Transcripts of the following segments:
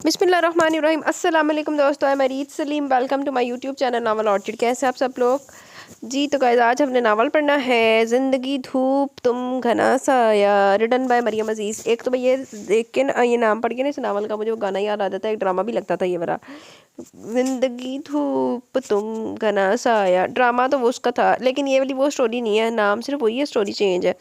बिस्मिल्लाहिर्रहमानिर्रहीम। अस्सलाम वालेकुम दोस्तों, I am Areed Saleem. Welcome to my YouTube channel Novel Orchid. कैसे आप सब लोग जी? तो गाइस आज हमने नावल पढ़ना है ज़िंदगी धूप तुम घना साया, रिटन बाय मरियम अजीज़। एक तो भाई ये देख के ना, ये नाम पढ़ के ना इस नावल का मुझे वो गाना याद आ जाता है। एक ड्रामा भी लगता था ये वाला, ज़िंदगी धूप तुम घना साया। ड्रामा तो वो उसका था, लेकिन ये वाली वो स्टोरी नहीं है, नाम सिर्फ वही है, स्टोरी चेंज है।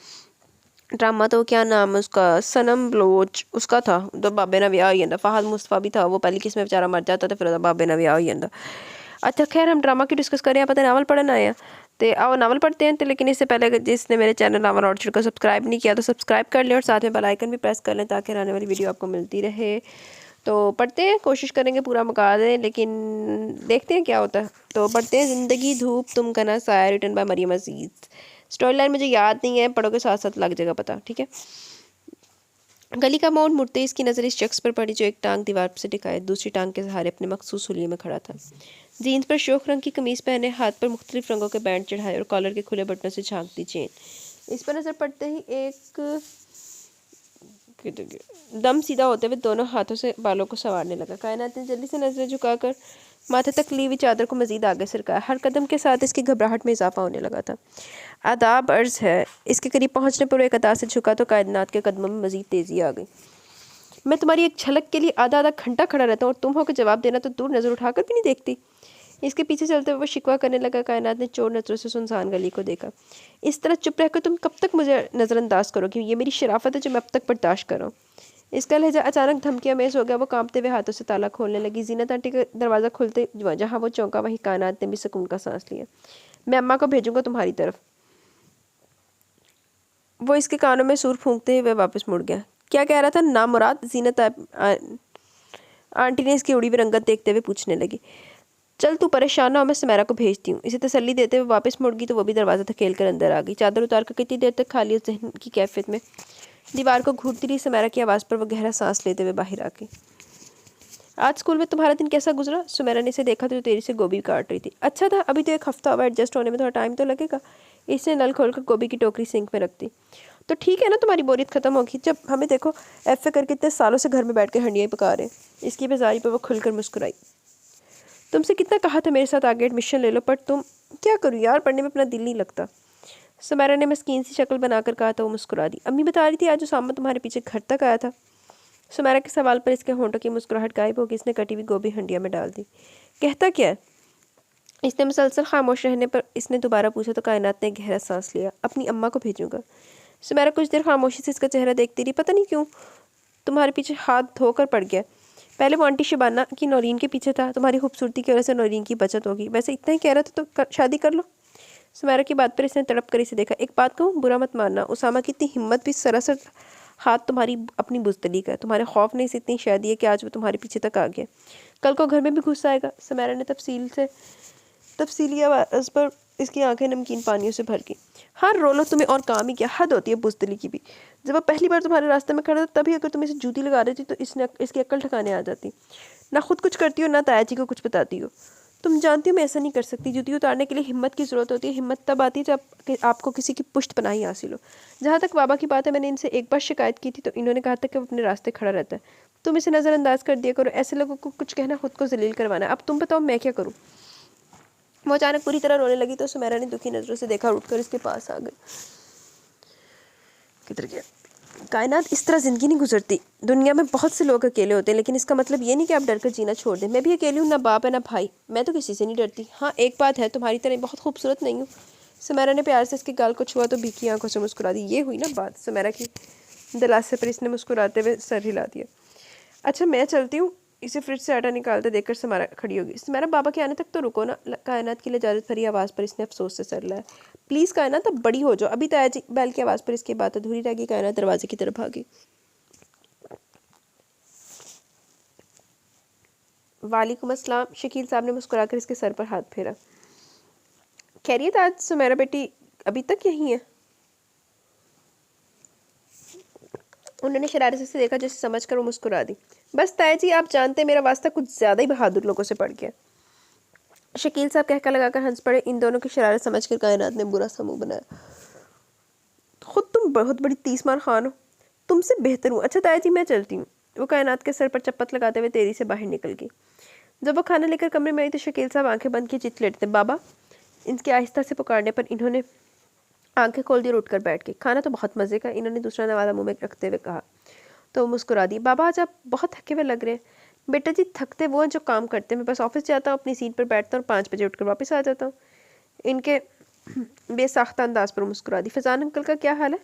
ड्रामा तो क्या नाम है उसका, सनम बलोच उसका था। तो बाबे ना ब्याह हो जाता, फहद मुस्तफा भी था वो पहली किस्त में बेचारा मर जाता था, फिर बाबे ना ब्याह हो जाता। अच्छा खैर, हम ड्रामा की डिस्कस करें, पता नावल पढ़ना आया तो आओ नावल पढ़ते हैं। तो लेकिन इससे पहले अगर जिसने मेरे चैनल नावल ऑर्चिड को सब्सक्राइब नहीं किया तो सब्सक्राइब कर लें और साथ में बेल आइकन भी प्रेस कर लें ताकि आने वाली वीडियो आपको मिलती रहे। तो पढ़ते हैं, कोशिश करेंगे पूरा मुका दें, लेकिन देखते हैं क्या होता है। तो पढ़ते हैं ज़िंदगी धूप तुम कना साया, written by Maryam Aziz. Story line मुझे याद नहीं है, पढ़ोगे साथ साथ लग जाएगा पता, ठीक है। गली का मोड़ मुड़ते इसकी नज़र इस शख्स पर पड़ी जो एक टांग दीवार से टिकाए दूसरी टांग के सहारे अपने मखसूस हुलिये में खड़ा था। जीन्स पर शोख रंग की कमीज पहने, हाथ पर मुख्तलिफ रंगों के बैंड चढ़ाए और कॉलर के खुले बटनों से झांकती चेन। इस पर नज़र पड़ते ही एक दम सीधा होते हुए दोनों हाथों से बालों को संवारने लगा। कायनात ने जल्दी से नजरें झुकाकर माथे तक ली हुई चादर को मजीद आगे सरकाया। हर कदम के साथ इसकी घबराहट में इजाफा होने लगा था। आदाब अर्ज है। इसके करीब पहुंचने पर एक अदा से झुका तो कायनात के कदमों में मजीद तेजी आ गई। मैं तुम्हारी एक झलक के लिए आधा आधा घंटा खड़ा रहता हूँ और तुम होकर जवाब देना तो दूर नजर उठाकर भी नहीं देखती। इसके पीछे चलते हुए वो शिकवा करने लगा। कायनात ने चोर नजरों से सुनसान गली को देखा। इस तरह चुप रहकर तुम कब तक मुझे नज़रअंदाज करोगी? ये मेरी शराफत है जो मैं अब तक बर्दाश्त कर रहा हूँ। इसका लहजा अचानक धमकिया मेज हो गया। वो कांपते हुए हाथों से ताला खोलने लगी। जीनत आंटी का दरवाज़ा खुलते जहाँ वो चौंका वहीं कायनात ने भी सुकून का सांस लिया। मैं अम्मा को भेजूंगा तुम्हारी तरफ। वो इसके कानों में सुर फूंकते हुए वापस मुड़ गया। क्या कह रहा था नामुराद? जीनत आंटी ने इसकी उड़ी हुई रंगत देखते हुए पूछने लगी। चल तू परेशान ना हो, मैं सुमेरा को भेजती हूँ। इसे तसल्ली देते हुए वापस मुड़ गई तो वो भी दरवाज़ा धकेल कर अंदर आ गई। चादर उतार कर कितनी देर तक खाली उस जहन की कैफियत में दीवार को घूरती रही। सुमेरा की आवाज़ पर वो गहरा सांस लेते हुए बाहर आ गई। आज स्कूल में तुम्हारा दिन कैसा गुजरा? सुमेरा ने इसे देखा तो तेरी से गोभी काट रही थी। अच्छा था, अभी तो एक हफ्ता हुआ, एडजस्ट होने में थोड़ा टाइम तो लगेगा। इसने नल खोलकर गोभी की टोकरी सिंक में रख दी। तो ठीक है ना, तुम्हारी बोरियत खत्म होगी जब हमें देखो एफ करके इतने सालों से घर में बैठ के हंडियाँ पका रहे हैं। इसकी बेजारी पर वो खुलकर मुस्कुराई। तुमसे कितना कहा था मेरे साथ आगे एडमिशन ले लो, पर तुम क्या करूँ यार, पढ़ने में अपना दिल नहीं लगता। सुमेरा ने मस्कीन सी शक्ल बनाकर कहा तो वो मुस्कुरा दी। अम्मी बता रही थी आज उसामा तुम्हारे पीछे घर तक आया था। सुमेरा के सवाल पर इसके होंठों की मुस्कुराहट गायब होगी। इसने कटी हुई गोभी हंडिया में डाल दी। कहता क्या है? इसने मुसलसल खामोश रहने पर इसने दोबारा पूछा तो कायनात ने गहरा सांस लिया। अपनी अम्मा को भेजूंगा। सुमेरा कुछ देर खामोशी से इसका चेहरा देखती रही। पता नहीं क्यों तुम्हारे पीछे हाथ धोकर पड़ गया। पहले वो आंटी शिबाना की नौरीन के पीछे था, तुम्हारी खूबसूरती की वजह से नौरीन की बचत होगी। वैसे इतना ही कह रहा था तो शादी कर लो। सुमेरा की बात पर इसने तड़प कर इसे देखा। एक बात कहूँ, बुरा मत मानना, उसामा की इतनी हिम्मत भी सरासर हाथ तुम्हारी अपनी बुजदली का है। तुम्हारे खौफ ने इसे इतनी शह दी है कि आज वो तुम्हारे पीछे तक आ गया। कल को घर में भी घुस आएगा। सुमेरा ने तफसीली आवाज़ पर इसकी आंखें नमकीन पानियों से भर गई। हाँ रो लो, तुम्हें और काम ही क्या, हद होती है बुजदली की भी। जब वो पहली बार तुम्हारे रास्ते में खड़ा था तभी अगर तुम इसे जूती लगा देती तो इसकी अक्ल ठिकाने आ जाती। ना खुद कुछ करती हो ना ताया जी को कुछ बताती हो। तुम जानती हो मैं ऐसा नहीं कर सकती। जूती उतारने के लिए हिम्मत की ज़रूरत होती है। हिम्मत तब आती है जब आपको किसी की पुष्ट पनाही हासिल हो। जहाँ तक बाबा की बात है, मैंने इनसे एक बार शिकायत की थी तो इन्होंने कहा था कि वो अपने रास्ते खड़ा रहता है। तुम इसे नज़रअंदाज कर दिया करो। ऐसे लोगों को कुछ कहना खुद को जलील करवाना है। अब तुम बताओ मैं क्या करूँ? वो अचानक पूरी तरह रोने लगी तो सुमेरा ने दुखी नज़रों से देखा और उठकर इसके पास आ गई। किधर गया? कायनात, इस तरह ज़िंदगी नहीं गुजरती। दुनिया में बहुत से लोग अकेले होते हैं, लेकिन इसका मतलब ये नहीं कि आप डर कर जीना छोड़ दें। मैं भी अकेली हूँ, ना बाप है ना भाई। मैं तो किसी से नहीं डरती। हाँ एक बात है, तुम्हारी तरह बहुत खूबसूरत नहीं हूँ। सुमेरा ने प्यार से इसके गाल को छुआ तो भीगी आंखों से मुस्कुरा दी। ये हुई ना बात। सुमेरा की दिलासे पर इसने मुस्कुराते हुए सर हिला दिया। अच्छा मैं चलती हूँ। इसे फ्रिज से आटा निकालते देखकर सुमेरा खड़ी होगी। सुमेरा बाबा के आने तक तो रुको ना। कायनात की इजाज़त भरी आवाज़ पर इसने अफसोस से सर लाया। प्लीज़ कायनात अब बड़ी हो जाओ। अभी ताया जी बैल की आवाज़ पर इसकी बात अधूरी रह गई। कायनात दरवाजे की तरफ भागी। वालेकुम अस्सलाम। शकील साहब ने मुस्कुराकर इसके सर पर हाथ फेरा। खैरियत? आज सुमेरा बेटी अभी तक यहीं है? उन्होंने शरारत से देखा जिसे समझकर वो मुस्कुरा दी। बस ताया जी, आप जानते हैं मेरा वास्ता कुछ ज़्यादा ही बहादुर लोगों से पड़ गया। शकील साहब कहकर लगाकर हंस पड़े। इन दोनों की शरारत समझकर कायनात ने बुरा सा मुंह बनाया। खुद तुम बहुत बड़ी तीसमार खान हो। तुमसे बेहतर हूँ। अच्छा ताया जी मैं चलती हूँ। वो कायनात के सर पर चप्पत लगाते हुए तेजी से बाहर निकल गई। जब वो खाना लेकर कमरे में आई तो शकील साहब आंखें बंद किए चित लेटे थे। बाबा, इनके आहिस्ता से पुकारने पर इन्होंने आंखें खोल दी और उठकर बैठ गई। खाना तो बहुत मज़े का, इन्होंने दूसरा नवाला मुंह में रखते हुए कहा। तो मुस्कुरा दी। बाबा, आज आप बहुत थके हुए लग रहे हैं। बेटा जी, थकते वो हैं जो काम करते हैं। मैं बस ऑफिस जाता हूँ, अपनी सीट पर बैठता हूँ और 5 बजे उठकर वापस आ जाता हूँ। इनके बेसाख्ता अंदाज पर मुस्कुरा दी। फैजान अंकल का क्या हाल है?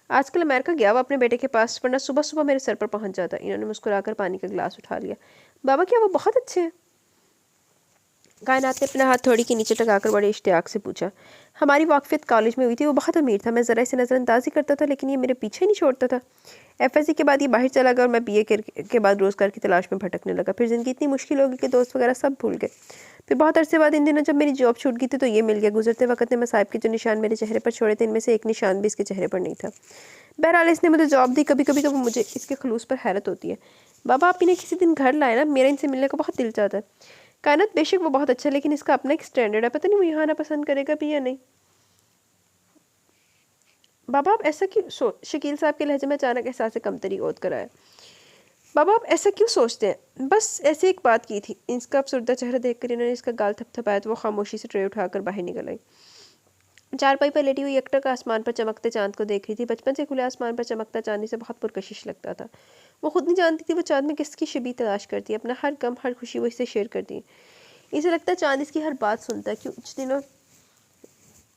आजकल अमेरिका गया हुआ अपने बेटे के पास, वरना सुबह सुबह मेरे सर पर पहुंच जाता। इन्होंने मुस्कुराकर पानी का गिलास उठा लिया। बाबा, क्या वो बहुत अच्छे हैं? कायनात ने अपना हाथ थोड़ी के नीचे टकाकर बड़े इश्तियाक से पूछा। हमारी वाकफियत कॉलेज में हुई थी। वो बहुत अमीर था, मैं ज़रा इसे नज़रअंदाज ही करता था, लेकिन ये मेरे पीछे नहीं छोड़ता था। एफएससी के बाद ये बाहर चला गया और मैं बीए के बाद रोज़गार की तलाश में भटकने लगा। फिर ज़िंदगी इतनी मुश्किल हो गई कि दोस्त वगैरह सब भूल गए। फिर बहुत अरसे बाद इन दिनों जब मेरी जॉब छूट गई थी तो ये मिल गया। गुजरते वक्त ने मसाइब के जो निशान मेरे चेहरे पर छोड़े थे, इनमें से एक निशान भी इसके चेहरे पर नहीं था। बहरहाल इसने मुझे जॉब दी। कभी कभी तो मुझे इसके खलूस पर हैरत होती है। बाबा, आप इन्हें किसी दिन घर लाए ना, मेरा इनसे मिलने का बहुत दिल चाहता है। कायनात, बेशक वो बहुत अच्छा है, लेकिन इसका अपना एक स्टैंडर्ड है। पता नहीं वो यहाँ आना पसंद करेगा भी या नहीं। बाबा, आप ऐसा क्यों शकील साहब के लहजे में अचानक एहसास कमतरी ओद कर आया। बाबा, आप ऐसा क्यों सोचते हैं? बस ऐसे एक बात की थी। इसका अफसरदा चेहरा देखकर इन्होंने इसका गाल थपथपाया तो वो खामोशी से ट्रे उठाकर बाहर निकल आई। चारपाई पर लेटी हुई एकटक आसमान पर चमकते चांद को देख रही थी। बचपन से खुले आसमान पर चमकता चांदी से बहुत पुरकशिश लगता था। वो खुद नहीं जानती थी वो चांद में किसकी शबीह तलाश करती है। अपना हर गम हर खुशी वो इससे शेयर करती है। इसे लगता है चांद इसकी हर बात सुनता है। कुछ दिनों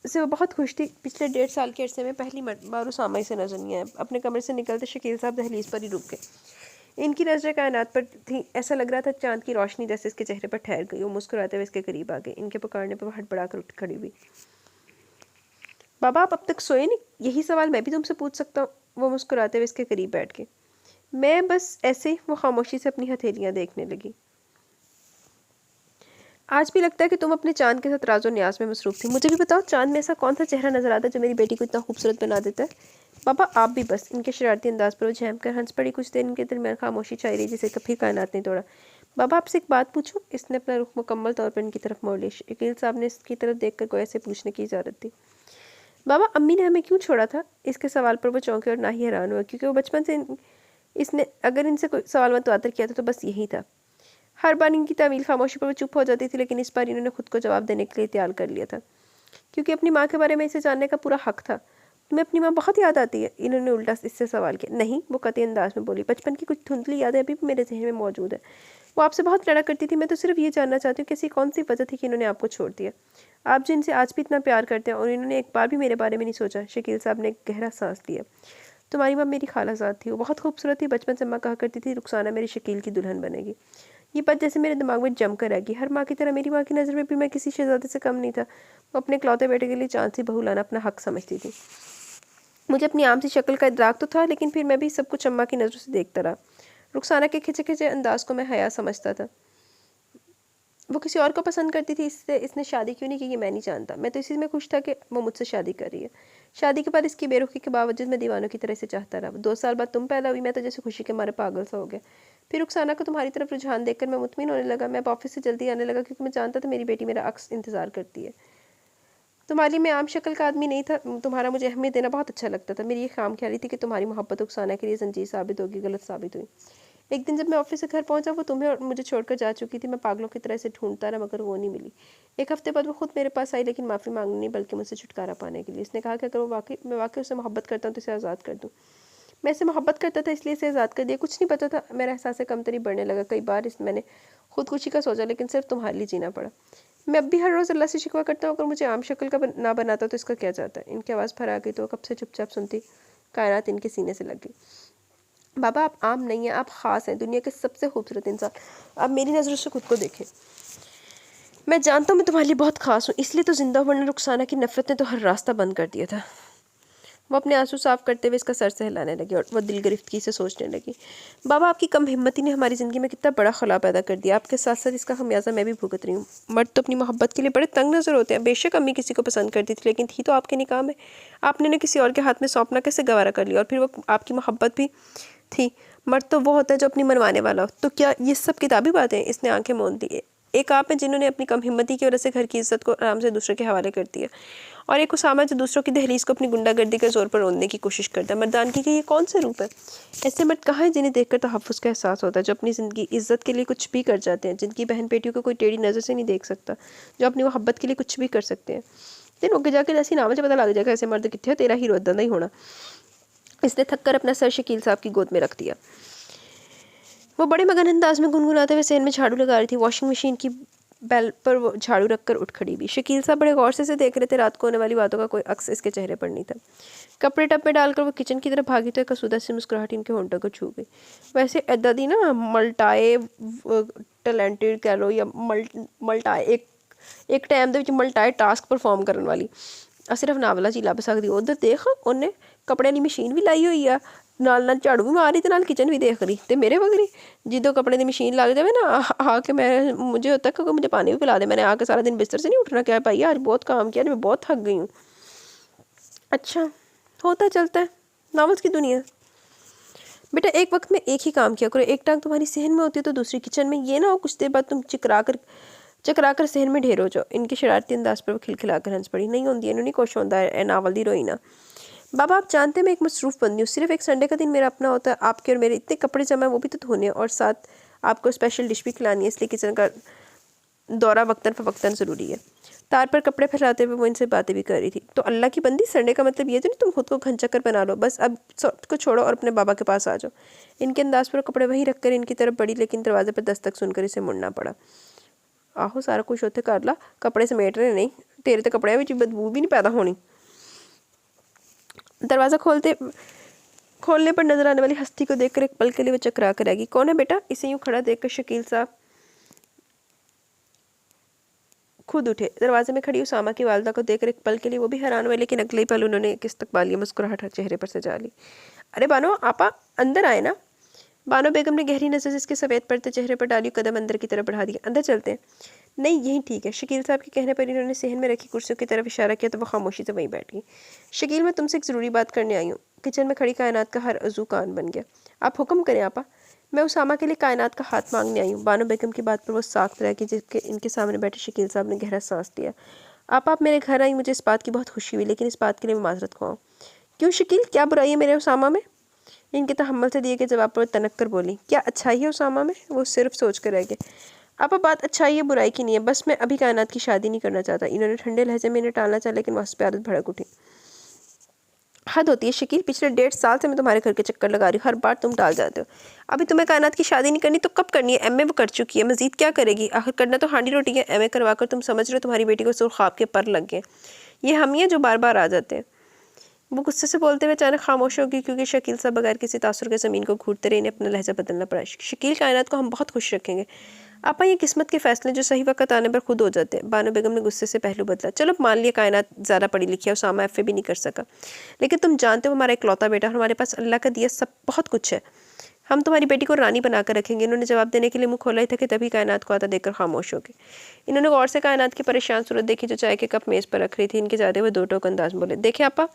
से वो बहुत खुश थी। पिछले 1.5 साल के अरसे में पहली बार उसामा से नजर नहीं आया। अपने कमरे से निकलते शकील साहब दहलीज पर ही रुक गए। इनकी नजरें कायनात पर थी। ऐसा लग रहा था चांद की रोशनी जैसे इसके चेहरे पर ठहर गई। वो मुस्कुराते हुए इसके करीब आ गए। इनके पुकारने पर हड़बड़ाकर उठ खड़ी हुई। बाबा, आप अब तक सोए नहीं? यही सवाल मैं भी तुमसे पूछ सकता हूँ। वो मुस्कुराते हुए इसके करीब बैठ गए। मैं बस ऐसे ही। वो खामोशी से अपनी हथेलियां देखने लगी। आज भी लगता है कि तुम अपने चांद के साथ राजो न्याज में मसरूफ थी। मुझे भी बताओ, चांद में ऐसा कौन सा चेहरा नजर आता है जो मेरी बेटी को इतना खूबसूरत बना देता है? बाबा, आप भी बस। इनके शरारती अंदाज पर वो झैम कर हंस पड़ी। कुछ देर इनके दरमियान खामोशी छाई रही, जिसे कभी कायनात नहीं तोड़ा। बाबा, आपसे एक बात पूछूं? इसने अपना रुख मुकम्मल तौर पर इनकी तरफ मोड़ लिया। शकील साहब ने इसकी तरफ देखकर गोया से पूछने की इजाज़त दी। बाबा, अम्मी ने हमें क्यों छोड़ा था? इसके सवाल पर वो चौंके और ना ही हैरान हुआ, क्योंकि वो बचपन से इसने अगर इनसे कोई सवाल मतवातर किया था तो बस यही था। हर बार इनकी तामील खामोशी पर वो चुप हो जाती थी, लेकिन इस बार इन्होंने खुद को जवाब देने के लिए तैयार कर लिया था, क्योंकि अपनी माँ के बारे में इसे जानने का पूरा हक था। तुम्हें अपनी माँ बहुत याद आती है? इन्होंने उल्टा इससे सवाल किया। नहीं, वो कतई अंदाज में बोली। बचपन की कुछ धुंधली यादें अभी भी मेरे जहन में मौजूद है। वो आपसे बहुत प्यार करती थी। मैं तो सिर्फ ये जानना चाहती हूँ कि ऐसी कौन सी वजह थी कि इन्होंने आपको छोड़ दिया। आप जिनसे आज भी इतना प्यार करते हैं और इन्होंने एक बार भी मेरे बारे में नहीं सोचा। शकील साहब ने गहरा सांस लिया। तुम्हारी माँ मेरी खालाजाद थी। वो बहुत खूबसूरत थी। बचपन से माँ कहा करती थी रुखसाना मेरी शकील की दुल्हन बनेगी। ये बात जैसे मेरे दिमाग में जम कर रहेगी। हर माँ की तरह मेरी माँ की नज़र में भी मैं किसी शहजादे से कम नहीं था। वो अपने इकलौते बेटे के लिए चांद सी बहू लाना अपना हक समझती थी। मुझे अपनी आम सी शक्ल का इदराक तो था, लेकिन फिर मैं भी सब कुछ अम्मा की नज़रों से देखता रहा। रुखसाना के खिंचे खिंचे अंदाज को मैं हया समझता था। वो किसी और को पसंद करती थी, इससे इसने शादी क्यों नहीं की ये मैं नहीं जानता। मैं तो इसी में खुश था कि वो मुझसे शादी कर रही है। शादी के बाद इसकी बेरुखी के बावजूद मैं दीवानों की तरह से चाहता रहा। 2 साल बाद तुम पैदा हुई। मैं तो जैसे खुशी के मारे पागल सा हो गया। फिर रुखसाना को तुम्हारी तरफ रुझान देखकर मैं मुतमिन होने लगा। मैं अब ऑफिस से जल्दी आने लगा, क्योंकि मैं जानता था मेरी बेटी मेरा अक्स इंतजार करती है। तुम्हारे लिए मैं आम शक्ल का आदमी नहीं था। तुम्हारा मुझे अहमियत देना बहुत अच्छा लगता था। मेरी ये खाम ख्याली थी कि तुम्हारी मोहब्बत रुखसाना के लिए जंजीर साबित होगी। गलत साबित हुई। एक दिन जब मैं ऑफिस से घर पहुंचा, वो तुम्हें और मुझे छोड़कर जा चुकी थी। मैं पागलों की तरह से ढूंढता रहा, मगर वो नहीं मिली। 1 हफ्ते बाद वो खुद मेरे पास आई, लेकिन माफ़ी मांगने नहीं बल्कि मुझसे छुटकारा पाने के लिए। इसने कहा कि अगर मैं वाकई उससे मोहब्बत करता हूँ तो इसे आज़ाद कर दूँ। मैं इसे मोहब्बत करता था, इसलिए इसे आज़ाद कर दिया। कुछ नहीं पता था, मेरा एहसास कमतरी बढ़ने लगा। कई बार मैंने खुदकुशी का सोचा, लेकिन सिर्फ तुम्हारे लिए जीना पड़ा। मैं अब भी हर रोज़ अल्लाह से शिकवा करता हूँ, अगर मुझे आम शक्ल का ना बनाता तो इसका क्या जाता है। इनकी आवाज़ भर आ गई तो कब से चुपचाप सुनती कायनात इनके सीने से लग गई। बाबा, आप आम नहीं हैं, आप ख़ास हैं, दुनिया के सबसे खूबसूरत इंसान। आप मेरी नज़रों से खुद को देखें। मैं जानता हूँ मैं तुम्हारे लिए बहुत ख़ास हूँ, इसलिए तो जिंदा वरना रुखसाना की नफरत ने तो हर रास्ता बंद कर दिया था। वो अपने आंसू साफ करते हुए इसका सर से हिलाने लगी और वह दिल गिरफ्तगी से सोचने लगी। बाबा, आपकी कम हिम्मती ने हमारी ज़िंदगी में कितना बड़ा खला पैदा कर दिया। आपके साथ साथ इसका खमियाजा मैं भी भुगत रही हूँ। मर्द तो अपनी मोहब्बत के लिए बड़े तंग नज़र होते हैं। बेशक अम्मी किसी को पसंद करती थी, लेकिन थी तो आपके निकाह में। आपने उन्हें किसी और के हाथ में सौंपना कैसे गवारा कर लिया? और फिर वो आपकी मोहब्बत भी थी। मर्द तो वो होता है जो अपनी मनवाने वाला हो। तो क्या ये सब किताबी बातें? इसने आंखें मूंद ली। एक आप हैं जिन्होंने अपनी कम हिम्मती की वजह से घर की इज्जत को आराम से दूसरे के हवाले कर दिया, और एक उसामा जो दूसरों की दहलीज को अपनी गुंडागर्दी के जोर पर रोंदने की कोशिश करता है। मर्दानगी के ये कौन से रूप है? ऐसे मर्द कहाँ हैं जिन्हें देखकर तहफ़्फ़ुज़ का एहसास होता है, जो अपनी ज़िंदगी इज्जत के लिए कुछ भी कर जाते हैं, जिनकी बहन बेटियों को कोई टेढ़ी नज़र से नहीं देख सकता, जो अपनी मोहब्बत के लिए कुछ भी कर सकते हैं। दिन ओके जाके जैसी नावल से पता लग जाएगा ऐसे मर्द कितने, तेरा हीरो इदा नहीं होना। इसने थक कर अपना सर शकील साहब की गोद में रख दिया। वो बड़े मगन अंदाज में गुनगुनाते हुए सहन में झाड़ू लगा रही थी। वॉशिंग मशीन की बेल पर वो झाड़ू रखकर उठ खड़ी भी। शकील साहब बड़े गौर से देख रहे थे। रात को होने वाली बातों का कोई अक्स इसके चेहरे पर नहीं था। कपड़े टब में डालकर वो किचन की तरफ भागी तो एक कसूदा सी मुस्कुराहट इनके होंठों को छू गई। वैसे इदा दी ना मल्टाए टैलेंटेड कह लो या मल्टाए एक टाइम ਦੇ ਵਿੱਚ ਮਲਟਾਈ ਟਾਸਕ ਪਰਫਾਰਮ ਕਰਨ ਵਾਲੀ ਸਿਰਫ ਨਾਵਲਾ 'ਚ ਹੀ ਲੱਭ ਸਕਦੀ। ਉਧਰ ਦੇਖ ਉਹਨੇ ਕੱਪੜਿਆਂ ਦੀ ਮਸ਼ੀਨ ਵੀ ਲਾਈ ਹੋਈ ਆ, ਨਾਲ ਨਾਲ ਝਾੜੂ ਵੀ ਮਾਰ ਰਹੀ ਤੇ ਨਾਲ ਕਿਚਨ भी देख रही। ਤੇ ਮੇਰੇ ਵਗਰੀ ਜਦੋਂ ਕੱਪੜੇ ਦੀ ਮਸ਼ੀਨ ਲੱਗ ਜਾਵੇ ना आके मैं मुझे होता है कि मुझे पानी भी पिला दे। मैंने आके सारा दिन बिस्तर से नहीं उठना। क्या भाई आज बहुत काम किया, मैं बहुत थक गई हूँ। अच्छा होता चलता है नावल्स की दुनिया। बेटा एक वक्त में एक ही काम किया करो। एक टांग तुम्हारी सहन में होती है तो दूसरी किचन में। ये ना हो कुछ देर बाद तुम चकरा कर सहन में ढेर हो जाओ। इनके शरारती अंदाज पर वो खिलखिलाकर हंस पड़ी। नहीं होती इन्होंने खुश होता है नावल दी रोई ना। बाबा आप जानते हैं मैं एक मसरूफ़ बंदी हूँ। सिर्फ एक संडे का दिन मेरा अपना होता है। आपके और मेरे इतने कपड़े जमा है वो भी तो धोने हैं, और साथ आपको स्पेशल डिश भी खिलानी है, इसलिए किचन का दौरा वक्तन फ़वक्तन ज़रूरी है। तार पर कपड़े फैलाते हुए वो इनसे बातें भी कर रही थी। तो अल्लाह की बंदी, संडे का मतलब ये तो नहीं तुम खुद को घन चक्कर बना लो। बस अब सब को छोड़ो और अपने बाबा के पास आ जाओ। इनके अंदाज पर कपड़े वहीं रखकर इनकी तरफ बढ़ी, लेकिन दरवाजे पर दस्तक सुनकर इसे मुड़ना पड़ा। आहो सारा कुछ उत्थे कर ला, कपड़े समेट रहे नहीं, तेरे तो कपड़े में बदबू भी नहीं पैदा होनी। दरवाज़ा खोलने पर नजर आने वाली हस्ती को देखकर एक पल के लिए वो चकरा कर आएगी। कौन है बेटा? इसे यूँ खड़ा देखकर शकील साहब खुद उठे। दरवाजे में खड़ी उसामा की वालदा को देखकर एक पल के लिए वो भी हैरान हुए, लेकिन अगले ही पल उन्होंने एक इस्तकबालिया मुस्कुराहट चेहरे पर सजा ली। अरे बानो आपा अंदर आए ना। बानो बेगम ने गहरी नज़र से इसके सफ़ेद पड़ते चेहरे पर डाली, कदम अंदर की तरफ बढ़ा दिया। अंदर चलते हैं। नहीं यही ठीक है। शकील साहब के कहने पर इन्होंने सहन में रखी कुर्सियों की तरफ इशारा किया तो वो खामोशी से वहीं बैठ गई। शकील मैं तुमसे एक ज़रूरी बात करने आई हूँ। किचन में खड़ी कायनात का हर अज़ू कान बन गया। आप हुक्म करें आपा। मैं उसामा के लिए कायनात का हाथ मांगने आई हूँ। बानो बेगम की बात पर वो साख्त रह गई, जिसके इनके सामने बैठे शकील साहब ने गहरा सांस लिया। आप मेरे घर आई, मुझे इस बात की बहुत खुशी हुई, लेकिन इस बात के लिए मैं माजरत खुआऊँ। क्यों शकील, क्या बुराई है मेरे उसामा में? इनके तहम्मुल से दिए गए जवाब पर तनक कर बोली। क्या अच्छाई है उसामा में? वो सिर्फ सोच कर रह गए। आप बात अच्छाई है बुराई की नहीं है, बस मैं अभी कायनात की शादी नहीं करना चाहता। इन्होंने ठंडे लहजे में इन्हें टालना चाहा, लेकिन वहाँ पे आदत भड़क उठी। हद होती है शकील, पिछले 1.5 साल से मैं तुम्हारे घर के चक्कर लगा रही हूँ, हर बार तुम टाल जाते हो। अभी तुम्हें कायनात की शादी नहीं करनी तो कब करनी है? एमए वो कर चुकी है, मजीद क्या करेगी? आखिर करना तो हांडी रोटी है। एमए करवाकर तुम समझ रहे हो तुम्हारी बेटी को सुर्खाब के पर लग गए। ये हम ही हैं जो बार बार आ जाते हैं। वो गुस्से से बोलते हुए अचानक खामोश होगी, क्योंकि शकील साहब बगैर किसी तासुर के ज़मीन को घूरते रहे। इन्हें अपना लहजा बदलना पड़ा। शकील कायनात को हम बहुत खुश रखेंगे। आपा ये किस्मत के फैसले जो सही वक्त आने पर खुद हो जाते हैं। बानो बेगम ने गुस्से से पहलू बदला। चलो मान लिया कायनात ज़्यादा पढ़ी लिखी है, उसामा एफए भी नहीं कर सका, लेकिन तुम जानते हो हमारा इकलौता बेटा, हमारे पास अल्लाह का दिया सब बहुत कुछ है। हम तुम्हारी बेटी को रानी बनाकर रखेंगे। इन्होंने जवाब देने के लिए मुंह खोला ही था कि तभी कायनात को आता देखकर खामोश हो गए। इन्होंने गौर से कायनात की परेशान सूरत देखी, जो चाय के कप मेज़ पर रख रही थी। इनके जाते हुए दो टोक अंदाज में बोले, देखे आपा,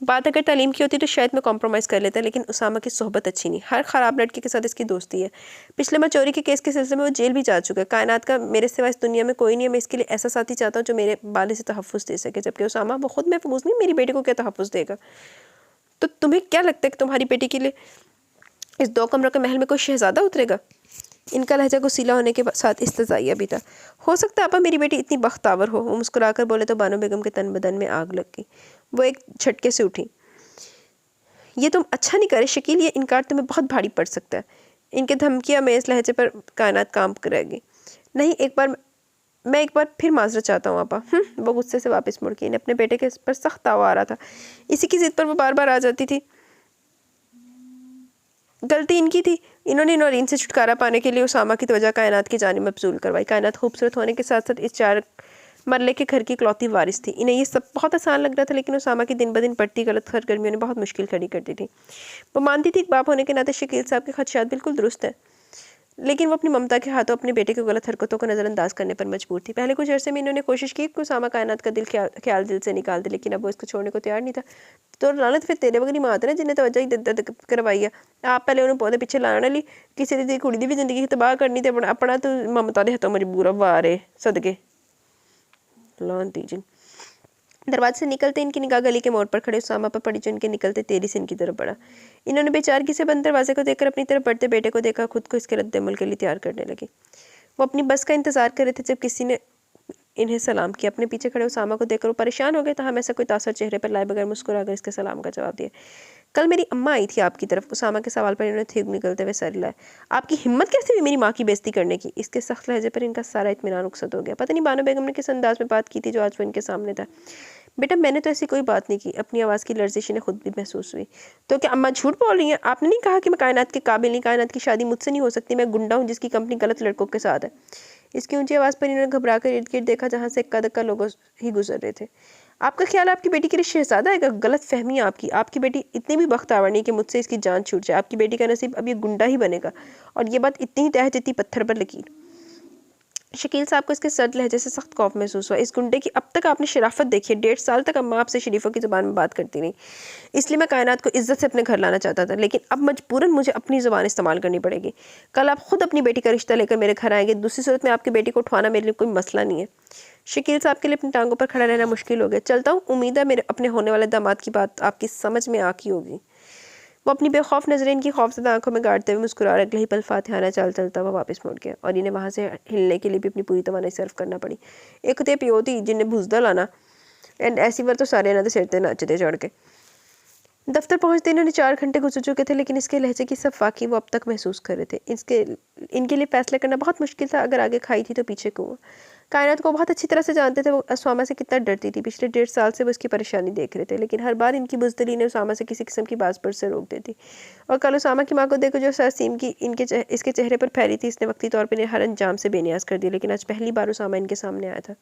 बात अगर तालीम की होती तो शायद मैं कॉम्प्रोमाइज़ कर लेता, लेकिन उसामा की सोहबत अच्छी नहीं। हर ख़राब लड़के के साथ इसकी दोस्ती है। पिछले माह चोरी के केस के सिलसिले में वो जेल भी जा चुका है। कायनात का मेरे सिवा इस दुनिया में कोई नहीं है। मैं इसके लिए ऐसा साथी चाहता हूँ जो मेरे बाले से तहफ़्फ़ुज़ दे सके, जबकि उसामा वो खुद महफूज नहीं, मेरी बेटी को क्या तहफ़्फ़ुज़ देगा? तो तुम्हें क्या लगता है कि तुम्हारी बेटी के लिए इस 2 कमरों के महल में कोई शहजादा उतरेगा? इनका लहजा गुस्सीला होने के साथ इस्तज़ाइया भी था। हो सकता है आपा मेरी बेटी इतनी बख्तावर हो। वो मुस्कुराकर बोले तो बानो बेगम के तन बदन में आग लग गई। वो एक झटके से उठी। ये तुम अच्छा नहीं करे शकील, ये इनकार तुम्हें बहुत भारी पड़ सकता है। इनके धमकियाँ में इस लहजे पर कायनात काम करेगी। नहीं मैं एक बार फिर माजरत चाहता हूँ आपा। वो गुस्से से वापस मुड़ गई। इन्हें अपने बेटे के पर सख्त ताव आ रहा था। इसी की जिद पर वो बार बार आ जाती थी। गलती इनकी थी। इन्होंने नौरीन से छुटकारा पाने के लिए उसामा की तवज्जो कायनात की जानिब मबसूल करवाई। कायनात खूबसूरत होने के साथ साथ इस 4 मरले के घर की इकलौती वारिस थी। इन्हें ये सब बहुत आसान लग रहा था, लेकिन उसामा की दिन ब दिन बढ़ती गलत सरगर्मियों ने बहुत मुश्किल खड़ी कर दी थी। वो मानती थी कि बाप होने के नाते शकील साहब के खदशात बिल्कुल दुरुस्त है। लेकिन वो अपनी ममता के हाथों अपने बेटे की गलत हरकतों को नज़रअंदाज करने पर मजबूर थी। पहले कुछ अरसे में इन्होंने कोशिश की कि उसामा कायनात का ख्याल दिल से निकाल दे, लेकिन अब वो इसको छोड़ने को तैयार नहीं था। तो लानत फिर तेरे वगरी माँ ने जिन्हें तवज्जो ही दर्द करवाई है। आप पहले उन्होंने पौधे पीछे लाने ली, किसी दी कुड़ी दी भी जिंदगी तबाह करनी ते अपना तो ममता दे हथों मजबूर वारे सदके लानती जिन। दरवाजे से निकलते इनकी निगाह गली के मोड़ पर खड़े उसामा पर पड़ी, जो इनके निकलते तेरी से इनकी तरफ बढ़ा। इन्होंने बेचारगी से बंद दरवाजे को देखकर अपनी तरफ बढ़ते बेटे को देखा, खुद को इसके रद्द-ए-अमल के लिए तैयार करने लगी। वो अपनी बस का इंतजार कर रहे थे जब किसी ने इन्हें सलाम किया। अपने पीछे खड़े उसामा को देखकर वो परेशान हो गए, तो हमेशा कोई तासर चेहरे पर लाए बगैर मुस्कुराकर इसके सलाम का जवाब दिया। कल मेरी अम्मा आई थी आपकी तरफ। उसामा के सवाल पर इन्होंने थेग निकलते हुए सर हिलाया। आपकी हिम्मत कैसे हुई मेरी माँ की बेइज्जती करने की? इसके सख्त लहजे पर इनका सारा इत्मीनान रुखसत हो गया। पता नहीं बानो बेगम ने किस अंदाज में बात की थी जो आज वो इनके सामने था। बेटा मैंने तो ऐसी कोई बात नहीं की। अपनी आवाज़ की लर्जिश इन्हें खुद भी महसूस हुई। तो क्या अम्मा झूठ बोल रही हैं? आपने नहीं कहा कि मैं कायनात के काबिल नहीं, कायनात की शादी मुझसे नहीं हो सकती, मैं गुंडा हूँ जिसकी कंपनी गलत लड़कों के साथ है। इसकी ऊंची आवाज़ पर इन्होंने घबरा कर इर्द गिर्द देखा, जहाँ से इक्का दुक्का लोग ही गुजर रहे थे। आपका ख्याल आपकी बेटी के लिए शहजादा है? गलत फहमी है आपकी। आपकी बेटी इतनी भी बख्तावर नहीं कि मुझसे इसकी जान छूट जाए। आपकी बेटी का नसीब अब ये गुंडा ही बनेगा, और ये बात इतनी ही तय जितनी पत्थर पर लकीर। शकील साहब को इसके सर्द लहजे से सख्त खौफ महसूस हुआ। इस गुंडे की अब तक आपने शराफत देखी है। 1.5 साल तक अम्मा आपसे शरीफों की ज़ुबान में बात करती रही, इसलिए मैं कायनात को इज्जत से अपने घर लाना चाहता था, लेकिन अब मजबूरन मुझे अपनी ज़ुबान इस्तेमाल करनी पड़ेगी। कल आप खुद अपनी बेटी का रिश्ता लेकर मेरे घर आएंगे। दूसरी सूरत में आपकी बेटी को उठवाना मेरे लिए कोई मसला नहीं है। शकील साहब के लिए अपनी टांगों पर खड़ा रहना मुश्किल हो गया। चलता हूँ, उम्मीद है मेरे अपने होने वाले दामाद की बात आपकी समझ में आकी होगी। वो अपनी बेखौफ नजरें इनकी खौफजदा आंखों में गाड़ते हुए मुस्कुरा, अगले ही पल फातिहाना चाल चलता हुआ वापस मुड़ गया, और इन्हें वहाँ से हिलने के लिए भी अपनी पूरी तवानाई सर्व करना पड़ी। एक ते प्यो थी जिन्हें भुजदा लाना, एंड ऐसी बार तो सारे इन्होंने सिर ते नचते चढ़ के। दफ्तर पहुंचते इन्होंने 4 घंटे गुजर चुके थे, लेकिन इसके लहजे की सब वाकई वो अब तक महसूस कर रहे थे। इनके लिए फैसला करना बहुत मुश्किल था, अगर आगे खाई थी तो पीछे कुआं। कायनात को बहुत अच्छी तरह से जानते थे वो उसामा से कितना डरती थी। पिछले 1.5 साल से वो इसकी परेशानी देख रहे थे, लेकिन हर बार इनकी बुज़दिली ने उसामा से किसी किस्म की बात पर से रोक देती। और कल उसामा की माँ को देखो जो सरसीम की इसके चेहरे पर फैली थी, इसने वक्ती तौर पर इन्हें हर अंजाम से बेनियाज कर दिया, लेकिन आज पहली बार उसामा इनके सामने आया था।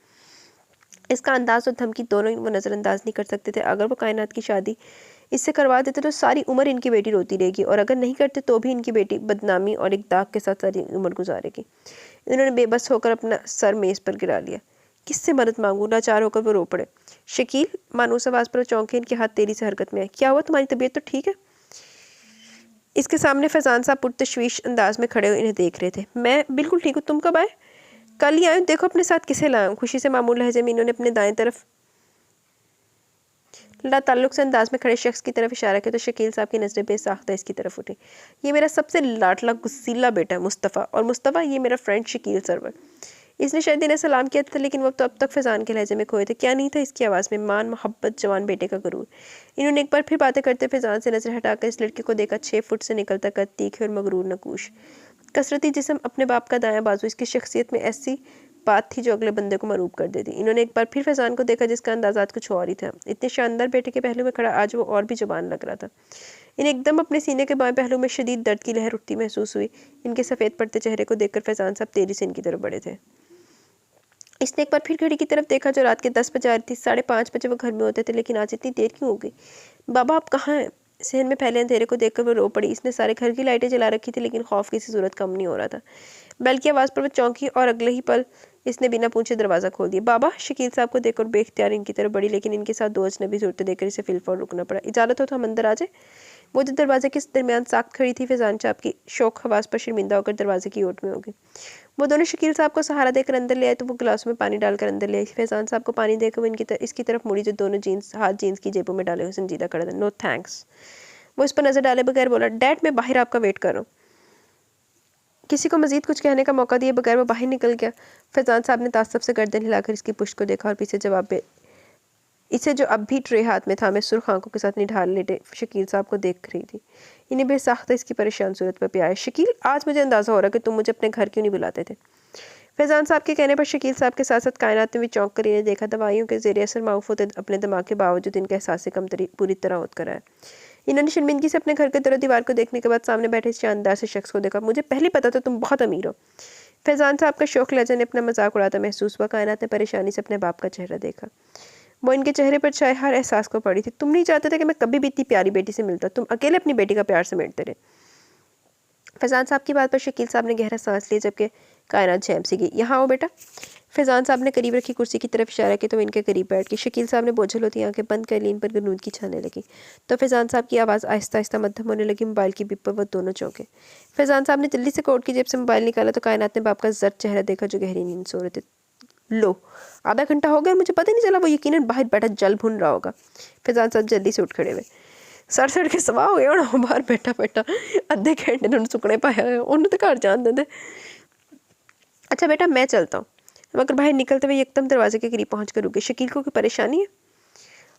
इसका अंदाज और धमकी दोनों वो नज़रअंदाज नहीं कर सकते थे। अगर वो कायनात की शादी इससे करवा देते तो सारी उम्र इनकी बेटी रोती रहेगी, और अगर नहीं करते तो भी इनकी बेटी बदनामी और एक दाग के साथ सारी उम्र गुजारेगी। इन्होंने बेबस होकर अपना सर मेज़ पर गिरा लिया। किससे मदद मांगू? लाचार होकर वो रो पड़े। शकील, मानूस आवाज़ पर चौंके इनके हाथ तेजी से हरकत में आए। क्या हुआ? तुम्हारी तबीयत तो ठीक है? इसके सामने फैजान साहब पुरतशवीश अंदाज में खड़े हुए इन्हें देख रहे थे। मैं बिल्कुल ठीक हूँ, तुम कब आए? कल ही आए। देखो अपने साथ किसे लाया हूँ। खुशी से मामूल लहजे में इन्होंने अपने दाएं तरफ ताल्लुक से अंदाज में खड़े शख्स की तरफ इशारा किया, तो शकील साहब की नज़रें बेसाख्ता इसकी तरफ उठी। ये मेरा सबसे लाडला गुस्सीला बेटा है मुस्तफ़ा, और मुस्तफ़ा ये मेरा फ्रेंड शकील सरवर। इसने शायद इन्हें सलाम किया था, लेकिन वो तो अब तक फैजान के लहजे में खोए थे। क्या नहीं था इसकी आवाज़ में? मान, मोहब्बत, जवान बेटे का गुरूर। इन्होंने एक बार फिर बातें करते फैजान से नजर हटाकर इस लड़के को देखा। 6 फुट से निकलता कद, तीखे और मगरूर नकूश, कसरती जिस्म, अपने बाप का दायां बाजू। इसकी शख्सियत में ऐसी बात थी जो अगले बंदे को मरूब कर देती। इन्होंने एक बार फिर फैजान को देखा, जिसका अंदाज़ात कुछ और ही था। इतने शानदार बेटे के पहलू में खड़ा आज वो और भी जवान लग रहा था। इन्हें एकदम अपने सीने के बाएं पहलू में शदीद दर्द की लहर उठती महसूस हुई। इनके सफ़ेद पड़ते चेहरे को देखकर फैजान साहब तेजी से इनकी तरफ बढ़े थे। इसने एक बार फिर घड़ी की तरफ देखा जो रात के 10 बजे आ रही थी। 5:30 बजे वो घर में होते थे, लेकिन आज इतनी देर क्यों हो गई? बाबा आप कहाँ हैं? सहन में फैले अंधेरे को देखकर वो रो पड़ी। इसने सारे घर की लाइटें जला रखी थी, लेकिन खौफ की सी सूरत कम नहीं हो रहा था। बेल की आवाज़ पर वो चौंकी, और अगले ही पल इसने बिना पूछे दरवाज़ा खोल दिया। बाबा! शकील साहब को देखकर बेख्तियार इनकी तरफ बढ़ी, लेकिन इनके साथ 2 अजनबी सूरतें देखकर इसे फिलफौर रुकना पड़ा। इजाज़त हो तो हम अंदर आ जाए? वो जो दरवाजे के दरमियान साख्त खड़ी थी, फैजान साहब की शौक हवास पर शर्मिंदा होकर दरवाजे की ओट में हो गई। वो दोनों शकील साहब को सहारा देकर अंदर ले आए, तो वो गिलासों में पानी डालकर अंदर ले आई। फैजान साहब को पानी देकर वो इसकी तरफ मुड़ी, जो दोनों हाथ जीन्स की जेबों में डाले हुए संजीदा खड़ा था। No thanks. वो इस पर नजर डाले बगैर बोला, डैड मैं बाहर आपका वेट कर रहा हूँ। किसी को मजीद कुछ कहने का मौका दिए बगैर वो बाहर निकल गया। फैजान साहब ने तासब से गर्दन हिलाकर इसकी पुश्त को देखा, और पीछे जवाब पे इसे जो अब भी ट्रे हाथ में था, मैं सुर्ख आंखों के साथ निढाल लेटे शकील साहब को देख रही थी। इन्हें बेसाख्ता इसकी परेशान सूरत पर प्यार। शकील, आज मुझे अंदाज़ा हो रहा कि तुम मुझे अपने घर क्यों नहीं बुलाते थे। फैजान साहब के कहने पर शकील साहब के साथ साथ कायनात ने भी चौंक कर इन्हें देखा। दवाइयों के ज़ेरे असर माऊफ होते अपने दिमाग के बावजूद इनका एहसास से कमतरी पूरी तरह होत कर आया। इन्होंने शर्मिंदगी से अपने घर के दरो दीवार को देखने के बाद सामने बैठे इस शानदार से शख्स को देखा। मुझे पहले पता था तुम बहुत अमीर हो। फैजान साहब का शौक लहजा ने अपना मजाक उड़ाता महसूस हुआ। कायनात ने परेशानी से अपने बाप का चेहरा देखा। वो इनके चेहरे पर छाए हर एहसास को पड़ी थी। तुम नहीं चाहते थे कि मैं कभी भी इतनी प्यारी बेटी से मिलता, तुम अकेले अपनी बेटी का प्यार समेटते रहे। फैज़ान साहब की बात पर शकील साहब ने गहरा सांस लिया, जबकि कायनात झेम सी गई। यहाँ आओ बेटा। फैज़ान साहब ने करीब रखी कुर्सी की तरफ इशारा किया तो वो इनके करीब बैठ गई। शकील साहब ने बोझल होती आंखें बंद कर ली, इन पर गनूद की छाने लगी। तो फैज़ान साहब की आवाज़ आहिस्ता आहिस्ता मध्यम होने लगी। मोबाइल की बीप पर वो दोनों चौंके। फैज़ान साहब ने जल्दी से कोट की जेब से मोबाइल निकाला तो कायनात ने बाप का जर्द चेहरा देखा जो गहरी नींद सो रहे थे। लो, आधा घंटा हो गया, मुझे पता ही नहीं चला। वो यकीनन बाहर बैठा जल भुन रहा होगा। फैज़ान साहब जल्दी से उठ खड़े हुए। सर सड़ के सवाह हो गया होना बाहर बैठा बैठा, अद्धे घंटे ने सुकने पाया है, उन्होंने तो घर जान देते। अच्छा बेटा मैं चलता हूँ। मगर बाहर निकलते हुए एकदम दरवाजे के करीब पहुँच कर रुक गए। शकील को कोई परेशानी है?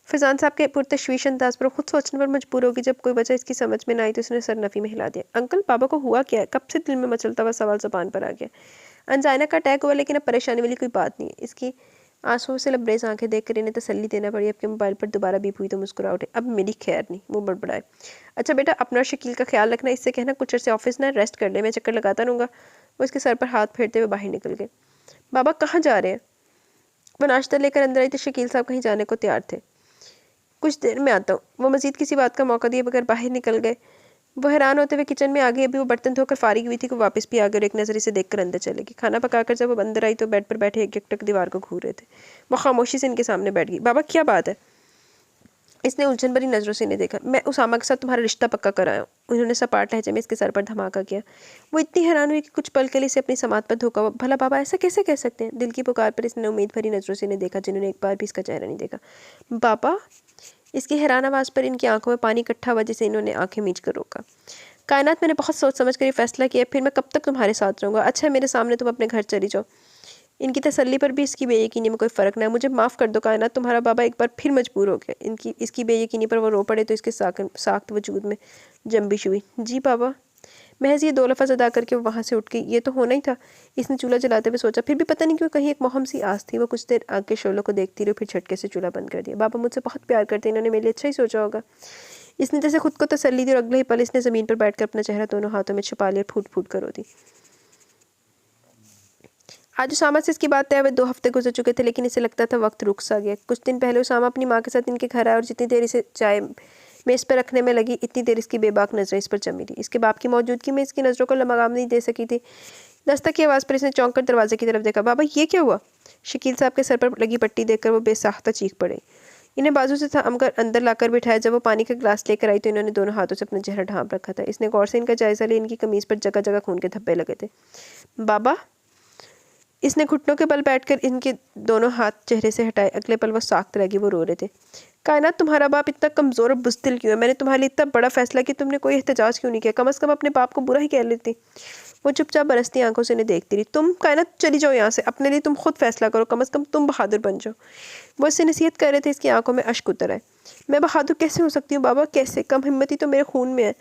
फैज़ान साहब के पुरतशवीश अंदाज पर खुद सोचने पर मजबूर होगी। जब कोई वजह इसकी समझ में ना आई तो उसने सर नफ़ी में हिला दिया। अंकल, पापा को हुआ क्या है? कब से दिल में मचलता हुआ सवाल ज़बान पर आ गया। अनजाना का अटैक हुआ, लेकिन अब परेशानी वाली कोई बात नहीं है। इसकी आंसुओं से लबरेज आंखें देखकर इन्हें तसल्ली देना पड़ी। आपके मोबाइल पर दोबारा बीप हुई तो मुस्कुरा उठे। अब मेरी खैर नहीं, वो बड़बड़ाए। अच्छा बेटा, अपना और शकील का ख्याल रखना। इससे कहना कुछ अर्से ऑफिस ना रेस्ट कर ले, मैं चक्कर लगाता रहूँगा। वो इसके सर पर हाथ फेरते हुए बाहर निकल गए। बाबा कहाँ जा रहे हैं? वो नाश्ता लेकर अंदर आई तो शकील साहब कहीं जाने को तैयार थे। कुछ देर में आता हूँ। वो मजीद किसी बात का मौका दिए बगैर बाहर निकल गए। वो हैरान होते हुए किचन में आ गई। अभी वो बर्तन धोकर फारिग हुई थी कि वापस भी आ गए और एक नज़र इसे देखकर अंदर चले गई। खाना पकाकर जब वो अंदर आई तो बेड पर बैठे एक एकटक दीवार को घूर रहे थे। वो खामोशी से इनके सामने बैठ गई। बाबा क्या बात है? इसने उलझन भरी नज़रों से इन्हें देखा। मैं उसामा के साथ तुम्हारा रिश्ता पक्का कराया हूँ। उन्होंने सपाट लहजे में इसके सर पर धमाका किया। वो इतनी हैरान हुई कि कुछ पल के लिए इसे अपनी समात पर धोखा हुआ। भला बाबा ऐसा कैसे कह सकते हैं? दिल की पुकार पर इसने उम्मीद भरी नज़रों से इन्हें देखा, जिन्होंने एक बार भी इसका चेहरा नहीं देखा। बाबा? इसकी हैरान आवाज़ पर इनकी आंखों में पानी इकट्ठा हुआ, जिसे इन्होंने आंखें मीच कर रोका। कायनात, मैंने बहुत सोच समझ कर ये फैसला किया, फिर मैं कब तक तुम्हारे साथ रहूँगा? अच्छा है मेरे सामने तुम अपने घर चली जाओ। इनकी तसल्ली पर भी इसकी बेयकीनी में कोई फ़र्क ना है। मुझे माफ़ कर दो कायनात, तुम्हारा बाबा एक बार फिर मजबूर हो गया। इसकी बेयकीनी पर वो रो पड़े तो इसके साख्त वजूद में जंबिश हुई। जी बाबा। महज ये दो लफ्ज़ अदा करके वो वहाँ से उठ गई। ये तो होना ही था। इसने चूल्हा जलाते हुए सोचा। फिर भी पता नहीं क्यों कहीं एक मोहम सी आस थी। वो कुछ देर आग के शोलों को देखती रही, फिर झटके से चूल्हा बंद कर दिया। बाबा मुझसे बहुत प्यार करते, इन्होंने मेरे लिए अच्छा ही सोचा होगा। इसने जैसे खुद को तसल्ली दी और अगले ही पल इसने ज़मीन पर बैठकर अपना चेहरा दोनों हाथों में छुपा लिया, फूट फूट कर रो दी। आज उसामा से इसकी बात तय हुए 2 हफ्ते गुजर चुके थे, लेकिन इसे लगता था वक्त रुक सा गया। कुछ दिन पहले उसामा अपनी माँ के साथ इनके घर आया और जितनी देर इसे चाय मेज़ पर रखने में लगी, इतनी देर इसकी बेबाक नज़रें इस पर जमी रही। इसके बाप की मौजूदगी में इसकी नज़रों को लगाम नहीं दे सकी थी। दस्तक की आवाज़ पर इसने चौंक कर दरवाजे की तरफ देखा। बाबा ये क्या हुआ? शकील साहब के सर पर लगी पट्टी देखकर वो बेसाख्ता चीख पड़े। इन्हें बाजू से थामकर अंदर लाकर बिठाया। जब वो पानी का गिलास लेकर आई तो इन्होंने दोनों हाथों से अपना चेहरा ढांप रखा था। इसने गौर से इनका जायजा लिया। इनकी कमीज़ पर जगह जगह खून के धब्बे लगे थे। बाबा? इसने घुटनों के बल बैठकर इनके दोनों हाथ चेहरे से हटाए। अगले पल वो साख्त रह गई। वो रो रहे थे। कायनात, तुम्हारा बाप इतना कमज़ोर और बुज़दिल क्यों है? मैंने तुम्हारे लिए इतना बड़ा फैसला किया, तुमने कोई एहतजाज क्यों नहीं किया? कम से कम अपने बाप को बुरा ही कह लेती। वो चुपचाप बरसती आंखों से इन्हें देखती रही। तुम कायनात चली जाओ यहाँ से, अपने लिए तुम खुद फैसला करो, कम से कम तुम बहादुर बन जाओ। वो इससे नसीहत कर रहे थे। इसकी आंखों में अश्क उतर आए। मैं बहादुर कैसे हो सकती हूँ बाबा? कैसे? कम हिम्मती तो मेरे खून में है,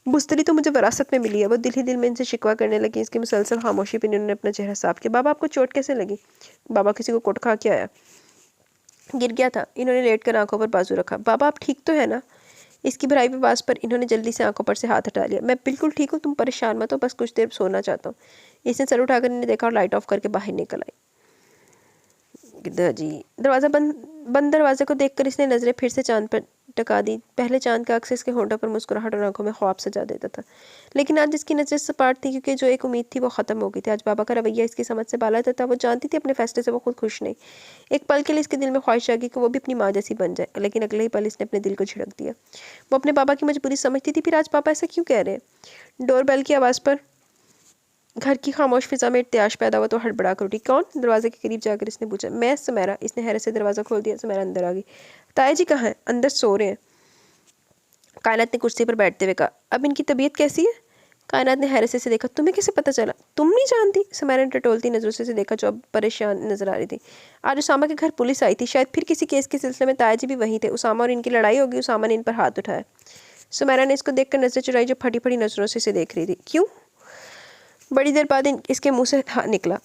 बुज़दिली तो मुझे विरासत में मिली है। वो दिल ही दिल में इनसे शिकवा करने लगी। इसकी मुसलसल खामोशी पर इन्होंने अपना चेहरा साफ किया। बाबा आपको चोट कैसे लगी? बाबा किसी को कोट खा के आया, गिर गया था। इन्होंने लेट कर आंखों पर बाजू रखा। बाबा आप ठीक तो है ना? इसकी भराई हुई आवाज़ पर इन्होंने जल्दी से आंखों पर से हाथ हटा लिया। मैं बिल्कुल ठीक हूँ, तुम परेशान मत हो, बस कुछ देर सोना चाहता हूँ। इसने सर उठाकर इन्हें देखा और लाइट ऑफ करके बाहर निकल आई। जी दरवाज़ा बंद दरवाजे को देखकर इसने नज़रें फिर से चांद पर टका दी। पहले चांद का अक्स इसके होंठों पर मुस्कुराहट और आंखों में ख्वाब सजा देता था, लेकिन आज इसकी नज़र सपाट थी, क्योंकि जो एक उम्मीद थी वो ख़त्म हो गई थी। आज बाबा का रवैया इसकी समझ से बाला था। वो जानती थी अपने फैसले से वो खुद खुश नहीं। एक पल के लिए इसके दिल में ख्वाहिश आ गई कि वो भी अपनी माँ जैसी बन जाए, लेकिन अगले ही पल इसने अपने दिल को झिड़क दिया। वो अपने पापा की मजबूरी समझती थी, फिर आज पापा ऐसा क्यों कह रहे हैं? डोरबेल की आवाज़ पर घर की खामोश फिजा में इर्त्याश पैदा हुआ तो हड़बड़ा कर उठी। कौन? दरवाजे के करीब जाकर इसने पूछा। मैं, सुमेरा। इसने हैरत से दरवाज़ा खोल दिया। सुमेरा अंदर आ गई। ताया जी कहाँ हैं? अंदर सो रहे हैं। कायनात ने कुर्सी पर बैठते हुए कहा। अब इनकी तबीयत कैसी है? कायनात ने हैरत से देखा। तुम्हें कैसे पता चला? तुम नहीं जानती? सुमेरा ने टटोलती नज़रों से देखा, जो अब परेशान नजर आ रही थी। आज उसामा के घर पुलिस आई थी, शायद फिर किसी केस के सिलसिले में। ताया जी भी वहीं थे। उसामा और इनकी लड़ाई होगी। उसामा ने इन पर हाथ उठाया। सुमेरा ने इसको देखकर नजर चुराई, जो फटी फटी नजरों से इसे देख रही थी। क्यों? बड़ी देर बाद इसके मुंह से निकला।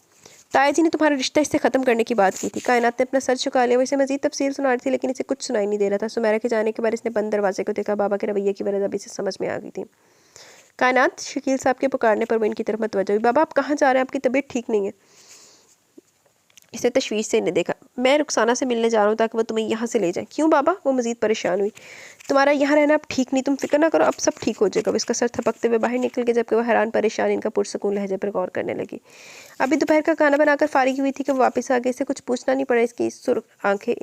ताया जी ने तुम्हारा रिश्ता इससे ख़त्म करने की बात की थी। कायनात ने अपना सर झुका लिया। वो इसे मजीद तफसील सुना रही थी, लेकिन इसे कुछ सुनाई नहीं दे रहा था। सुमेरा के जाने के बाद इसने बंद दरवाजे को देखा। बाबा के रवैये की वजह अभी इसे समझ में आ गई थी। कायनात, शकील साहब के पुकारने पर वो इनकी तरफ मतवज्जो हुई। बाबा आप कहाँ जा रहे हैं? आपकी तबीयत ठीक नहीं है। इसने तशवीश से इन्हें देखा। मैं रुखसाना से मिलने जा रहा हूँ ताकि वो तुम्हें यहाँ से ले जाए। क्यों बाबा? वो मज़ीद परेशान हुई। तुम्हारा यहाँ रहना अब ठीक नहीं, तुम फिक्र ना करो, अब सब ठीक हो जाएगा। इसका सर थपकते हुए बाहर निकल के, जबकि वो हैरान परेशान इनका पुरसकून लहजे पर गौर करने लगी। अभी दोपहर का खाना बनाकर फारिग हुई थी कि वो वापस आ गई। इसे कुछ पूछना नहीं पड़ा, इसकी सुर्ख आंखें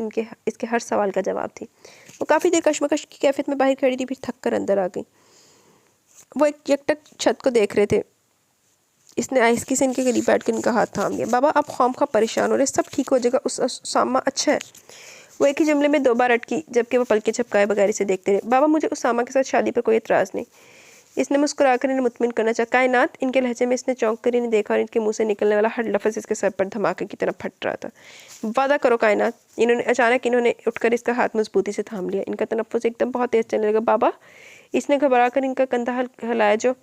इसके हर सवाल का जवाब थी। वो काफ़ी देर कशमकश की कैफियत में बाहर खड़ी थी, फिर थक कर अंदर आ गई। वो एक यकटक छत को देख रहे थे। इसने आहिस्ती से इनके करीब बैठ कर इनका हाथ थाम लिया। बाबा, आप खौम-खा परेशान हो रहे, सब ठीक हो जाएगा, उसामा अच्छा है। वो एक ही जुमले में 2 बार अटकी, जबकि वो पलके झपकाए बगैर इसे देखते रहे। बाबा, मुझे उसामा के साथ शादी पर कोई एतराज़ नहीं। इसने मुस्कुराकर इन्हें मुतमिन करना चाहा। कायनात? इनके लहजे में इसने चौंक कर इन्हें देखा और इनके मुंह से निकलने वाला हर लफ्ज़ इसके सर पर धमाके की तरह फट रहा था। वादा करो कायनात। इन्होंने उठकर इसका हाथ मजबूती से थाम लिया। इनका तनफ्फुस एकदम बहुत तेज चलने लगा। बाबा? इसने घबरा कर इनका कंधा हिलाया, जो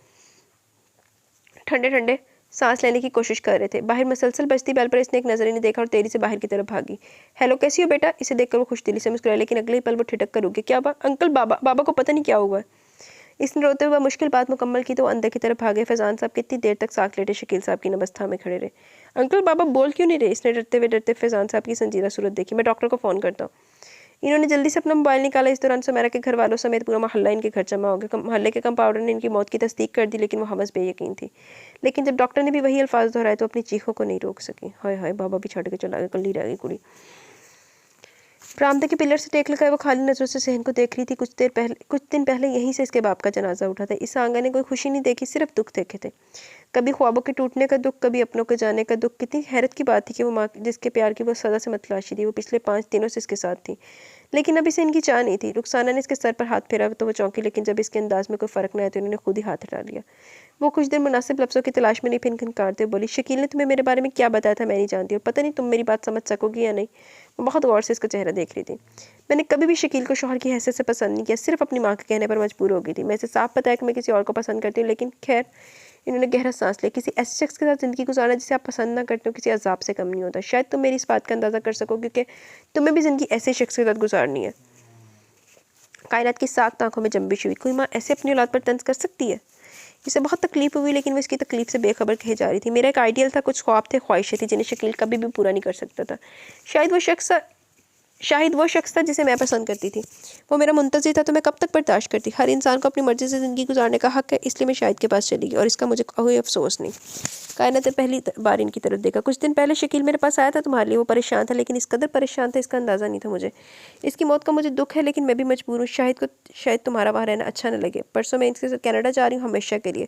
ठंडे ठंडे सांस लेने की कोशिश कर रहे थे। बाहर मसलसल बजती बेल पर इसने एक नजर इन्हें देखा और तेजी से बाहर की तरफ भागी। हेलो, कैसी हो बेटा? इसे देखकर वो खुश दिली से मुस्कुराया, लेकिन अगले ही पल वो ठिठक कर रुक गई। क्या हुआ? अंकल, बाबा को पता नहीं क्या हुआ है। इसने रोते हुए मुश्किल बात मुकम्मल की तो अंदर की तरफ भागे। फैजान साहब कितनी देर तक साथ लेटे शकील साहब की नबस्था में खड़े रहे। अंकल, बाबा बोल क्यों नहीं रहे? इसने डरते फैजान साहब की संजीदा सूरत देखी। मैं डॉक्टर को फ़ोन करता हूँ। इन्होंने जल्दी से अपना मोबाइल निकाला। इस दौरान सुमेरा के घर वालों समेत पूरा मोहल्ला इनके घर जमा हो गया। मोहल्ले के कंपाउंडर ने इनकी मौत की तस्दीक कर दी, लेकिन वो हवस बेयकीन थी। लेकिन जब डॉक्टर ने भी वही अल्फाज दोहराए तो अपनी चीखों को नहीं रोक सकी। हाय हाय, बाबा भी छड़ के चला गया, कल्ली रह गई कुड़ी। बरामदे के पिलर से टेक लगाए वो खाली नजरों से सहन को देख रही थी। कुछ दिन पहले यहीं से इसके बाप का जनाजा उठा था। इस आंगन ने कोई खुशी नहीं देखी, सिर्फ दुख देखे थे। कभी ख्वाबों के टूटने का दुख, कभी अपनों के जाने का दुख। कितनी हैरत की बात थी कि वो माँ जिसके प्यार की वो सदा से मतलाशी थी, वो पिछले 5 दिनों से इसके साथ थी, लेकिन अब इसे इनकी चाह नहीं थी। रुखसाना ने इसके सर पर हाथ फेरा तो वो चौंकी, लेकिन जब इसके अंदाज में कोई फ़र्क न आया तो उन्होंने खुद ही हाथ हटा लिया। वो कुछ देर मुनासिब लफ्ज़ों की तलाश में नहीं, फिर इनकारते बोली, शकील ने तुम्हें मेरे बारे में क्या बताया था मैं नहीं जानती, और पता नहीं तुम मेरी बात समझ सकोगी या नहीं। वो बहुत गौर से इसका चेहरा देख रही थी। मैंने कभी भी शकील को शौहर की हैसियत से पसंद नहीं किया, सिर्फ अपनी माँ के कहने पर मजबूर हो गई थी। मैं इसे साफ बताया कि मैं किसी और को पसंद करती हूँ, लेकिन खैर। इन्होंने गहरा सांस लिया। किसी ऐसे शख्स के साथ ज़िंदगी गुजारना जिसे आप पसंद ना करते हो किसी अजाब से कम नहीं होता। शायद तुम मेरी इस बात का अंदाज़ा कर सको, क्योंकि तुम्हें भी ज़िंदगी ऐसे शख्स के साथ गुजारनी है। कायनात की साख्त आंखों में जंबिश हुई। कोई माँ ऐसे अपनी औलाद पर तंज कर सकती है? इसे बहुत तकलीफ हुई, लेकिन वो इसकी तकलीफ से बेखबर कहे जा रही थी। मेरा एक आइडियल था, कुछ ख्वाब थे, ख्वाहिशें थी, जिन्हें शकील कभी भी पूरा नहीं कर सकता था। शायद वो शख्स था जिसे मैं पसंद करती थी। वो मेरा मुंतज़िर था, तो मैं कब तक बर्दाश्त करती। हर इंसान को अपनी मर्ज़ी से ज़िंदगी गुजारने का हक़ है, इसलिए मैं शाहिद के पास चली गई, और इसका मुझे कोई अफसोस नहीं। कायनात ने पहली बार इनकी तरफ देखा। कुछ दिन पहले शकील मेरे पास आया था तुम्हारे लिए। वो परेशान था, लेकिन इस कदर परेशान था इसका अंदाज़ा नहीं था मुझे। इसकी मौत का मुझे दुख है, लेकिन मैं भी मजबूर हूँ। शायद तुम्हारा वहाँ रहना अच्छा न लगे। परसों मैं इसके साथ कनाडा जा रही हूँ हमेशा के लिए।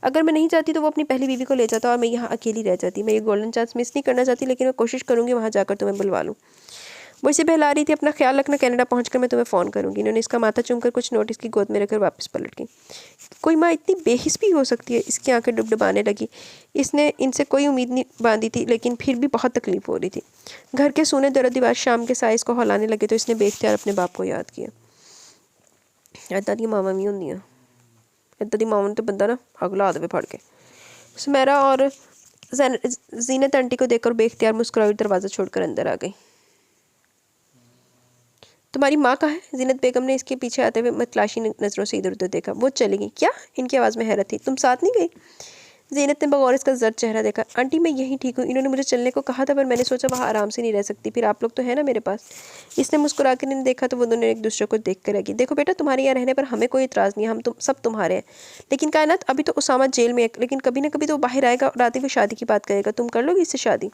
अगर मैं नहीं जाती तो वो अपनी पहली बीवी को ले जाता और मैं यहाँ अकेली रह जाती। मैं ये गोल्डन चांस मिस नहीं करना चाहती, लेकिन मैं कोशिश करूँगी वहाँ जाकर तुम्हें बुलवा लूँ। वो इसे बहला रही थी। अपना ख्याल रखना, कनाडा पहुंचकर मैं तुम्हें फ़ोन करूंगी। इन्होंने इसका माथा चूमकर कुछ नोट इसकी गोद में रखकर वापस पलट गई। कोई माँ इतनी बेहिस भी हो सकती है? इसकी आंखें डुबडुबाने लगी। इसने इनसे कोई उम्मीद नहीं बांधी थी, लेकिन फिर भी बहुत तकलीफ हो रही थी। घर के सोने दर दीवार शाम के साइज को हौलाने लगे तो इसने बेख्तियार अपने बाप को याद किया। इदा दी मावां भी होंदियां, इदा दी मावां तो बंदा ना अगला दे फड़ के। सुमेरा और जीनत आंटी को देखकर बेख्तियार मुस्कुराई, दरवाज़ा छोड़कर अंदर आ गई। तुम्हारी माँ कहाँ है? जीनत बेगम ने इसके पीछे आते हुए मतलाशी नज़रों से इधर उधर देखा। वो चली गई। क्या? इनकी आवाज़ में हैरत थी। तुम साथ नहीं गई? जीनत ने बगौर इसका जर्द चेहरा देखा। आंटी, मैं यहीं ठीक हूँ। इन्होंने मुझे चलने को कहा था, पर मैंने सोचा वहाँ आराम से नहीं रह सकती, फिर आप लोग तो है ना मेरे पास। इसने मुस्कुरा कर इन्हें देखा तो वो दोनों एक दूसरे को देख कर रह गई। देखो बेटा, तुम्हारे यहाँ रहने पर हमें कोई इतराज़ नहीं है, हम सब तुम्हारे हैं। लेकिन कायनात, अभी तो उसामा जेल में है, लेकिन कभी ना कभी तो बाहर आएगा और आते हुए शादी की बात करेगा। तुम कर लोगी इससे शादी?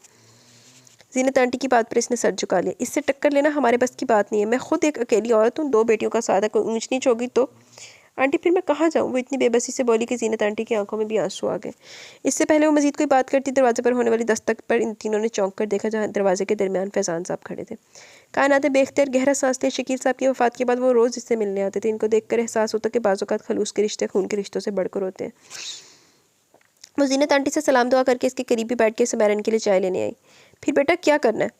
जीनत आंटी की बात पर इसने सर झुका लिया। इससे टक्कर लेना हमारे बस की बात नहीं है। मैं खुद एक अकेली औरत हूँ, 2 बेटियों का साथ है। कोई ऊंच नीच होगी तो? आंटी, फिर मैं कहाँ जाऊँ? वो इतनी बेबसी से बोली कि जीनत आंटी की आंखों में भी आंसू आ गए। इससे पहले वो मजीद कोई बात करती, दरवाजे पर होने वाली दस्तक पर इन तीनों ने चौंक कर देखा, जहाँ दरवाजे के दरमियान फैजान साहब खड़े थे। कायनात बेख्तियार गहरा सांस लिया। शकील साहब की वफात के बाद वो रोज़ इससे मिलने आते थे। इनको देखकर एहसास होता कि बाज़-औक़ात खलूस के रिश्ते खून के रिश्तों से बढ़कर होते हैं। वो जीनत आंटी से सलाम दुआ करके इसके करीब भी बैठ के सुमेरन के लिए चाय लेने आई। फिर बेटा क्या करना है?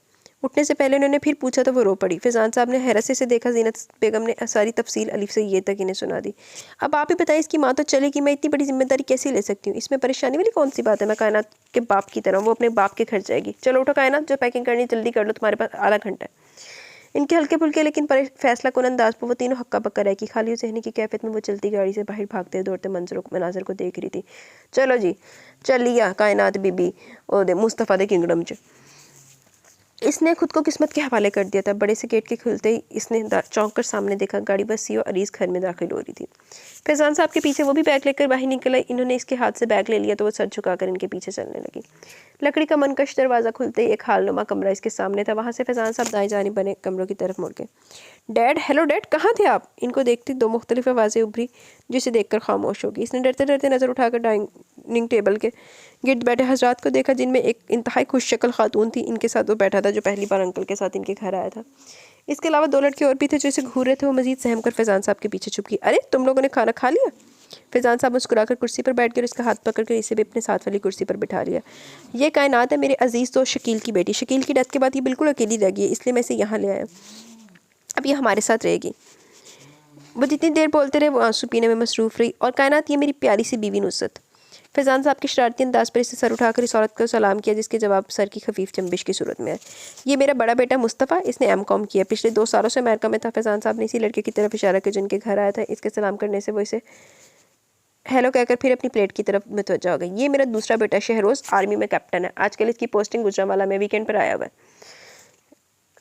उठने से पहले उन्होंने फिर पूछा तो वो रो पड़ी। फैजान साहब ने हैरत से इसे देखा। जीनत बेगम ने सारी तफसील अलिफ से ये तक इन्हें सुना दी। अब आप ही बताइए, इसकी माँ तो चलेगी, मैं इतनी बड़ी जिम्मेदारी कैसे ले सकती हूँ? इसमें परेशानी वाली कौन सी बात है? मैं कायनात के बाप की तरह, वो अपने बाप के घर जाएगी। चलो उठो कायनात, जो पैकिंग करनी जल्दी कर लो, तुम्हारे पास आधा घंटा है। इनके हल्के फुल्के लेकिन फैसला कुन अंदाज पर वो तीनों हक्का बक्का रह की। खाली जहनी की कैफियत में वो चलती गाड़ी से बाहर भागते दौड़ते मनाजर को देख रही थी। चलो जी, चल लिया कायनात बीबी ओ दे मुस्तफा दे किंगडम च। इसने खुद को किस्मत के हवाले कर दिया था। बड़े से गेट के खुलते ही इसने चौंक कर सामने देखा, गाड़ी बस सी और अरीस घर में दाखिल हो रही थी। फैजान साहब के पीछे वो भी बैग लेकर बाहर निकल आई। इन्होंने इसके हाथ से बैग ले लिया तो वो सर झुकाकर इनके पीछे चलने लगी। लकड़ी का मनकश दरवाज़ा खुलते ही एक हालनुमा कमरा इसके सामने था। वहाँ से फैजान साहब दाएं जानिब बने कमरों की तरफ मुड़ गए। डैड, हेलो डैड, कहाँ थे आप? इनको देखती दो मुख्तलिफ आवाज़ें उभरी, जिसे देखकर खामोश होगी। इसने डरते डरते नज़र उठाकर डाइनिंग टेबल के गिर्द बैठे हजरात को देखा, जिनमें एक इंतहाई खुश शक्ल खातून थी। इनके साथ वो बैठा था जो पहली बार अंकल के साथ इनके घर आया था। इसके अलावा 2 लड़के और भी थे जो इसे घूर रहे थे। वो मजीद सहम कर फैजान साहब के पीछे छुप गई। अरे, तुम लोगों ने खाना खा लिया? फैजान साहब मुस्कुराकर कुर्सी पर बैठ कर इसका हाथ पकड़ कर इसे भी अपने साथ वाली कुर्सी पर बिठा लिया। ये कायनात है मेरे अजीज़ दोस्त शकील की बेटी। शकील की डेथ के बाद ये बिल्कुल अकेली रह गई, इसलिए मैं इसे यहाँ ले आया। अब ये हमारे साथ रहेगी। वो जितनी देर बोलते रहे वो आंसू पीने में मसरूफ़ रही। और कायनात, ये मेरी प्यारी सी बीवी नुसरत। फैजान साहब की शरारती अंदाज पर इसे सर उठाकर इस औरत को सलाम किया, जिसके जवाब सर की खफीफ जंबिश की सूरत में है। ये मेरा बड़ा बेटा मुस्तफ़ा, इसने M.Com किया, पिछले 2 सालों से अमेरिका में था। फैजान साहब ने इसी लड़के की तरफ इशारा किया जिनके घर आया था। इसके सलाम करने से वो इसे हेलो कहकर फिर अपनी प्लेट की तरफ मुतवज्जा हो गई। ये मेरा दूसरा बेटा शहरोज़, आर्मी में कैप्टन है। आजकल इसकी पोस्टिंग गुजरांवाला में, वीकेंड पर आया हुआ है।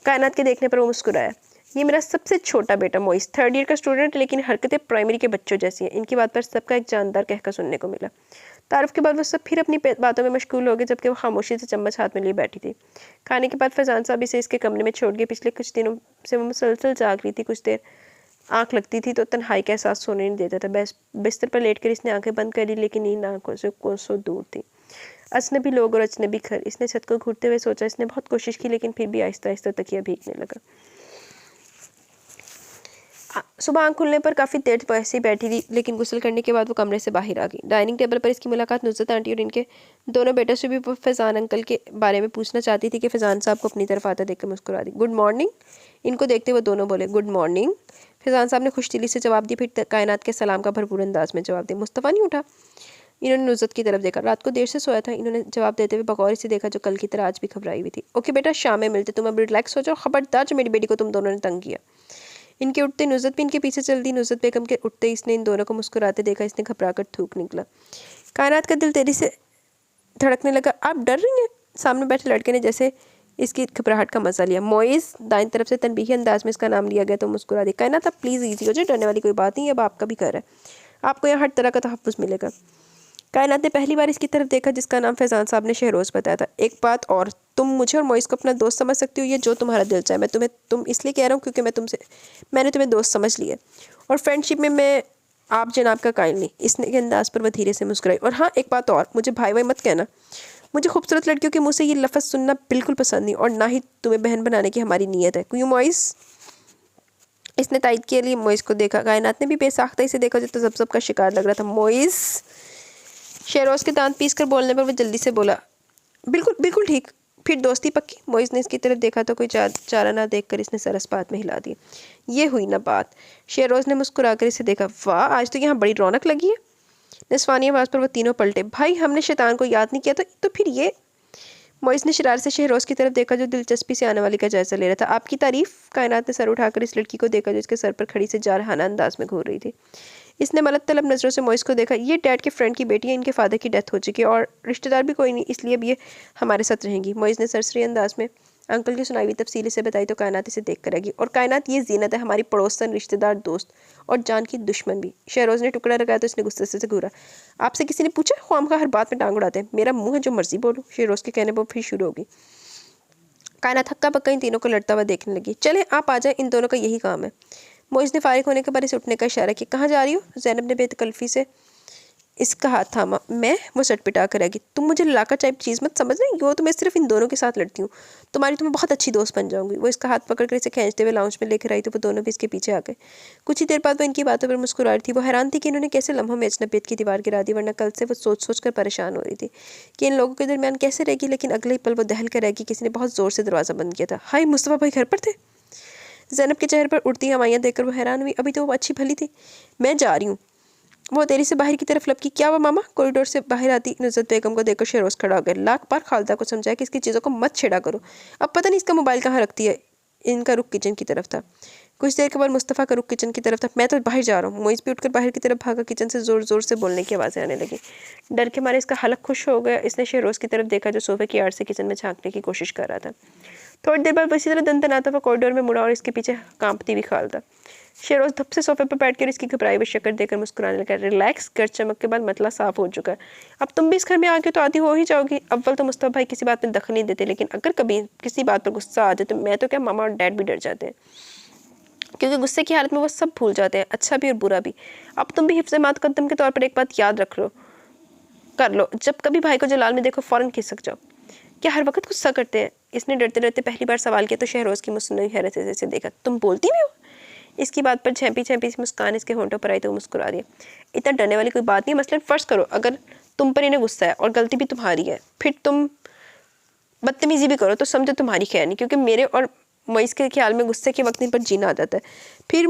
कायनात के देखने पर वो मुस्कुराया। ये मेरा सबसे छोटा बेटा मोइस, 3rd ईयर का स्टूडेंट, लेकिन हरकतें प्राइमरी के बच्चों जैसी हैं। इनकी बात पर सबका एक जानदार कहका सुनने को मिला। तारुफ के बाद वो सब फिर अपनी बातों में मशगूल हो गए, जबकि वो खामोशी से चम्मच हाथ में लिए बैठी थी। खाने के बाद फैजान साहब इसे इसके कमरे में छोड़ गए। पिछले कुछ दिनों से वो मुसलसल जाग रही थी। कुछ देर आँख लगती थी तो तन्हाई का एहसास सोने नहीं देता था। बिस्तर पर लेटकर इसने आंखें बंद करी, लेकिन नींद आंखों से कोसों दूर थी। अजनबी लोग और अजनबी घर। इसने छत को घूरते हुए सोचा। इसने बहुत कोशिश की, लेकिन फिर भी आहिस्ता आहिस्ता तकिया भीगने लगा। सुबह आँख खुलने पर काफ़ी देर तो ऐसे ही बैठी थी, लेकिन गुस्ल करने के बाद वो कमरे से बाहर आ गई। डाइनिंग टेबल पर इसकी मुलाकात नुसरत आंटी और इनके दोनों बेटों से भी वो फैज़ान अंकल के बारे में पूछना चाहती थी कि फैज़ान साहब को अपनी तरफ आता देखकर मुस्कुरा दी। Good morning. इनको देखते हुए दोनों बोले गुड मॉर्निंग। फैज़ान साहब ने खुशदिली से जवाब दिया, फिर कायनात के सलाम का भरपूर अंदाज में जवाब दिया। मुस्तफ़ा नहीं उठा। इन्होंने नुसरत की तरफ देखा। रात को देर से सोया था। इन्होंने जवाब देते हुए बगौर इसे देखा, जो कल की तरह आज भी घबराई हुई थी। ओके बेटा, शाम में मिलते, तुम अब रिलैक्स हो जाओ। खबरदार जो मेरी बेटी को तुम दोनों ने तंग किया। इनके उठते नुसरत भी इनके पीछे चल दी। नुसरत बेगम के उठते इसने इन दोनों को मुस्कुराते देखा। इसने घबराकर थूक निकला। कायनात का दिल तेजी से धड़कने लगा। आप डर रही हैं? सामने बैठे लड़के ने जैसे इसकी घबराहट का मजा लिया। मोइस, दाईं तरफ से तनबीही अंदाज में इसका नाम लिया गया तो मुस्कुरा दी। कायनात, आप प्लीज़ ईजी हो जाए, डरने वाली कोई बात नहीं है, अब आपका भी घर है, आपको यहाँ हर तरह का तहफ़्फ़ुज़ मिलेगा। कायनात ने पहली बार इसकी तरफ देखा, जिसका नाम फैज़ान साहब ने शहरोज़ बताया था। एक बात और, तुम मुझे और मोइस को अपना दोस्त समझ सकती हो, ये जो तुम्हारा दिल चाहे। मैं तुम इसलिए कह रहा हूँ क्योंकि मैंने तुम्हें दोस्त समझ लिया, और फ्रेंडशिप में मैं आप जनाब का कायल नहीं। इसने के अंदाज पर वह धीरे से मुस्कुराई। और हाँ, एक बात और, मुझे भाई भाई मत कहना। मुझे खूबसूरत लड़कियों के मुँह से ये लफ्ज़ सुनना बिल्कुल पसंद नहीं, और ना ही तुम्हें बहन बनाने की हमारी नीयत है। क्यों मोइस? इसने तायद के लिए मोइस को देखा। कायनात ने भी बेसाख्ता इसे देखा, जो तजब्ज़ुब का शिकार लग रहा था। मोइस। शहरोज़ के दांत पीस कर बोलने पर वह जल्दी से बोला, बिल्कुल बिल्कुल ठीक, फिर दोस्ती पक्की। मोइस ने इसकी तरफ देखा तो कोई चारा ना देखकर इसने सर इस बात में हिला दिया। ये हुई ना बात। शहरोज़ ने मुस्कुराकर इसे देखा। वाह, आज तो यहाँ बड़ी रौनक लगी है। निस्वानी आवाज़ पर वो तीनों पलटे। भाई, हमने शैतान को याद नहीं किया था, तो फिर ये? मोइस ने शरारत से शहरोज़ की तरफ देखा, जो दिलचस्पी से आने वाली का जायज़ा ले रहा था। आपकी तारीफ़। कायनात ने सर उठाकर इस लड़की को देखा, जो इसके सर पर खड़ी से जारहाना अंदाज में घूर रही थी। इसने मलत तलब नज़रों से मोइस को देखा। ये डैड के फ्रेंड की बेटी है, इनके फादर की डेथ हो चुकी है, और रिश्तेदार भी कोई नहीं, इसलिए अब ये हमारे साथ रहेंगी। मोइस ने सरसरी अंदाज में अंकल की सुनाई हुई तफसील से बताई तो कायनात इसे देख कर रहेगी। और कायनात, ये जीनत है, हमारी पड़ोसन, रिश्तेदार, दोस्त और जान की दुश्मन भी। शहरोज़ ने टुकड़ा लगाया तो इसने गुस्से से घूरा। आपसे किसी ने पूछा? ख्वाम का हर बात में टांग उड़ाते हैं। मेरा मुँह है, जो मर्जी बोलो। शहरोज़ के कहने पर फिर शुरू होगी। कायनात हक्का बक्का इन तीनों को लड़ता हुआ देखने लगी। चले आप आ जाए, इन दोनों का यही काम है। मोइस ने फारिग होने के बाद इसे उठने का इशारा किया। कहाँ जा रही हो? ज़ैनब ने बेतकल्फ़ी से इसका हाथ थामा। मैं? वो सटपिटा कर रहेगी। तुम मुझे लाका टाइप चीज़ मत समझ रही हो, तो मैं सिर्फ इन दोनों के साथ लड़ती हूँ। तुम्हें बहुत अच्छी दोस्त बन जाऊंगी। वो इसका हाथ पकड़कर इसे खींचते हुए लाउंज में लेकर आई तो वो दोनों भी इसके पीछे आ गए। कुछ ही देर बाद वो इनकी बातों पर मुस्कुरा रही थी। वो हैरान थी कि इन्होंने कैसे लम्हों में अजनबियत की दीवार गिरा दी, वरना कल से वो सोच सोच कर परेशान हो रही थी कि इन लोगों के दरमियान कैसे रहेगी। लेकिन अगले ही पल वो दहल कर रहेगी, किसी ने बहुत ज़ोर से दरवाज़ा बंद किया था। हाय, मुस्तफ़ा भाई घर पर थे? ज़ैनब के चेहरे पर उड़ती हवाइयाँ देखकर वो हैरान हुई। अभी तो वो अच्छी भली थी। मैं जा रही हूँ। वो तेरी से बाहर की तरफ लपकी। क्या हुआ मामा? कॉरिडोर से बाहर आती नुसरत बेगम को देखकर शहरोज़ खड़ा हो गया। लाख बार खालदा को समझाया कि इसकी चीज़ों को मत छेड़ा करो। अब पता नहीं इसका मोबाइल कहाँ रखती है। इनका रुख किचन की तरफ था। कुछ देर के बाद मुस्तफ़ा का रुख किचन की तरफ था। मैं तो बाहर जा रहा हूँ। मोइस भी उठकर बाहर की तरफ भागा। किचन से ज़ोर ज़ोर से बोलने की आवाज़ें आने लगी। डर के मारे इसका हलक खुश हो गया। इसने शहरोज़ की तरफ देखा, जो सोफे की आड़ से किचन में झांकने की कोशिश कर रहा था। थोड़ी देर बाद इसी तरह दंदनाता हुआ कॉरिडोर में मुड़ा और इसके पीछे कांपती हुई खालदा। शेरोज धप से सोफे पर बैठकर इसकी घबराई हुई शक्ल देकर मुस्कुराने लगा। रिलैक्स कर, चमक के बाद मतला साफ हो चुका है। अब तुम भी इस घर में आके तो आती हो ही जाओगी। अव्वल तो मुस्तफा भाई किसी बात में दखल नहीं देते, लेकिन अगर कभी किसी बात पर गुस्सा आ जाए तो मैं तो क्या, मामा और डैड भी डर जाते हैं, क्योंकि गुस्से की हालत में वो सब भूल जाते हैं, अच्छा भी और बुरा भी। अब तुम भी हिफ्ज़ मुक़द्दम के तौर पर एक बात याद रख लो, कर लो, जब कभी भाई को जलाल में देखो फ़ौरन खिसक जाओ। क्या हर वक्त गुस्सा करते हैं? इसने डरते डरते पहली बार सवाल किया तो शहरोज़ की मुस्कुराई हैरत से देखा। तुम बोलती भी हो? इसकी बात पर झेंपी झेंपी सी मुस्कान इसके होंठों पर आई तो वो मुस्कुरा दिया। इतना डरने वाली कोई बात नहीं। मसलन फ़र्ज़ करो अगर तुम पर इन्हें गुस्सा है और गलती भी तुम्हारी है, फिर तुम बदतमीज़ी भी करो तो समझो तुम्हारी खैर नहीं, क्योंकि मेरे और मोइस के ख्याल में गुस्से के वक्त इन पर जीना आ जाता है। फिर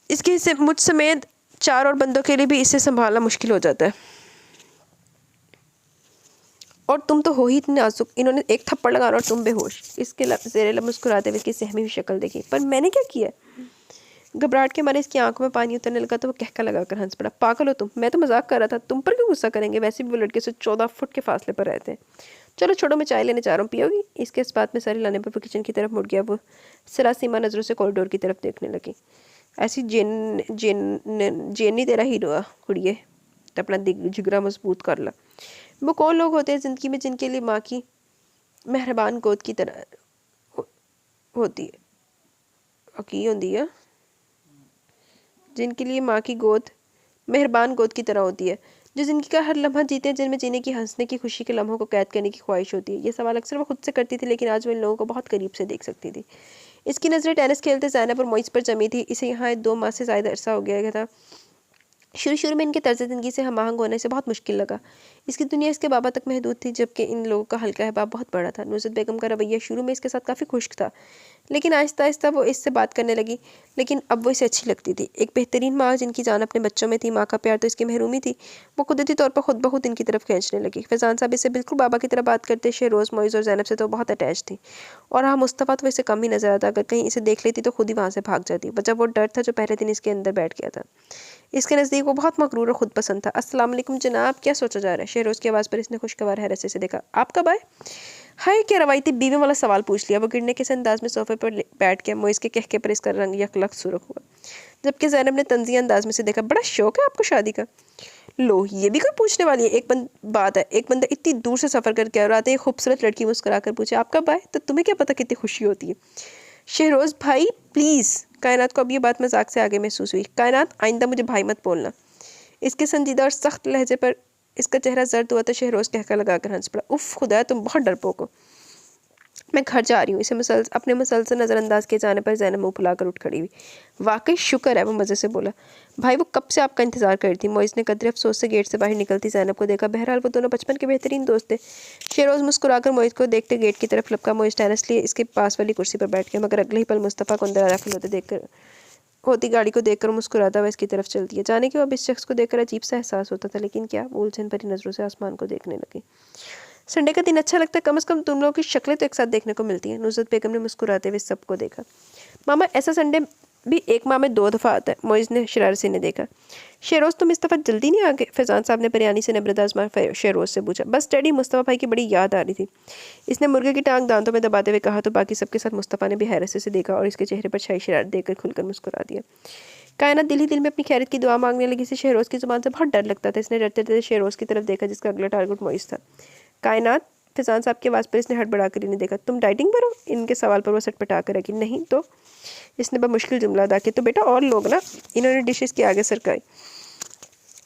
इसके हिस्से मुझ समेत 4 और बंदों के लिए भी इसे संभालना मुश्किल हो जाता है। और तुम तो हो ही इतने नाजुक। इन्होंने एक थप्पड़ लगाना और तुम बेहोश। इसके ज़ेरे लब मुस्कुराते हुए इसकी सहमी हुई शक्ल देखी। पर मैंने क्या किया? घबराहट के मारे इसकी आंखों में पानी उतरने लगा तो वो कहका लगाकर हंस पड़ा। पागल हो तुम, मैं तो मजाक कर रहा था, तुम पर क्यों गुस्सा करेंगे? वैसे भी वो लड़के से 14 फुट के फासले पर रहते हैं। चलो छोड़ो, मैं चाय लेने जा रहा हूँ, पियोगी? इसके इस बात में सर हिलाने पर वो किचन की तरफ मुड़ गया। वो सरासीमा नज़रों से कॉरिडोर की तरफ देखने लगी। ऐसी जेनी तेरा हीरो आ कुड़िए, तो अपना जिगरा मजबूत कर ला। वो कौन लोग होते हैं ज़िंदगी में जिनके लिए माँ की मेहरबान गोद की तरह होती है, की होती है, जिनके लिए माँ की गोद मेहरबान गोद की तरह होती है, जो जिंदगी का हर लम्हा जीते हैं, जिनमें जीने की, हंसने की, खुशी के लम्हों को कैद करने की ख्वाहिश होती है। ये सवाल अक्सर वो खुद से करती थी, लेकिन आज वो इन लोगों को बहुत करीब से देख सकती थी। इसकी नज़रें टेनिस खेलते ज़ैनब और मोइस पर जमी थी। इसे यहाँ 2 माह से ज़्यादा अरसा हो गया था। शुरू में इनके तर्ज ज़िंदगी से हम-आहंग होने से बहुत मुश्किल लगा। इसकी दुनिया इसके बाबा तक महदूद थी, जबकि इन लोगों का हल्का अहबाब बहुत बड़ा था। नुसरत बेगम का रवैया शुरू में इसके साथ काफ़ी खुश्क था, लेकिन आहिस्ता आहिस्ता वो इससे बात करने लगी। लेकिन अब वो इसे अच्छी लगती थी। एक बेहतरीन माँ जिनकी जान अपने बच्चों में थी, माँ का प्यार तो इसकी महरूमी थी, वो कुदरती तौर पर खुद ब खुद इनकी तरफ खींचने लगी। फैज़ान साहब इससे बिल्कुल बाबा की तरह बात करते। शेरोज़, मोइज़ और ज़ैनब से तो बहुत अटैच थी, और हाँ, मुस्तफ़ा तो इसे कम ही नजर आता। अगर कहीं इसे देख लेती तो खुद ही वहाँ से भाग जाती। वजह वो डर था जो पहले दिन इसके अंदर बैठ गया था। इसके नज़दीक वो बहुत मगरूर और खुद पसंद था। अस्सलाम वालेकुम जनाब, क्या सोचा जा रहा है? शहरोज़ की आवाज़ पर इसने खुशगवार हैरत से देखा। आप कब आए? हाय, क्या रवायती बीवी वाला सवाल पूछ लिया। वो गिरने के अंदाज में सोफे पर बैठ गया। मोइस के कहके पर इसका रंग यकलक सुर्ख हुआ, जबकि ज़ैनब ने तंज़िया अंदाज में से देखा। बड़ा शौक है आपको शादी का? लो, ये भी कोई पूछने वाली है? बात है, एक बंदा इतनी दूर से सफ़र करके और आते एक खूबसूरत लड़की मुस्कुरा कर पूछे आप कब आए, तो तुम्हें क्या पता कितनी खुशी होती है। शहरोज़ भाई प्लीज़। कायनात को अब ये बात मजाक से आगे महसूस हुई। कायनात, आइंदा मुझे भाई मत बोलना। इसके संजीदा और सख्त लहजे पर इसका चेहरा जर्द हुआ तो शहरोज़ कहकर लगाकर हंस पड़ा। उफ़ खुदा, तुम बहुत डरपोक हो। मैं घर जा रही हूँ। इसे अपने मुसलसल नज़रअंदाज किए जाने पर ज़ैनब मुँह फुलाकर उठ खड़ी हुई। वाकई शुक्र है, वो मज़े से बोला। भाई वो कब से आपका इंतज़ार कर रही थी। मोइस ने कदरे अफसोस से गेट से बाहर निकलती ज़ैनब को देखा। बहरहाल वो दोनों बचपन के बेहतरीन दोस्त थे। शेरोज़ मुस्कुराकर मोइस को देखते गेट की तरफ लपका। मोइस टेनिस लिए इसके पास वाली कुर्सी पर बैठ गया, मगर अगले ही पल मुस्तफ़ा को अंदर दाखिल होती गाड़ी को देखकर मुस्कुराता हुआ इसकी तरफ चल दिया। जाने के अब इस शख्स को देखकर अजीब सा एहसास होता था, लेकिन क्या, वो उलझन भरी नज़रों से आसमान को देखने लगी। संडे का दिन अच्छा लगता है, कम से कम तुम लोगों की शक्लें तो एक साथ देखने को मिलती हैं। नुसरत बेगम ने मुस्कुराते हुए सबको देखा। मामा, ऐसा संडे भी एक माह में 2 दफ़ा आता है। मोइज़ ने शरारत से ने देखा। शेरोज़, तुम इस दफ़ा जल्दी नहीं आ गए? फैज़ान साहब ने बिरयानी से नब्रत आज़मा शेरोज़ से पूछा। बस डैडी, मुस्तफ़ा भाई की बड़ी याद आ रही थी। इसने मुर्गे की टांग दांतों में दबाते हुए कहा तो बाकी सबके साथ मुस्तफ़ा ने भी हैरत से देखा और इसके चेहरे पर छाई शरारत देखकर खुलकर मुस्कुरा दिया। कायनात दिल ही दिल में अपनी खैरियत की दुआ मांगने लगी। इसे शेरोज़ की ज़ुबान से बहुत डर लगता था। इसने डरते डरते शेरोज़ की तरफ देखा, जिसका अगला टारगेट मोइस था। कायनात, फैज़ान साहब की आवाज़ पर इसने हड़बड़ा कर इन्हें देखा। तुम डाइटिंग पर हो? इनके सवाल पर वो सटपटा कर रखी। नहीं तो? इसने बड़ा मुश्किल जुमला अदा किया। तो बेटा और लोग ना। इन्होंने डिशेस के आगे सरकाई।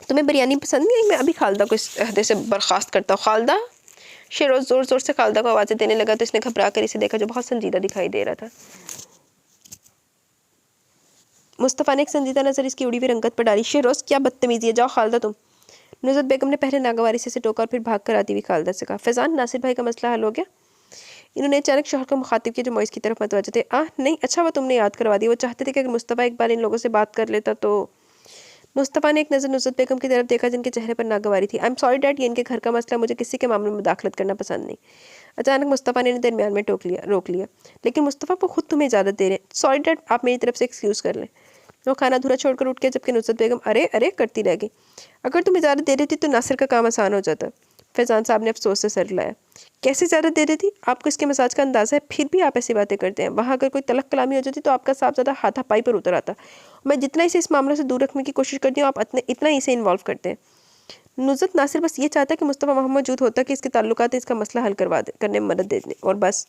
तुम्हें बिरयानी पसंद नहीं आई? मैं अभी खालदा को इस अहदे से बर्खास्त करता हूँ। खालदा। शेरोज़ ज़ोर ज़ोर से खालदा को आवाज़ें देने लगा तो इसने घबरा कर इसे देखा, जो बहुत संजीदा दिखाई दे रहा था। मुस्तफ़ा ने एक संजीदा नज़र इसकी उड़ी हुई रंगत पर डाली। शेरोज़, क्या बदतमीज़ी है, जाओ खालदा तुम। नुसरत बेगम ने पहले नागवारी से टोका और फिर भाग कर आती हुई खालदा से कहा। फैज़ान, नासिर भाई का मसला हल हो गया? इन्होंने अचानक शौहर को मुखातिब किया, जो मोइस की तरफ मतवज्जह थे। नहीं, अच्छा वो तुमने याद करवा दिया। वो चाहते थे कि अगर मुस्तफ़ा एक बार इन लोगों से बात कर लेता तो। मुस्तफ़ा ने एक नज़र नुसरत बेगम की तरफ देखा, जिनके चेहरे पर नागवारी थी। आई एम सॉरी डैड, ये इनके घर का मसला, मुझे किसी के मामले में मुदाखलत करना पसंद नहीं। अचानक मुस्तफ़ा ने इन्हें दरमियान में रोक लिया। लेकिन मुस्तफ़ा, वो खुद तुम्हें इजाज़त दे रहे हैं। सॉरी डैड, आप मेरी तरफ से एक्सक्यूज़ कर लें। वो खाना अधूरा छोड़कर उठ गया, जबकि नुसरत बेगम अरे अरे करती रह गई। अगर तुम इजाज़त दे देती तो नासिर का काम आसान हो जाता। फैज़ान साहब ने अफसोस से सर हिलाया। कैसे ज़्यादा दे रही थी? आपको इसके मसाज का अंदाज़ा है, फिर भी आप ऐसी बातें करते हैं। वहाँ अगर कोई तलख कलामी हो जाती तो आपका साहब ज़्यादा हाथापाई पर उतर आता। मैं जितना इसे इस मामले से दूर रखने की कोशिश करती हूँ, आप इतना ही इसे इन्वॉल्व करते हैं। नुज़रत नासिर बस ये चाहता है कि मुस्तफ़ा वहाँ मौजूद होता कि इसके ताल्लुकात इसका मसला हल करने में मदद देने, और बस।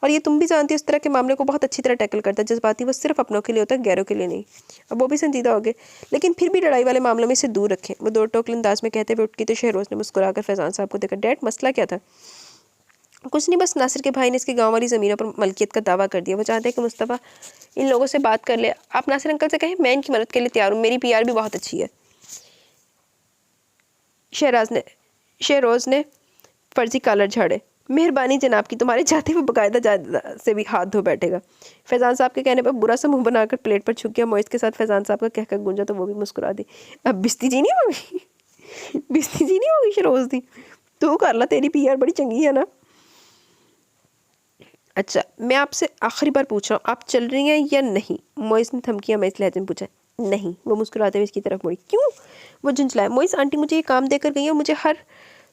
और ये तुम भी जानती हो इस तरह के मामले को बहुत अच्छी तरह टैकल करता है। जज्बाती वो सिर्फ अपनों के लिए होता है, गैरों के लिए नहीं। अब वो भी संजीदा हो गए, लेकिन फिर भी लड़ाई वाले मामलों में इसे दूर रखें। वो दो टोकल अंदाज में कहते हुए उठ गई तो शहरोज़ ने मुस्कुराकर फैज़ान साहब को देखा। डैड, मसला क्या था? कुछ नहीं, बस नासिर के भाई ने इसकी गाँव वाली ज़मीनों पर मलकियत का दावा कर दिया। वो चाहते हैं कि मुस्तफ़ा इन लोगों से बात कर ले। आप नासिर अंकल से कहें, मैं इनकी मदद के लिए तैयार हूँ। मेरी PR भी बहुत अच्छी है। शहरोज़ ने फर्जी कॉलर झाड़े। मेहरबानी जनाब की, तुम्हारे जाते हुए बाकायदा जायदा से भी हाथ धो बैठेगा। फैज़ान साहब के कहने पर बुरा सा मुंह बनाकर प्लेट पर झुक गया। मोइज़ के साथ फैज़ान साहब का कहकर गूंजा तो वो भी मुस्कुरा दी। अब बिस्ती जी नहीं होगी बिस्ती जी नहीं होगी शहरोज़ दी। तू कर ला, तेरी PR बड़ी चंगी है ना। अच्छा, मैं आपसे आखिरी बार पूछ रहा हूँ, आप चल रही हैं या नहीं? मोइज़ ने धमकियाँ में इस लहजे में पूछा। नहीं। वो मुस्कुराते हुए इसकी तरफ मुड़ी। क्यों? वो झुंझलाया। मोइज़ आंटी मुझे ये काम देकर गई है और मुझे हर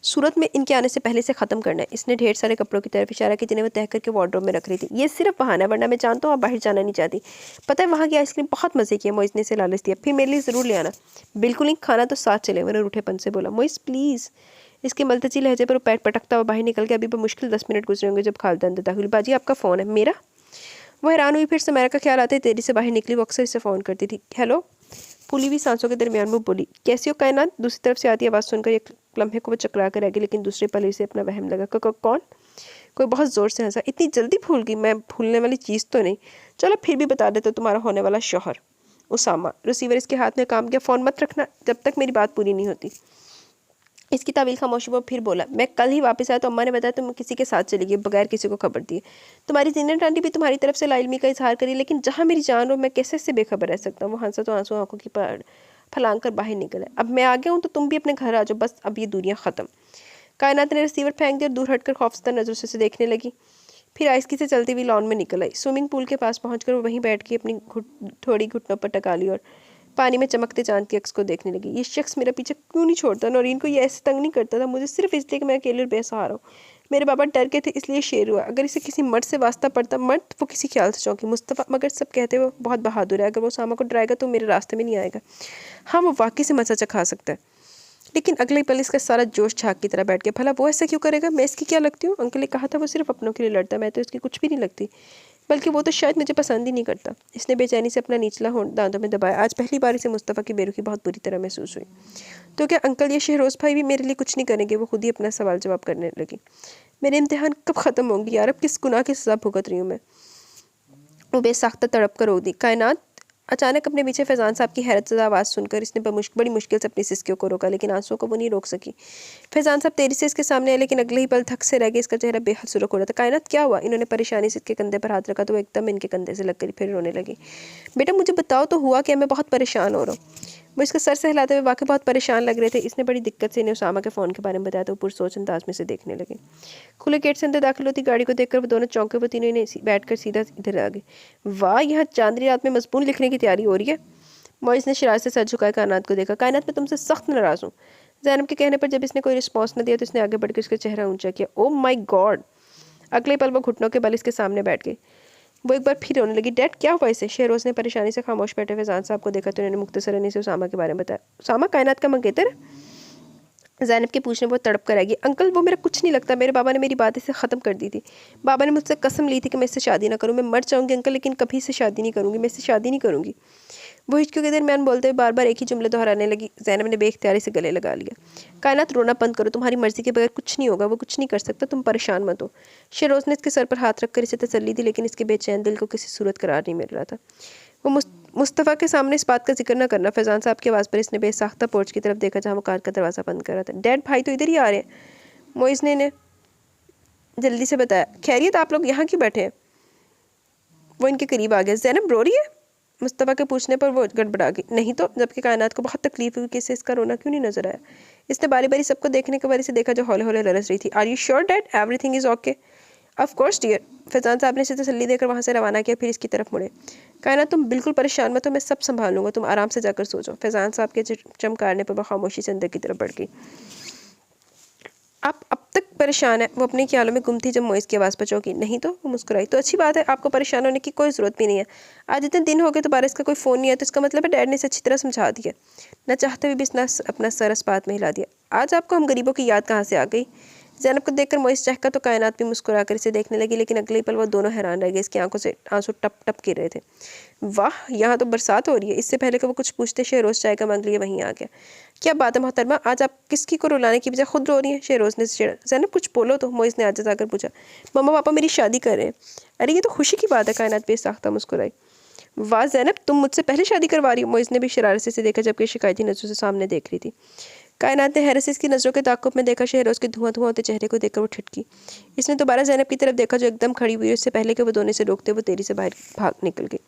सूरत में इनके आने से पहले से ख़त्म करना है। इसने ढेर सारे कपड़ों की तरफ इशारा किया जिन्हें वो तह करके वार्डरोब में रख रही थी। ये सिर्फ बहाना है, वरना मैं जानता हूँ आप बाहर जाना नहीं चाहती। पता है वहाँ की आइसक्रीम बहुत मज़े की है। मोइज़ ने इसे लालच दिया। फिर मेरे लिए ज़रूर ले आना। बिल्कुल नहीं, खाना तो साथ चले। वरना रूठेपन से बोला। मोइज़ प्लीज़। इसके मलतजी लहजे पर वो पैर पटकता हुआ बाहर निकल गया। अभी मुश्किल 10 मिनट गुजरे होंगे जब खालिद अंदर दाखिल हुई। बाजी, आपका फ़ोन है। मेरा? वो हैरान हुई। फिर समैरा का ख्याल आते ही तेजी से बाहर निकली। वो अक्सर इसे फ़ोन करती थी। हेलो। फूली हुई सांसों के दरमियान वो बोली, कैसी हो कायनात? दूसरी तरफ से आती आवाज़ सुनकर एक लम्हे को वो चकरा कर रह गई, लेकिन दूसरे पल से अपना वहम लगा। कौन? कोई बहुत ज़ोर से हंसा। इतनी जल्दी भूल गई? मैं भूलने वाली चीज़ तो नहीं। चलो फिर भी बता देते, तुम्हारा होने वाला शौहर उसामा। रिसीवर इसके हाथ में काम किया। फ़ोन मत रखना जब तक मेरी बात पूरी नहीं होती। इसकी तावील खामोशी वो फिर बोला, मैं कल ही वापस आया तो अम्मा ने बताया तुम किसी के साथ चली गई बगैर किसी को खबर दिए। तुम्हारी जीनत आंटी भी तुम्हारी तरफ से लाइलमी का इजहार करी, लेकिन जहाँ मेरी जान हो मैं कैसे इससे बेखबर रह सकता हूँ? वो हंसा तो आंसू आंखों की फलांग कर बाहर निकला। अब मैं आ गया हूँ तो तुम भी अपने घर आ जाओ, बस अब ये दूरियाँ ख़त्म। कायनात ने रिसीवर फेंक दिया और दूर हटकर खौफजदा नजरों से उसे देखने लगी। फिर आइसकी से चलती हुई लॉन में निकल आई। स्विमिंग पूल के पास पहुंचकर वो वहीं बैठ के अपनी थोड़ी घुटनों पर टका ली और पानी में चमकते चांद के अक्स को देखने लगी। ये शख्स मेरा पीछे क्यों नहीं छोड़ता? नौरीन को ये ऐसे तंग नहीं करता था मुझे सिर्फ इसलिए कि मैं अकेले और बेसहारा हूँ। मेरे बाबा डर के थे इसलिए शेर हुआ। अगर इसे किसी मर्द से वास्ता पड़ता, मर्द वो किसी ख्याल से चौंकी। मुस्तफ़ा, मगर सब कहते वो बहुत बहादुर है, अगर वो उसामा को डराएगा तो मेरे रास्ते में नहीं आएगा। हाँ, वो वाकई से मजा चखा सकता है। लेकिन अगले पल इसका सारा जोश झाग की तरह बैठ गया। भला वो ऐसा क्यों करेगा? मैं इसकी क्या लगती हूँ? अंकल ने कहा था वो सिर्फ अपनों के लिए लड़ता, मैं तो इसकी कुछ भी नहीं लगती, बल्कि वो तो शायद मुझे पसंद ही नहीं करता। इसने बेचैनी से अपना निचला होंठ दांतों में दबाया। आज पहली बार इसे मुस्तफ़ा की बेरुखी बहुत बुरी तरह महसूस हुई। तो क्या अंकल ये शहरोज़ भाई भी मेरे लिए कुछ नहीं करेंगे? वो खुद ही अपना सवाल जवाब करने लगी। मेरे इम्तिहान कब ख़त्म होंगे यार? अब किस गुनाह की सज़ा भुगत रही हूँ मैं? वो बेसाख्ता तड़प कर रो दी। कायनात। अचानक अपने पीछे फैज़ान साहब की हैरतज़दा आवाज़ सुनकर इसने बड़ी मुश्किल से अपनी सिसकियों को रोका, लेकिन आंसुओं को वो नहीं रोक सकी। फैज़ान साहब तेजी से इसके सामने आए, लेकिन अगले ही पल थक से रह गए। इसका चेहरा बेहद सुर्ख हो रहा था। कायनात, क्या हुआ? इन्होंने परेशानी से इसके कंधे पर हाथ रखा तो वो एकदम इनके कंधे से लगकर फिर रोने लगी। बेटा मुझे बताओ तो हुआ क्या? मैं बहुत परेशान हो रहा हूँ। वो इसका सर सहलाते हुए वाकई बहुत परेशान लग रहे थे। इसने बड़ी दिक्कत से इन्हें उसामा के फ़ोन के बारे में बताया तो वो पुरसोच अंदाज में से देखने लगे। खुले गेट से अंदर दाखिल होती गाड़ी को देखकर वो दोनों चौंके। वो तीनों इन्हें बैठकर सीधा इधर आ गए। वाह, यहाँ चांदनी रात में मजमून लिखने की तैयारी हो रही है। मोइज़ ने शरारत से सर झुकाए कायनात को देखा। कायनात, मैं तुमसे सख्त नाराज़ हूँ। ज़ैनब के कहने पर जब इसने कोई रिस्पॉन्स न दिया तो इसने आगे बढ़कर उसका चेहरा ऊंचा किया। Oh my God. अगले पल वो घुटनों के बल इसके सामने बैठ गई। वो एक बार फिर रोने लगी। डैड, क्या हुआ इसे? शहरोज़ ने परेशानी से खामोश बैठे फैज़ान साहब को देखा तो उन्होंने मुख्तसरन से उसामा के बारे में बताया। उसामा कायनात का मंगेतर? ज़ैनब के पूछने वो तड़प कर आएगी। अंकल, वो मेरा कुछ नहीं लगता। मेरे बाबा ने मेरी बात इसे ख़त्म कर दी थी। बाबा ने मुझसे कसम ली थी कि मैं इससे शादी ना करूँ। मैं मर जाऊँगी अंकल, लेकिन कभी इससे शादी नहीं करूँगी। मैं इससे शादी नहीं करूँगी। वो हिचकियों के दरमियान बोलते हुए बार बार एक ही जुमले दोहराने लगी। ज़ैनब ने बेख्तियारी से गले लगा लिया। कायनात, रोना बंद करो। तुम्हारी मर्जी के बगैर कुछ नहीं होगा। वो कुछ नहीं कर सकता। तुम परेशान मत हो। शहरोज़ ने इसके सर पर हाथ रखकर इसे तसल्ली दी, लेकिन इसके बेचैन दिल को किसी सूरत करार नहीं मिल रहा था। वो मुस्तफ़ा के सामने इस बात का जिक्र न करना। फैज़ान साहब की आवाज़ पर इसने बेसाख्ता पोर्च की तरफ देखा जहाँ वो कार का दरवाज़ा बंद कर रहा था। डैड, भाई तो इधर ही आ रहे हैं। मोइज़ ने इन्हें जल्दी से बताया। खैरियत, आप लोग यहाँ क्यों बैठे हैं? वो इनके करीब आ गया। ज़ैनब रो रही है? मुस्तफ़ा के पूछने पर वो गड़बड़ा गई। नहीं तो, जबकि कायनात को बहुत तकलीफ हुई कि इसे इसका रोना क्यों नहीं नजर आया। इसने बारी बारी सबको देखने के बाद इसे देखा जो हौले हौले लरस रही थी। Are you sure dad? Everything is okay? Of course dear. Faizan साहब ने इसे तसल्ली देकर वहाँ से रवाना किया। फिर इसकी तरफ मुड़े। कायनात, तुम बिल्कुल परेशान मत हो, मैं सब संभाल लूँगा। तुम आराम से जाकर सो जाओ। फैज़ान साहब के चमकारने पर वह खामोशी से अंदर की तरफ बढ़ गई। आप अब तक परेशान है। वो अपने ख्यालों में गुम थी जब मोइस की आवाज़ पर चौंकी। नहीं तो, वो मुस्कुराई। तो अच्छी बात है, आपको परेशान होने की कोई ज़रूरत भी नहीं है। आज इतने दिन हो गए दोबारा इसका कोई फ़ोन नहीं है, तो इसका मतलब है डैड ने इसे अच्छी तरह समझा दिया। न चाहते हुए भी इसने अपना सर इस बात में हिला दिया। आज आपको हम गरीबों की याद कहाँ से आ गई? ज़ैनब को देखकर मोइस चहका तो कायनात भी मुस्कुराकर इसे देखने लगी, लेकिन अगले ही पल वो दोनों हैरान रह गए। इसकी आंखों से आंसू टप टप गिर रहे थे। वाह, यहाँ तो बरसात हो रही है। इससे पहले कि वो कुछ पूछते शहरोज़ चाय का मांग लिए वहीं आ गया। क्या बात है मोहतरमा, आज आप किसकी को रुलाने की बजाय खुद रो रही हैं? शहरोज़ ने छेड़ा। ज़ैनब कुछ बोलो तो, मोइस ने आजिज़ आकर पूछा। मम्मा पापा मेरी शादी कर रहे हैं। अरे ये तो खुशी की बात है, कायनात बेसाख्ता मुस्कुराई। वाह ज़ैनब, तुम मुझसे पहले शादी करवा रही हो? मोइस ने भी शरारत से देखा, जबकि शिकायती नज़रों से सामने देख रही थी। कायनात ने हैरत से इसकी नज़रों के ताक़ुब में देखा। शहरोज़ के धुआं धुआं होते चेहरे को देखकर वो ठिठकी। इसने दोबारा ज़ैनब की तरफ देखा, जो एकदम खड़ी हुई। उससे पहले कि वो दोनों से रोकते वो तेजी से बाहर भाग निकल गई।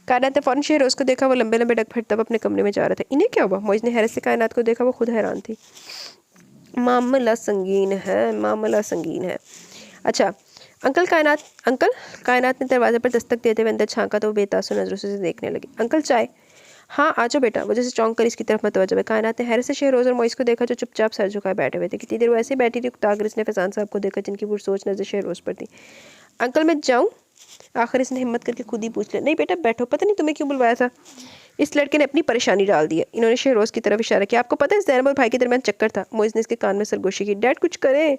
कायनात ने फ़ौरन शहरोज़ को देखा। वो लंबे लंबे डग फट तब अपने कमरे में जा रहा था। इन्हें क्या हुआ? मोइस ने हैरत से कायनात को देखा। वो खुद हैरान थी। मामला संगीन है, मामला संगीन है। अच्छा अंकल, कायनात ने दरवाजे पर दस्तक देते हुए अंदर झांका तो वो बेतासुर नज़रों से उसे देखने लगी। अंकल चाय? हाँ आ जाओ बेटा। वो जैसे चौंक कर इसकी तरफ मतवज्जो है। कायनात ने हैरत से शहरोज़ और मोइस को देखा, जो चुपचाप सर झुकाए बैठे हुए थे। कितनी देर वो ऐसे बैठी थी, उकताकर इसने फैज़ान साहब को देखा, जिनकी पुरसोच नज़र शहरोज़ पर थी। अंकल मैं जाऊँ? आखिर इसने हिम्मत करके खुद ही पूछ लिया। नहीं बेटा बैठो, पता नहीं तुम्हें क्यों बुलवाया था। इस लड़के ने अपनी परेशानी डाल दी है। इन्होंने शहरोज़ की तरफ इशारा किया। आपको पता है ज़ैनब और भाई के दरमियान चक्कर था। मोइस ने इसके कान में सरगोशी की। डैड कुछ करे।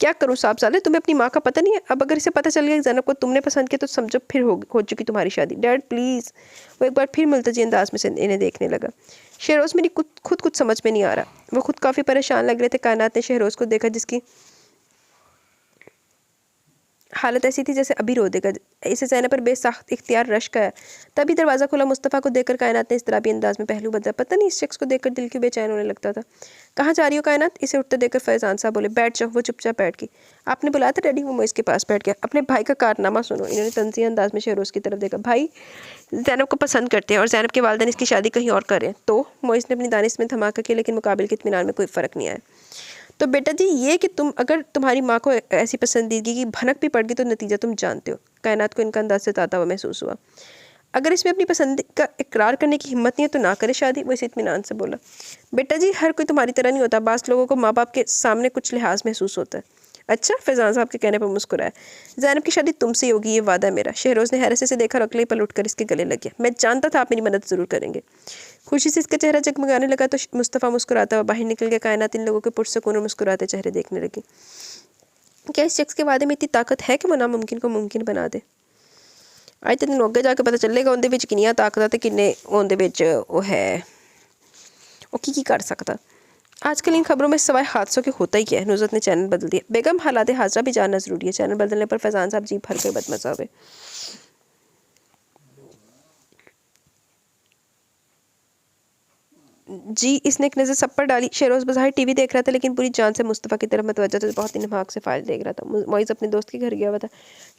क्या करूँ साहब साले, तुम्हें अपनी माँ का पता नहीं है? अब अगर इसे पता चल गया कि ज़ैनब को तुमने पसंद किया तो समझो फिर हो चुकी तुम्हारी शादी। Dad please. वो एक बार फिर मुल्तजी अंदाज में से इन्हें देखने लगा। शहरोज़ मेरी खुद कुछ समझ में नहीं आ रहा। वो खुद काफ़ी परेशान लग रहे थे। कायनात ने शहरोज़ को देखा, जिसकी हालत ऐसी थी जैसे अभी रो देगा। इसे ज़ैनब पर बेसाख्त इख्तियार रश्क आया। तभी दरवाज़ा खुला। मुस्तफ़ा को देखकर कायनात ने इस तरह भी अंदाज में पहलू बदला। पता नहीं इस शख्स को देखकर दिल क्यों बेचैन होने लगता था। कहाँ जा रही हो कायनात? इसे उठते देखकर फैज़ान साहब बोले। बैठ जाओ। वो चुपचाप बैठ गई। आपने बुलाया था डैडी? वो मोइस के पास बैठ गया। अपने भाई का कारनामा सुनो। इन्होंने तंज़ीह अंदाज में शहरोज़ की तरफ देखा। भाई ज़ैनब को पसंद करते हैं और ज़ैनब के वालिदैन इसकी शादी कहीं और कर रहे हैं। तो मोइस ने अपनी दानिश में धमाका किया, लेकिन मुकाबिल के इत्मीनान में कोई फ़र्क नहीं आया। तो बेटा जी ये कि अगर तुम्हारी माँ को ऐसी पसंदीदगी की भनक भी पड़ गई तो नतीजा तुम जानते हो। कायनात को इनका अंदाज सताता हुआ महसूस हुआ। अगर इसमें अपनी पसंद का इकरार करने की हिम्मत नहीं है तो ना करे शादी। वो इस इत्मीनान से बोला। बेटा जी हर कोई तुम्हारी तरह नहीं होता। बास लोगों को माँ बाप के सामने कुछ लिहाज महसूस होता है। अच्छा, फैज़ान साहब के कहने पर मुस्कुराया। ज़ैनब की शादी तुमसे ही होगी, ये वादा है मेरा। शहरोज़ ने हैरत से देखा और अगले पल उठकर इसके गले लग गया। मैं जानता था आप मेरी मदद ज़रूर करेंगे। खुशी से इसका चेहरा जगमगाने लगा तो मुस्तफ़ा मुस्कुराता हुआ बाहर निकल गया। कायनात इन लोगों के पुरसकून और मुस्कुराते चेहरे देखने लगी। क्या इस शख्स के वादे में इतनी ताकत है कि वो नामुमकिन को मुमकिन बना दे? आज तो दिन अगे जाके पता चलेगा उनके विच किन्नियां ताकत ते किन्ने उनके विच वो है, वो की कर सकता। आजकल इन खबरों में सवाए हादसों के होता ही क्या है। नुज़रत ने चैनल बदल दिया। बेगम हालात हाजरा भी जानना ज़रूरी है। चैनल बदलने पर फैज़ान साहब जी भर के बदमज़ा हुए। जी इसने एक नज़र सब पर डाली। शहरोज़ बज़ाहिर टीवी देख रहा था, लेकिन पूरी जान से मुस्तफ़ा की तरफ मतवज्जो था। बहुत दिमाग से फाइल देख रहा था। मोइज़ अपने दोस्त के घर गया हुआ था।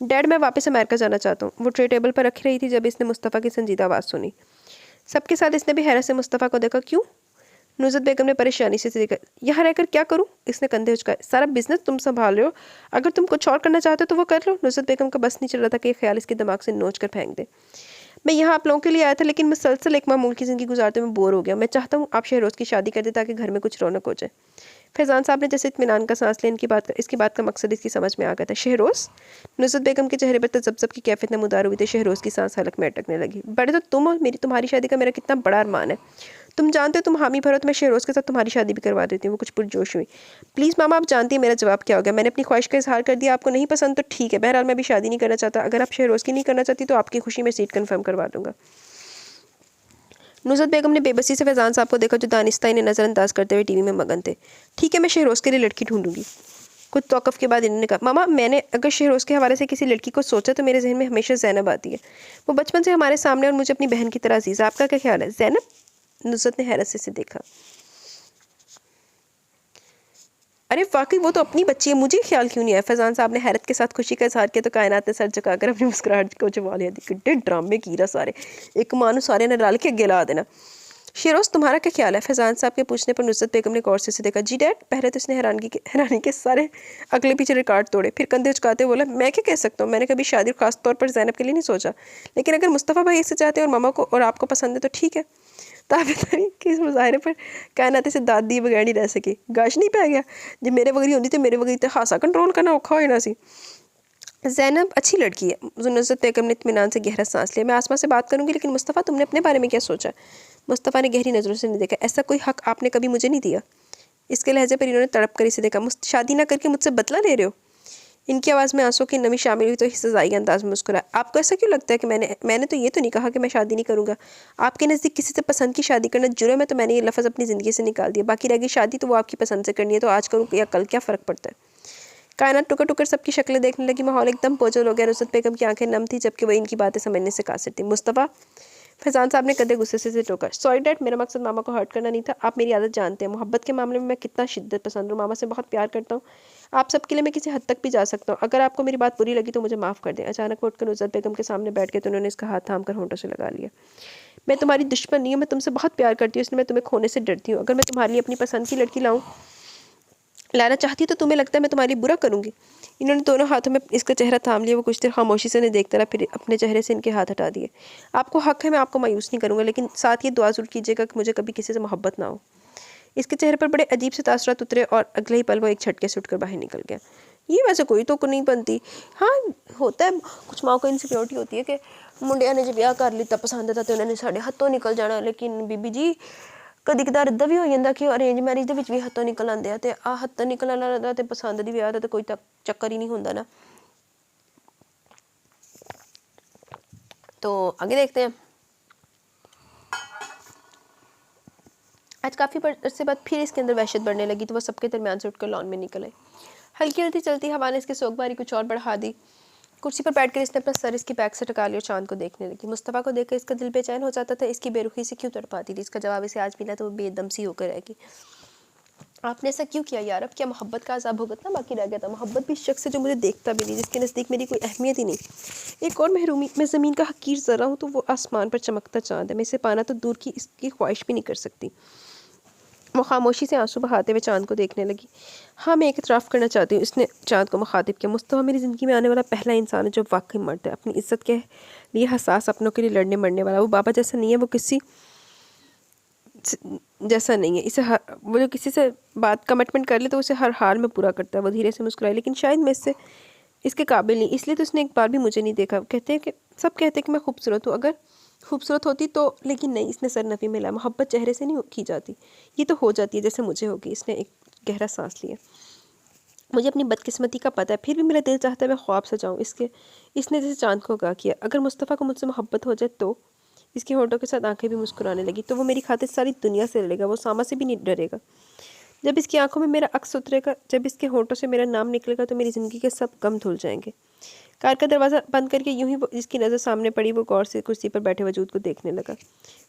डैड मैं वापस अमेरिका जाना चाहता हूँ। वो ट्रे टेबल पर रख रही थी जब इसने मुस्तफ़ा की संजीदा आवाज़ सुनी। सबके साथ इसने भी हैरत से मुस्तफ़ा को देखा। क्यों? नुज़रत बेगम ने परेशानी से देखा। यहाँ रहकर क्या करूँ? इसने कंधे उचकाए। सारा बिजनेस तुम संभाल रहे हो, अगर तुम कुछ और करना चाहते हो तो वो कर लो। नुज़रत बेगम का बस नहीं चल रहा था कि ये ख्याल इसके दिमाग से नोच कर फेंक दे। मैं यहाँ आप लोगों के लिए आया था, लेकिन मुसलसल एक मामूल की ज़िंदगी गुजारते हुए बोर हो गया। मैं चाहता हूँ आप शहरोज़ की शादी कर दे ताकि घर में कुछ रौनक हो जाए। फैज़ान साहब ने जैसे इत्मीनान का सांस लिया। इसकी बात का मकसद इसकी समझ में आ गया था। शहरोज़? नुज़रत बेगम के चेहरे पर तजब्ज़ब की कैफियत नमूदार हुई थी। शहरोज़ की सांस हलक में अटकने लगी। बड़े तो तुम और तुम्हारी शादी का मेरा कितना बड़ा अरमान है। तुम जानते हो तुम हामी भरो तो मैं शहरोज़ के साथ तुम्हारी शादी भी करवा देती हूँ। वो कुछ पुरजोश हुई। प्लीज़ मामा आप जानती हैं मेरा जवाब क्या हो गया। मैंने अपनी ख्वाहिश का इजहार कर दिया। आपको नहीं पसंद तो ठीक है। बहरहाल मैं भी शादी नहीं करना चाहता। अगर आप शहरोज़ की नहीं करना चाहती तो आपकी खुशी में सीट कन्फर्म करवा दूँगा। नुज़रत बेगम ने बेबसी से फैज़ान साहब को देखा, जो दानिस्ता इन्हें नज़रअंदाज करते हुए टीवी में मगन थे। ठीक है मैं शहरोज़ के लिए लड़की ढूंढूंगी। कुछ तौक़ुफ़ के बाद इन्होंने कहा। मामा मैंने अगर शहरोज़ के हवाले से किसी लड़की को सोचा तो मेरे जहन में हमेशा ज़ैनब आती है। वो बचपन से हमारे सामने और मुझे अपनी बहन की तरह अजीज़। आपका क्या ख्याल है? ज़ैनब? नुज़रत ने हैरत से देखा। अरे वाकई वो तो अपनी बच्ची है, मुझे ख्याल क्यों नहीं आया? फैज़ान साहब ने हैरत के साथ खुशी का इजहार किया तो कायनात ने सर झुकाकर अपनी मुस्कुराहट को जवा लिया। किड्डे ड्रामे की रहा सारे, एक मानो सारे ने डाल के गिला देना। शहरोज़ तुम्हारा क्या ख्याल है? फैज़ान साहब के पूछने पर नुज़रत बेगम ने गौर से देखा। जी डैड। पहले तो इसने हैरानी के सारे अगले पीछे रिकॉर्ड तोड़े, फिर कंधे उचकाते बोला। मैं क्या कह सकता हूँ, मैंने कभी शादी खास तौर पर ज़ैनब के लिए नहीं सोचा, लेकिन अगर मुस्तफ़ा भाई इसे चाहते हैं और मामा को और आपको पसंद है तो ठीक है। ताबेदारी के इस मुजाहरे पर कायनात से दाद दिए बगैर नहीं रह सके। गाश नहीं पै गया जो मेरे वगरी होंदी तो मेरे वगरी तो हासा कंट्रोल करना औखा हो जाना सी। ज़ैनब अच्छी लड़की है। नुसरत बेगम ने इत्मीनान से गहरा सांस लिया। मैं आसमा से बात करूंगी, लेकिन मुस्तफ़ा तुमने अपने बारे में क्या सोचा? मुस्तफ़ा ने गहरी नज़रों से नहीं देखा। ऐसा कोई हक आपने कभी मुझे नहीं दिया। इसके लहजे पर इन्होंने तड़प कर इसे देखा। शादी ना करके मुझसे बदला ले रहे हो? इनकी आवाज़ में आंसू की नमी शामिल हुई तो सजाई अंदाज में मुस्कुराया। आपको ऐसा क्यों लगता है कि मैंने तो ये तो नहीं कहा कि मैं शादी नहीं करूँगा। आपके नज़दीक किसी से पसंद की शादी करना जुर्म है, तो मैंने ये लफ्ज़ अपनी ज़िंदगी से निकाल दिया। बाकी रह गई शादी तो वो आपकी पसंद से करनी है, तो आज करूँ या कल, क्या फ़र्क पड़ता है? कायनात टुकर टुकर सबकी शक्लें देखने लगी। माहौल एकदम बोझल हो गया। नुसरत बेगम की आंखें नम थी, जबकि वही इनकी बातें समझने से कासिर थी। मुस्तफ़ा, फैज़ान साहब ने कदे गुस्से से टोका। सॉरी डैड, मेरा मकसद मामा को हर्ट करना नहीं था। आप मेरी आदत जानते हैं। मोहब्बत के मामले में मैं कितना शिद्दत पसंद हूँ। मामा से बहुत प्यार करता हूँ। आप सबके लिए मैं किसी हद तक भी जा सकता हूँ। अगर आपको मेरी बात बुरी लगी तो मुझे माफ़ कर दें। अचानक वो उठकर नुसरत बेगम के सामने बैठ गए तो उन्होंने इसका हाथ थाम कर होंठों से लगा लिया। मैं तुम्हारी दुश्मन नहीं हूँ, मैं तुमसे बहुत प्यार करती हूँ, इसलिए मैं तुम्हें खोने से डरती हूँ। अगर मैं तुम्हारे लिए अपनी पसंद की लड़की लाना चाहती तो तुम्हें लगता है मैं तुम्हारी बुरा करूँगी? इन्होंने दोनों हाथों में इसका चेहरा थाम लिया। वो कुछ देर खामोशी से देखता रहा, फिर अपने चेहरे से इनके हाथ हटा दिए। आपको हक है, मैं आपको मायूस नहीं करूँगा, लेकिन साथ ये दुआ ज़रूर कीजिएगा कि मुझे कभी किसी से मोहब्बत ना हो। इसके चेहरे पर बड़े अजीब से तासुरात उतरे और अगले ही पल वो एक झटके से उठकर बाहर निकल गया। ये वैसे कोई तो नहीं बनती। हाँ, होता है, कुछ माँ को इनसिक्योरिटी होती है कि मुंडिया ने जब ब्याह कर लिता पसंद था तो उन्होंने साढ़े हथों निकल जाना। लेकिन बीबी जी, कदी कदार इदा भी हो जाता कि अरेंज मैरिज के भी हथों निकल आते हैं, तो आ हथों निकल आना तो पसंद की ब्याह का तो कोई चक्कर ही नहीं होता ना। तो आगे देखते हैं। आज काफ़ी अरसे बाद फिर इसके अंदर वहशत बढ़ने लगी, तो वह सबके दरमियान से उठकर लॉन में निकल आई। हल्की हल्की चलती हवा ने इसके सोगबारी कुछ और बढ़ा दी। कुर्सी पर बैठकर इसने अपना सर इसकी बैक से टका लिया और चांद को देखने लगी। मुस्तफ़ा को देखकर इसका दिल बेचैन हो जाता था। इसकी बेरुखी से क्यों तड़पाती थी? इसका जवाब इसे आज मिला तो वो बेदम सी होकर रहेगी। आपने ऐसा क्यों किया यार? अब क्या मोहब्बत का अज़ाब भुगतना बाकी रह गया था? मोहब्बत भी इस शख्स से जो मुझे देखता भी नहीं, जिसके नज़दीक मेरी कोई अहमियत ही नहीं। एक और महरूमी, मैं ज़मीन का हकीर ज़रा हूँ तो वो आसमान पर चमकता चाँद है। मैं इसे पाना तो दूर की इसकी ख्वाहिश भी नहीं कर सकती। वो खामोशी से आंसू बहाते हुए चांद को देखने लगी। हाँ, मैं एक इतराफ़ करना चाहती हूँ। इसने चांद को मुखातिब किया। मुस्तफ़ा मेरी ज़िंदगी में आने वाला पहला इंसान है जो वाकई मर्द है, अपनी इज्जत के लिए हसास, अपनों के लिए लड़ने मरने वाला। वो बाबा जैसा नहीं है, वो किसी जैसा नहीं है। वो जो किसी से बात कमिटमेंट कर ले तो उसे हर हाल में पूरा करता है। वो धीरे से मुस्कुराई। लेकिन शायद मैं इसके काबिल नहीं, इसलिए तो उसने एक बार भी मुझे नहीं देखा। सब कहते हैं कि मैं खूबसूरत हूँ। अगर खूबसूरत होती तो, लेकिन नहीं। इसने सरनफी में लाया। मोहब्बत चेहरे से नहीं की जाती, ये तो हो जाती है जैसे मुझे होगी। इसने एक गहरा सांस लिया। मुझे अपनी बदकिस्मती का पता है, फिर भी मेरा दिल चाहता है मैं ख्वाब सजाऊँ। इसने जैसे चांद को आगाह किया। अगर मुस्तफ़ा को मुझसे मोहब्बत हो जाए तो? इसके होंठों के साथ आंखें भी मुस्कुराने लगी। तो वो मेरी खातिर सारी दुनिया से लड़ेगा, वो सामा से भी नहीं डरेगा। जब इसकी आंखों में मेरा अक्स उतरेगा, जब इसके होंठों से मेरा नाम निकलेगा, तो मेरी ज़िंदगी के सब गम धुल जाएंगे। कार का दरवाज़ा बंद करके यूं ही जिसकी नज़र सामने पड़ी, वो गौर से कुर्सी पर बैठे वजूद को देखने लगा।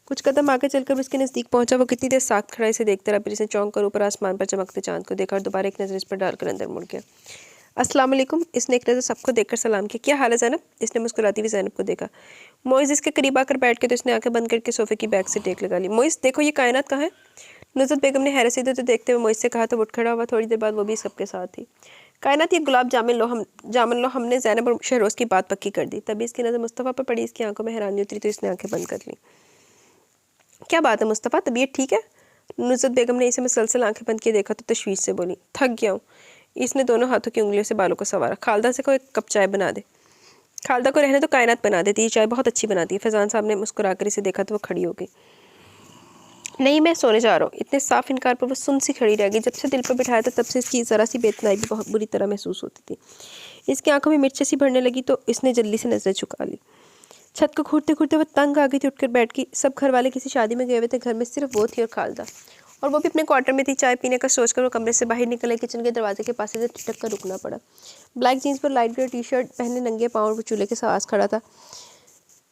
कुछ कदम आगे चलकर उसके नज़दीक पहुंचा। वो कितनी देर साख्त खड़ा इसे देखता रहा, फिर इसे चौंक कर ऊपर आसमान पर चमकते चांद को देखा और दोबारा एक नज़र इस पर डालकर अंदर मुड़ गया। अस्सलाम वालेकुम। इसने एक नज़र सबको देखकर सलाम किया। क्या हाल है ज़ैनब? इसने मुस्कुराती हुई ज़ैनब को देखा। मोइज़ इसके करीब आकर बैठ के तो इसने आंखें बंद करके सोफे की बैक से टेक लगा ली। मोइज़ देखो, ये कायनात कहाँ है? नुसरत बेगम ने हैरत से इधर देखते हुए मोइज़ से कहा तो उठ खड़ा हुआ। थोड़ी देर बाद वो भी सबके साथ थी। कायनात, ये गुलाब जामुन लो। हमने ज़ैनब और शहरोज़ की बात पक्की कर दी। तभी इसकी नज़र मुस्तफ़ा पर पड़ी। इसकी आंखों में हैरानी उतरी तो इसने आंखें बंद कर लीं। क्या बात है मुस्तफ़ा, तबीयत ठीक है? नुसरत बेगम ने इसे मुसलसल आंखें बंद किए देखा तो तशवीश से बोली, थक गया हूँ। इसने दोनों हाथों की उंगलियों से बालों को संवारा। खालदा से कोई एक कप चाय बना दे। खालदा को रहने तो कायनात बना देती है, चाय बहुत अच्छी बनाती है। फैज़ान साहब ने मुस्कुराकर इसे देखा तो वो खड़ी हो गई। नहीं, मैं सोने जा रहा हूँ। इतने साफ इनकार पर वो सुन सी खड़ी रह गई। जब से दिल पर बिठाया था तब से इसकी ज़रा सी बेतनाई भी बहुत बुरी तरह महसूस होती थी। इसकी आंखों में मिर्चें सी भरने लगी तो इसने जल्दी से नज़रें झुका ली। छत को घूरते घूरते वो तंग आ गई थी, उठकर बैठ गई। सब घर वाले किसी शादी में गए हुए थे, घर में सिर्फ वो थी और खालदा, और वो भी अपने क्वार्टर में थी। चाय पीने का सोचकर वो कमरे से बाहर निकले। किचन के दरवाजे के पास से ठिठक कर रुकना पड़ा। ब्लैक जीन्स पर लाइट ग्रे टी शर्ट पहने नंगे पाँव वो चूल्हे के पास खड़ा था।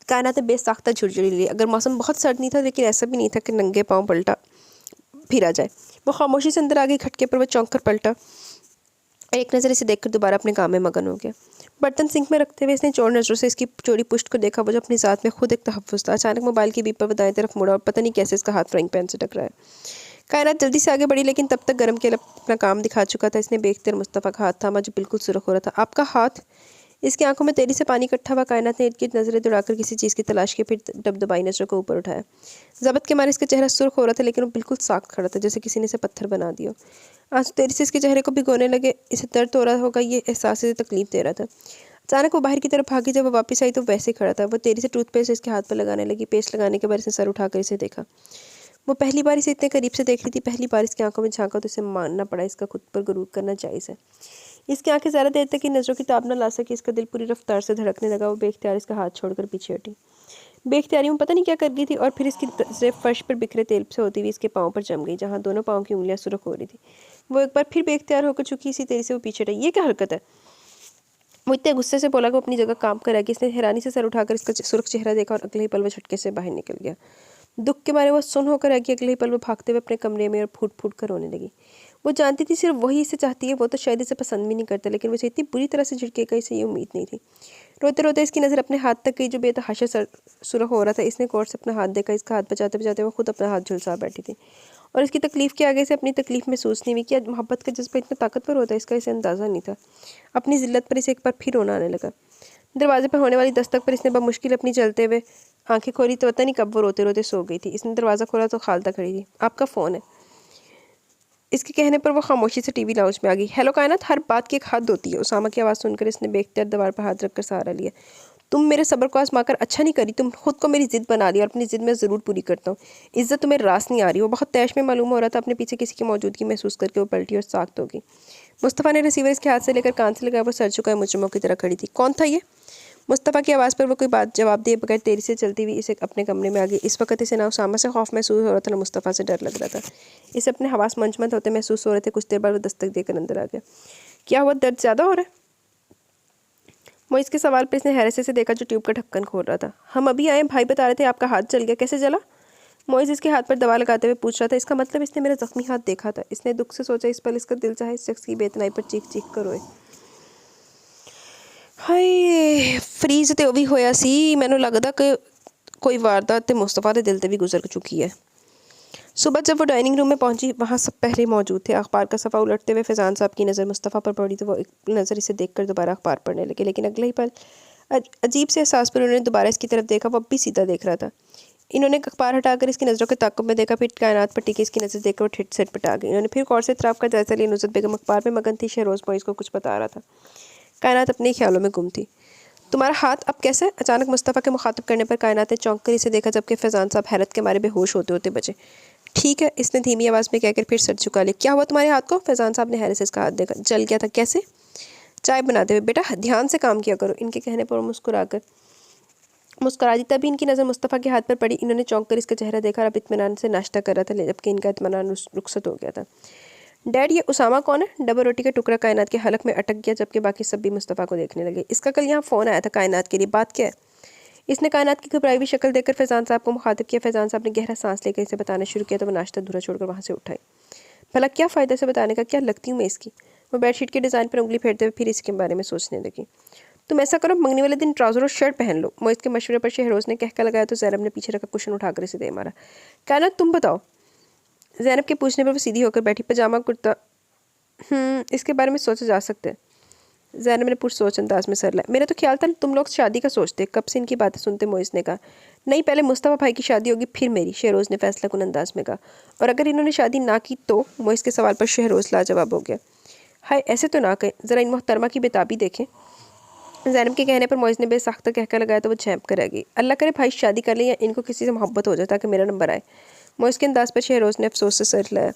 कायनात बेसाख्ता झुरझुरी ली। अगर मौसम बहुत सर्द नहीं था, लेकिन ऐसा भी नहीं था कि नंगे पाँव पलटा फिरा जाए। वो खामोशी से अंदर आ गई। खटके पर वो चौंक कर पलटा, एक नज़र इसे देखकर दोबारा अपने काम में मगन हो गया। बर्तन सिंक में रखते हुए इसने चोर नज़रों से इसकी चौड़ी पुश्त को देखा, वो जो अपनी ज़ात में खुद एक तहफ़्फ़ुज़ था। अचानक मोबाइल की बीप पर वो दाएं तरफ मुड़ा और पता नहीं कैसे इसका हाथ फ्राइंग पैन से टकराया। कायनात जल्दी से आगे बढ़ी, लेकिन तब तक गर्म के अपना काम दिखा चुका था। इसने बेख्तियार मुस्तफ़ा का हाथ थामा जो बिल्कुल सुरख हो रहा था। आपका हाथ? इसकी आंखों में तेजी से पानी इकट्ठा हुआ। कायनात ने इर्द-गिर्द नजरें दौड़ाकर किसी चीज़ की तलाश की, फिर दबदबाई नजरों को ऊपर उठाया। ज़बत के मारे इसका चेहरा सुर्ख हो रहा था, लेकिन वो बिल्कुल साफ खड़ा था, जैसे किसी ने इसे पत्थर बना दिया। आंसू तेजी से इसके चेहरे को भिगोने लगे। इसे दर्द हो रहा होगा, ये एहसास इसे तकलीफ दे रहा था। अचानक वो बाहर की तरफ भागी। जब वो वापस आई तो वैसे ही खड़ा था। वो तेजी से टूथपेस्ट इसके हाथ पर लगाने लगी। पेस्ट लगाने के बाद इसने सर उठाकर इसे देखा। वो पहली बार इसे इतने करीब से देख रही थी। पहली बार इसकी आंखों में झांका तो इसे मानना पड़ा, इसका खुद पर गुरूर करना जायज़ है। इसकी आंखें ज़्यादा देर तक इन नज़रों की ताब न ला सकी। इसका दिल पूरी रफ्तार से धड़कने लगा। वो बेख्तियार इसका हाथ छोड़कर पीछे हटी। बेख्तियारी में पता नहीं क्या कर गई थी, और फिर इसकी नज़रें फर्श पर बिखरे तेल से होती हुई इसके पाँव पर जम गई, जहाँ दोनों पाँव की उंगलियां सुरख हो रही थी। वो एक बार फिर बेख्तियार होकर चुकी। इसी तेजी से वो पीछे हटी। ये क्या हरकत है? वो इतने गुस्से से बोला कि वो अपनी जगह काम कर रहा। इसने हैरानी से सर उठाकर इसका सुर्ख चेहरा देखा, और अगले ही पल वो झटके से बाहर निकल गया। दुख के मारे वो सुन्न होकर रह गई। अगले ही पल वो भागते हुए अपने कमरे में और फूट फूट कर रोने लगी। वो जानती थी सिर्फ वही इसे चाहती है। वो तो शायद इसे पसंद भी नहीं करता, लेकिन वो इसे इतनी बुरी तरह से झिड़केगा, इसे ये उम्मीद नहीं थी। रोते रोते इसकी नज़र अपने हाथ तक गई, जो बेतहाशा सुरख हो रहा था। इसने गौर से अपना हाथ देखा। इसका हाथ बचाते बचाते वो खुद अपना हाथ झुलसा बैठी थी, और इसकी तकलीफ के आगे से अपनी तकलीफ महसूस नहीं हुई। कि मोहब्बत का जज्बा इतना ताकतवर होता है, इसका इसे अंदाज़ा नहीं था। अपनी जिल्लत पर इसे एक बार फिर रोना आने लगा। दरवाजे पर होने वाली दस्तक पर इसने बमुश्किल अपनी चलते हुए आंखें खोली तो पता नहीं कब वो रोते रोते सो गई थी। इसने दरवाज़ा खोला तो खालता खड़ी थी। आपका फ़ोन है। इसके कहने पर वो खामोशी से टीवी लाउंज में आ गई। हेलो कायनात, हर बात की एक हद होती है। उसामा की आवाज़ सुनकर इसने बेख्तियार दीवार पर हाथ रखकर सहारा लिया। तुम मेरे सब्र को आजमाकर अच्छा नहीं करी। तुम खुद को मेरी जिद बना ली, और अपनी जिद मैं ज़रूर पूरी करता हूँ। इज्जत तुम्हें रास नहीं आ रही। वो बहुत तैश में मालूम हो रहा था। अपने पीछे किसी की मौजूदगी महसूस करके वो पलटी और साख्त हो गई। मुस्तफ़ा ने रिसीवर इसके हाथ से लेकर कान से लगाया। वो सर झुकाए मुजरिमों की तरह खड़ी थी। कौन था ये? मुस्तफ़ा की आवाज़ पर वो कोई बात जवाब दिए बगैर तेज़ी से चलती हुई इसे अपने कमरे में आ गई। इस वक्त इसे ना उसामा से खौफ महसूस हो रहा था, ना मुस्तफ़ा से डर लग रहा था। इसे अपने हवास मंजमद होते महसूस हो रहे थे। कुछ देर बाद वो दस्तक देकर अंदर आ गया। क्या हुआ, दर्द ज़्यादा हो रहा है? मोइज़ के सवाल पर इसने हैरत से देखा, जो ट्यूब का ढक्कन खोल रहा था। हम अभी आए, भाई बता रहे थे आपका हाथ जल गया। कैसे जला? मोइज़ इसके हाथ पर दवा लगाते हुए पूछ रहा था। इसका मतलब इसने मेरा जख्मी हाथ देखा था। इसने दुख से सोचा। इस पल इसका दिल चाहे इस शख्स की बेतनाई पर चीख चीख कर रोए। हाय, फ्रीज तो भी होया सी। मैनू लगदा कि कोई वारदात ते मुस्तफ़ा के दिल ते भी गुजर चुकी है। सुबह जब वो डाइनिंग रूम में पहुंची, वहाँ सब पहले मौजूद थे। अखबार का सफ़ा उलटते हुए फैज़ान साहब की नज़र मुस्तफ़ा पर पड़ी तो वो एक नज़र इसे देखकर दोबारा अखबार पढ़ने लगे, लेकिन अगले ही पल अजीब से एहसास पर उन्होंने दोबारा इसकी तरफ देखा। वो अब भी सीधा देख रहा था। इन्होंने अखबार हटाकर इसकी नज़रों के ताक़ुब में देखा, फिर कायनात पर टिकी इसकी नज़र देखकर वो ठिठ से पटा गई। इन्होंने फिर गौर से इतराफ़ का जायज़ा लिया। नुसरत बेगम अखबार में मगन थी। शहरोज़ मोइज़ को कुछ बता रहा था। कायनात अपने ख्यालों में गुम थी। तुम्हारा हाथ अब कैसा है? अचानक मुस्तफ़ा के मुखातिब करने पर कायनात ने चौंक कर इसे देखा, जबकि फैज़ान साहब हैरत के मारे बेहोश होते होते बचे। ठीक है, इसने धीमी आवाज़ में कहकर फिर सर झुका लिया। क्या हुआ तुम्हारे हाथ को? फैज़ान साहब ने हैरत से इसका हाथ देखा। जल गया था। कैसे? चाय बनाते हुए। बेटा ध्यान से काम किया करो। इनके कहने पर मुस्कुरा दी। तभी इनकी नज़र मुस्तफ़ा के हाथ पर पड़ी। इन्होंने चौंक कर इसका चेहरा देखा और अब इत्मीनान से नाश्ता कर रहा था, जबकि इनका इत्मीनान रुखसत हो गया था। डैड, ये उसामा कौन है? डबल रोटी का टुकड़ा कायनात के हलक में अटक गया, जबकि बाकी सब भी मुस्तफ़ा को देखने लगे। इसका कल यहाँ फ़ोन आया था कायनात के लिए। बात क्या है? इसने कायनात की घबराई हुई शक्ल देखकर फैज़ान साहब को मुखातिब किया। फैज़ान साहब ने गहरा सांस लेकर इसे बताना शुरू किया तो वो नाश्ता अधूरा छोड़कर वहाँ से उठाई। भला क्या फ़ायदा से बताने का? क्या लगती हूँ मैं इसकी? वो बेडशीट के डिज़ाइन पर उंगली फेरते हुए फिर इसके बारे में सोचने लगी। तुम ऐसा करो, मंगनी वाले दिन ट्राउज़र और शर्ट पहन लो। मोइज़ के मशवरे पर शहरोज़ ने कहका लगाया तो ज़ैनब ने पीछे रखा कुशन उठाकर इसे दे मारा। कायनात तुम बताओ। ज़ैनब के पूछने पर वो सीधी होकर बैठी। पजामा कुर्ता, इसके बारे में सोचा जा सकता है। ज़ैनब ने पुरसोच अंदाज में सर लाया। मेरा तो ख्याल था तुम लोग शादी का सोचते। कब से इनकी बातें सुनते? मोइज़ ने कहा। नहीं, पहले मुस्तफ़ा भाई की शादी होगी, फिर मेरी, शहरोज़ ने फैसला कुन अंदाज में कहा। और अगर इन्होंने शादी ना की तो? मोइज़ के सवाल पर शहरोज़ लाजवाब हो गया। हाय, ऐसे तो ना कहें, ज़रा इन मोहतरमा की बेताबी देखें। ज़ैनब के कहने पर मोइज़ ने बेसाख्ता कहकर लगाया तो वो झेंप कर रह गई। अल्लाह करे भाई शादी कर ले या इनको किसी से मोहब्बत हो जाए ताकि मेरा नंबर आए। मोइज़ के अंदाज पर शहरोज़ ने अफसोस से सर लाया।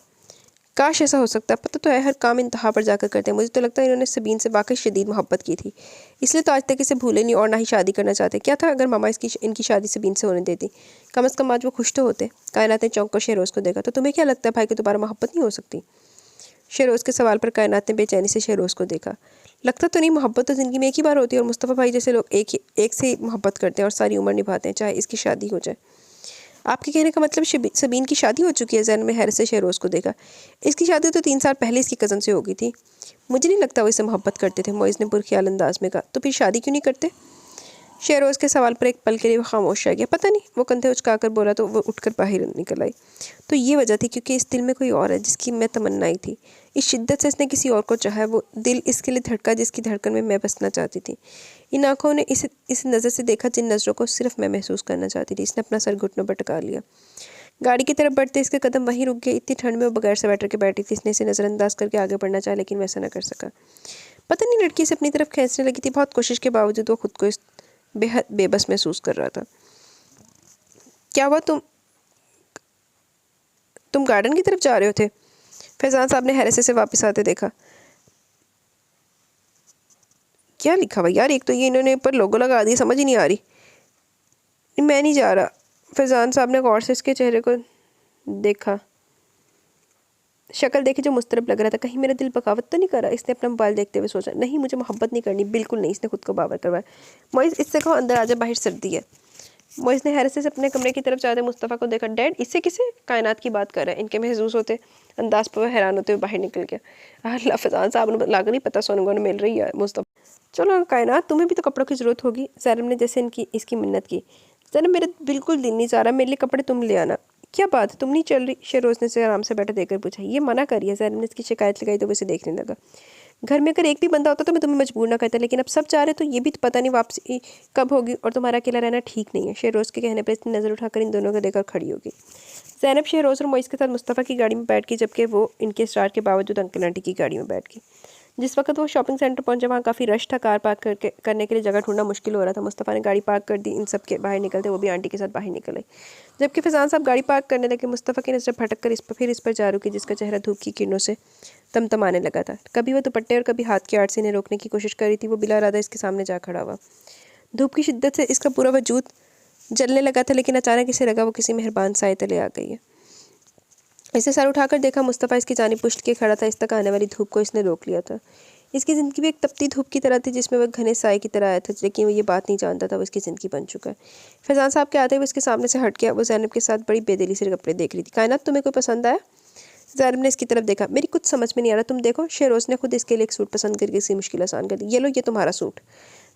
काश ऐसा हो सकता। पता तो है हर काम इंतहा पर जाकर करते हैं। मुझे तो लगता है इन्होंने सबीन से वाकई शदीद मोहब्बत की थी, इसलिए तो आज तक इसे भूले नहीं और ना ही शादी करना चाहते। क्या था अगर मामा इनकी शादी सबीन से होने देती? कम से कम आज वो खुश तो होते। कायनात ने चौंक कर शहरोज़ को देखा। तो तुम्हें क्या लगता है भाई को दोबारा मोहब्बत नहीं हो सकती? शहरोज़ के सवाल पर कायनात ने बेचैनी से शहरोज़ को देखा। लगता तो नहीं, मोहब्बत तो ज़िंदगी में एक ही बार होती है, और मुस्तफ़ा भाई जैसे लोग एक से ही मोहब्बत करते हैं और सारी उम्र निभाते हैं, चाहे इसकी शादी हो जाए। आपके कहने का मतलब सबीन की शादी हो चुकी है? ज़ैन में हैरत से शहरोज़ को देखा। इसकी शादी तो 3 साल पहले इसकी कज़न से हो गई थी। मुझे नहीं लगता वो इससे मोहब्बत करते थे। मोइज़ ने पुरख्याल अंदाज में कहा। तो फिर शादी क्यों नहीं करते? शेरोज़ के सवाल पर एक पल के लिए वो खामोश रह गया। पता नहीं, वो कंधे उचकाकर बोला तो वो उठकर बाहर निकल आई। तो ये वजह थी क्योंकि इस दिल में कोई और है जिसकी मैं तमन्नाई थी। इस शिद्दत से इसने किसी और को चाहा, वो दिल इसके लिए धड़का जिसकी धड़कन में मैं बसना चाहती थी। इन आँखों ने इसे इस नज़र से देखा जिन नज़रों को सिर्फ मैं महसूस करना चाहती थी। इसने अपना सर घुटनों पर टिका लिया। गाड़ी की तरफ बढ़ते इसके कदम वहीं रुक गए। इतनी ठंड में वो बगैर स्वेटर के बैठी थी। इसने इसे नज़रअंदाज करके आगे बढ़ना चाहा लेकिन वैसा न कर सका। पता नहीं लड़की से अपनी तरफ खींचने लगी थी। बहुत कोशिश के बावजूद वो खुद को इस बेहद बेबस महसूस कर रहा था। क्या हुआ? तुम गार्डन की तरफ जा रहे हो थे? फैजान साहब ने हैरत से वापस आते देखा। क्या लिखा हुआ यार? एक तो ये इन्होंने ऊपर लोगो लगा दिया, समझ ही नहीं आ रही। मैं नहीं जा रहा। फैजान साहब ने गौर से इसके चेहरे को देखा, शक्ल देखी जो मुस्तरब लग रहा था। कहीं मेरा दिल बगावत तो नहीं कर रहा? इसने अपना मोबाइल देखते हुए सोचा। नहीं, मुझे मोहब्बत नहीं करनी, बिल्कुल नहीं। इसने खुद को बावर करवाया। मोइज़, इससे कहो अंदर आजा, बाहर सर्दी है। मोइज़ ने हैरत से अपने कमरे की तरफ जाते मुस्तफ़ा को देखा। डैड, इससे किसे कायनात की बात कर रहा है? इनके महसूस होते अंदाज पर हैरान होते हुए बाहर निकल गया। अल्लाह, फैजान साहब ने लाग नहीं पता सोनगो ने मिल रही है मुस्तफ़ा। चलो कायनात, तुम्हें भी तो कपड़ों की ज़रूरत होगी। ज़ैनब ने जैसे इसकी मिन्नत की। ज़ैनब, मेरा बिल्कुल दिल नहीं चाह रहा, मेरे लिए कपड़े तुम ले आना। क्या बात है, तुम नहीं चल रही? शेरोज़ ने से आराम से बैठा देकर पूछा। ये मना करिए। ज़ैनब ने इसकी शिकायत लगाई तो वो इसे देखने लगा। घर में अगर एक भी बंदा होता तो मैं तुम्हें मजबूर ना करता, लेकिन अब सब चाह रहे तो ये भी तो पता नहीं वापसी कब होगी, और तुम्हारा अकेला रहना ठीक नहीं है। शेरोज़ के कहने पर इसने नज़र उठाकर इन दोनों को देखकर खड़ी होगी। ज़ैनब शेरोज़ और मोइज़ के साथ मुस्तफ़ा की गाड़ी में बैठ गई, जबकि वो इनके स्टार के बावजूद अंकल आंटी की गाड़ी में बैठ गई। जिस वक्त वो शॉपिंग सेंटर पहुंचे वहाँ काफ़ी रश था। कार पार्क करने के लिए जगह ढूंढना मुश्किल हो रहा था। मुस्तफ़ा ने गाड़ी पार्क कर दी। इन सब के बाहर निकलते वो भी आंटी के साथ बाहर निकल आई। जबकि फैजान साहब गाड़ी पार्क करने लगे, मुस्तफ़ा की नज़र भटक कर इस पर जा रुकी, जिसका चेहरा धूप की किरणों से तमतमाने लगा था। कभी वो दुपट्टे और कभी हाथ की आड़ से इन्हें रोकने की कोशिश कर रही थी। वो बिला इरादा इसके सामने जा खड़ा हुआ। धूप की शिद्दत से इसका पूरा वजूद जलने लगा था, लेकिन अचानक इसे लगा वो किसी मेहरबान साए तले आ गई है। इसे सर उठाकर देखा। मुस्तफ़ा इसकी जानिब पुष्ट के खड़ा था। इस तक आने वाली धूप को इसने रोक लिया था। इसकी ज़िंदगी भी एक तपती धूप की तरह थी, जिसमें वह घने साए की तरह आया था, लेकिन वो ये बात नहीं जानता था वो इसकी ज़िंदगी बन चुका है। फैजान साहब के आते हुए इसके सामने से हट गया। वो ज़ैनब के साथ बड़ी बेदिली से कपड़े देख रही थी। कायनात, तुम्हें कोई पसंद आया? ज़ैनब ने इसकी तरफ देखा। मेरी कुछ समझ में नहीं आ रहा, तुम देखो। शेरोज़ ने खुद इसके लिए एक सूट पसंद करके इसकी मुश्किल आसान कर दी। ये लो, ये तुम्हारा सूट।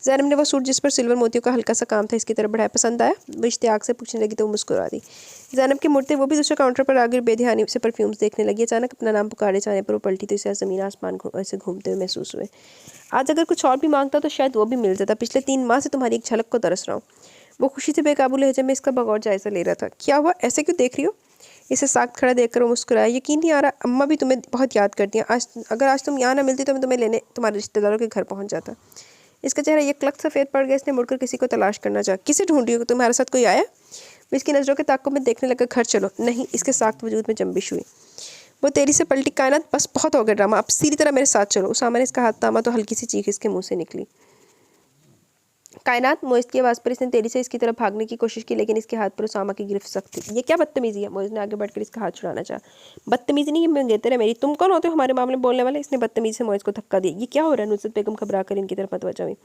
ज़ैनब ने वो सूट जिस पर सिल्वर मोतियों का हल्का सा काम था इसकी तरफ बढ़ाया। पसंद आया? वो इश्तियाक से पूछने लगी तो वो मुस्कुरा दी। ज़ैनब के मुड़ते वो भी दूसरे काउंटर पर आकर बेध्यानी से परफ्यूम्स देखने लगी। अचानक अपना नाम पुकारे जाने पर वो पलटी तो इसे ज़मीन आसमान ऐसे घूमते हुए महसूस हुए। आज अगर कुछ और भी मांगता तो शायद वो भी मिल जाता। पिछले 3 माह से तुम्हारी एक झलक को तरस रहा हूँ। वो खुशी से बेकाबू लहजे में इसका बगौर जायज़ा ले रहा था। क्या हुआ, ऐसे क्यों देख रही हो? इसे साख्त खड़ा देखकर वो मुस्कुराया। यकीन नहीं आ रहा, अम्मा भी तुम्हें बहुत याद करती हैं। आज तुम यहाँ ना मिलती तो मैं तुम्हें लेने तुम्हारे रिश्तेदारों के घर पहुँच जाता। इसका चेहरा एक लख्त सफ़ेद पड़ गया। इसने मुड़कर किसी को तलाश करना चाहा। किसे ढूंढ रही हो? तुम्हारे साथ कोई आया? वो इसकी नज़रों के ताक़ुब में देखने लगा। घर चलो। नहीं, इसके साख्त वजूद में जंबिश हुई। वो तेरी से पलटी। कायनात, बस बहुत हो गया ड्रामा, अब सीधी तरह मेरे साथ चलो। उसामा ने इसका हाथ थामा तो हल्की सी चीख इसके मुंह से निकली। कायनात, मोइज़ की आवाज़ पर इसने तेरी से इसकी तरफ भागने की कोशिश की, लेकिन इसके हाथ पर उसामा की गिरफ्त सख्त थी। ये क्या बदतमीज़ी है? मोइज़ ने आगे बढ़कर इसका हाथ छुड़ाना चाहा। बदतमीज़ी नहीं, ये मंगेतर है मेरी। तुम कौन होते हो हमारे मामले में बोलने वाले? इसने बदतमीज़ी से मोइज़ को धक्का दिया। ये क्या हो रहा है? नुसरत बेगम घबरा कर इनकी तरफ मतवजा हुई।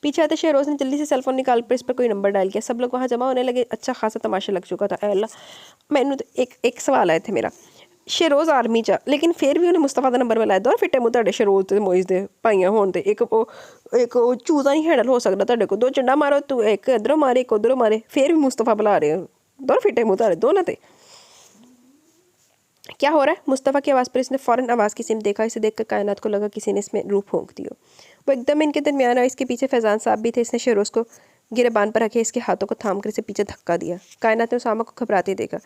पीछे आते शेरोज़ ने जल्दी से सेलफोन निकाल कर इस पर कोई नंबर डायल किया। सब लोग वहाँ जमा होने लगे। अच्छा खासा तमाशा लग चुका था। अल्लाह, मैंने तो एक सवाल आए थे मेरा। शेरोज़ आर्मी चा, लेकिन फिर भी उन्हें मुस्तफ़ा का नंबर मिलाया। दो फिटे मुँह तुहाडे शेरोज़ ते मोइज़ दे भाइयां होण ते एक चूजा नहीं हैंडल हो सकता तुहाडे को। 2 चंडा मारो, तू एक इधरों मारे एक उधरों मारे, फिर भी मुस्तफ़ा बुला रहे हो। दो फिटे मुँह तुहाडे दोनों ते। क्या हो रहा है? मुस्तफ़ा की आवाज़ पर इसने फ़ौरन आवाज़ की सिमत देखा। इसे देखकर कायनात को लगा किसी ने इसमें रूह फूंक दी हो। वो एकदम इनके दरमियान आया। इसके पीछे फैजान साहब भी थे। इसने शेरोज़ को गिरबान पर रखे इसके हाथों को थाम कर इसे पीछे धक्का दिया। कायनात ने उसामा को घबराते देखा।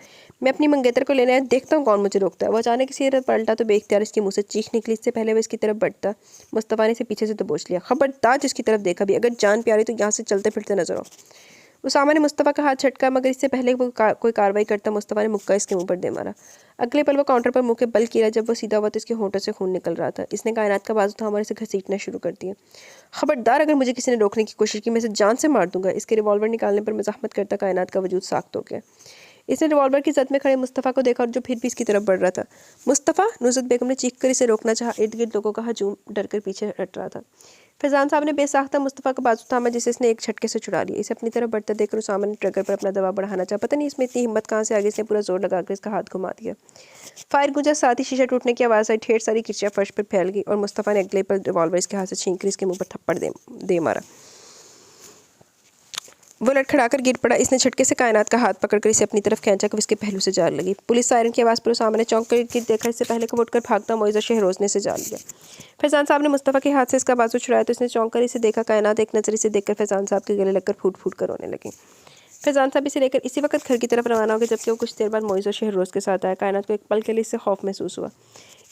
मैं अपनी मंगेतर को लेने आया, देखता हूँ कौन मुझे रोकता है। वो अचानक इसी तरह पलटा तो बेख्तियार इसके मुँह से चीख निकली। इससे पहले वो इसकी तरफ बढ़ता, मुस्तफ़ा ने इसे पीछे से दबोच लिया। खबरदार जिसकी तरफ देखा भी, अगर जान प्यारी तो यहाँ से चलते फिरते नजर आओ। उसामा ने मुस्तफ़ा का हाथ झटका, मगर इससे पहले वो कोई कार्रवाई करता मुस्तफ़ा ने मुक्का इसके मुंह पर दे मारा। अगले पल वो काउंटर पर मुंह के बल किया। जब वो सीधा हुआ तो इसके होंठों से खून निकल रहा था। इसने कायनात का बाजू थामा और इसे घसीटना शुरू कर दिया। खबरदार अगर मुझे किसी ने रोकने की कोशिश की, मैं इसे जान से मार दूंगा। इसके रिवॉल्वर निकालने पर मज़ाहमत करता कायनात का वजूद साख्त हो गया। इसने रिवॉल्वर की जद में खड़े मुस्तफ़ा को देखा और जो फिर भी इसकी तरफ बढ़ रहा था। मुस्तफ़ा, नुसरत बेगम ने चीख कर इसे रोकना चाहा। इर्द गिर्द लोगों का हजूम डर कर पीछे हट रहा था। फैजान साहब ने बेसाख्ता मुस्तफ़ा का बाजू थामा, जिसे इसने एक झटके से छुड़ा लिया। इसे अपनी तरफ बढ़ता देखकर उसामा ने ट्रिगर पर अपना दबाव बढ़ाना चाहा। पता नहीं इसमें इतनी हिम्मत कहाँ से आ गई। इसने पूरा जोर लगाकर इसका हाथ घुमा दिया। फायर गूंजा, साथ ही शीशा टूटने की आवाज़ आई। ढेर सारी किरचियाँ फर्श पर फैल गई और मुस्तफ़ा ने अगले पल रिवॉल्वर इसके हाथ से छीन कर इसके मुँह पर थप्पड़ दे मारा। वो लड़खड़ाकर गिर पड़ा। इसने झटके से कायनात का हाथ पकड़कर इसे अपनी तरफ खींचा कि उसके पहलू से जान लगी। पुलिस सायरन की आवाज़ पर उस सामने चौंक कर गिर देखा। इससे पहले कब उठकर भागता मोइज़ और शहरोज़ ने इसे जान लिया। फैज़ान साहब ने मुस्तफ़ा के हाथ से इसका बाजू छुड़ाया तो इसने चौंक कर इसे देखा। कायनात एक नज़र इसे देखकर फैज़ान साहब के गले लगकर फूट फूट कर रोने लगी। फैज़ान साहब इसे लेकर इसी वक्त घर की तरफ रवाना हो गए, जबकि वो कुछ देर बाद मोइज़ और शहरोज़ के साथ आया। कायनात को एक पल के लिए इससे खौफ महसूस हुआ।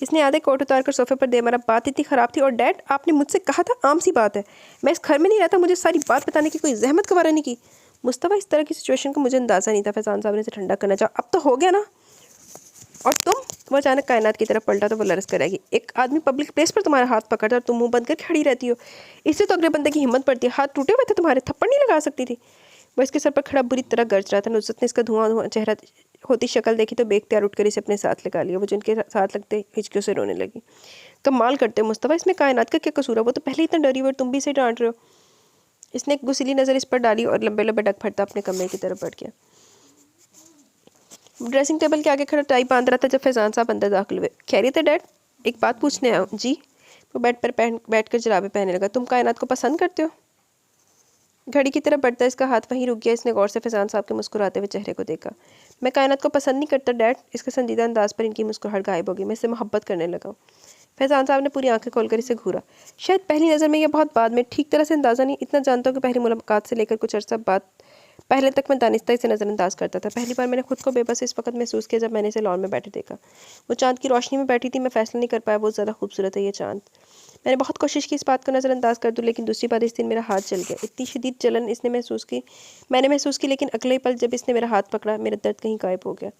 इसने आधे कोट उतार कर सोफे पर दे मारा। बात इतनी ख़राब थी और डैड आपने मुझसे कहा था आम सी बात है, मैं इस घर में नहीं रहता, मुझे सारी बात बताने की कोई जहमत गवारा नहीं की। मुस्तफ़ा इस तरह की सिचुएशन का मुझे अंदाज़ा नहीं था। फैज़ान साहब ने इसे ठंडा करना चाहा। अब तो हो गया ना। और तुम? वो अचानक कायनात की तरफ पलटा तो वो लरस करेगी। एक आदमी पब्लिक प्लेस पर तुम्हारा हाथ पकड़ता और तुम मुंह बंद कर खड़ी रहती हो। इससे तो अगले बंदे की हिम्मत पड़ती है। हाथ टूटे हुए थे तुम्हारे, थप्पड़ नहीं लगा सकती थी। वो इसके सर पर खड़ा बुरी तरह गरज रहा था। नुसरत ने इसका धुआं चेहरा होती शक्ल देखी तो बेख्तियार उठकर इसे अपने साथ लगा लिया। वो जिनके साथ लगते हिचकियों से रोने लगी। कमाल करते हो मुस्तफ़ा, इसमें कायनात का क्या कसूर है? वो तो पहले ही इतना डरी हुई और तुम भी इसे डांट रहे हो। इसने एक गुस्सीली नज़र इस पर डाली और लंबे लंबे डग फटता अपने कमरे की तरफ बढ़ गया। ड्रेसिंग टेबल के आगे खड़ा टाई बांध रहा था जब फैज़ान साहब अंदर दाखिल हुए। खैरियत है डैड? एक बात पूछने आया हूँ। जी। वो बेड पर बैठ कर जराबे पहनने लगा। तुम कायनात को पसंद करते हो? घड़ी की तरफ बढ़ता इसका हाथ वहीं रुक गया। इसने गौर से फैज़ान साहब के मुस्कुराते हुए चेहरे को देखा। मैं कायनात को पसंद नहीं करता डैड। इसके संजीदा अंदाज पर इनकी मुस्कुराहट गायब हो गई। मैं इससे मोहब्बत करने लगा। फैज़ान साहब ने पूरी आंखें खोलकर इसे घूरा। शायद पहली नज़र में या बहुत बाद में, ठीक तरह से अंदाज़ा नहीं। इतना जानता हूँ कि पहली मुलाकात से लेकर कुछ अर्सा बाद पहले तक मैं दानिस्ता इसे नज़रअंदाज करता था। पहली बार मैंने खुद को बेबस इस वक्त महसूस किया जब मैंने इसे लॉन में बैठे देखा। वो चांद की रोशनी में बैठी थी। मैं फैसला नहीं कर पाया बहुत ज़्यादा खूबसूरत है ये चांद। मैंने बहुत कोशिश की इस बात को नज़रअंदाज कर दूँ, लेकिन दूसरी बार इस दिन मेरा हाथ जल गया। इतनी शदीद जलन मैंने महसूस की, लेकिन अगले पल जब इसने मेरा हाथ पकड़ा मेरा दर्द कहीं गायब हो गया।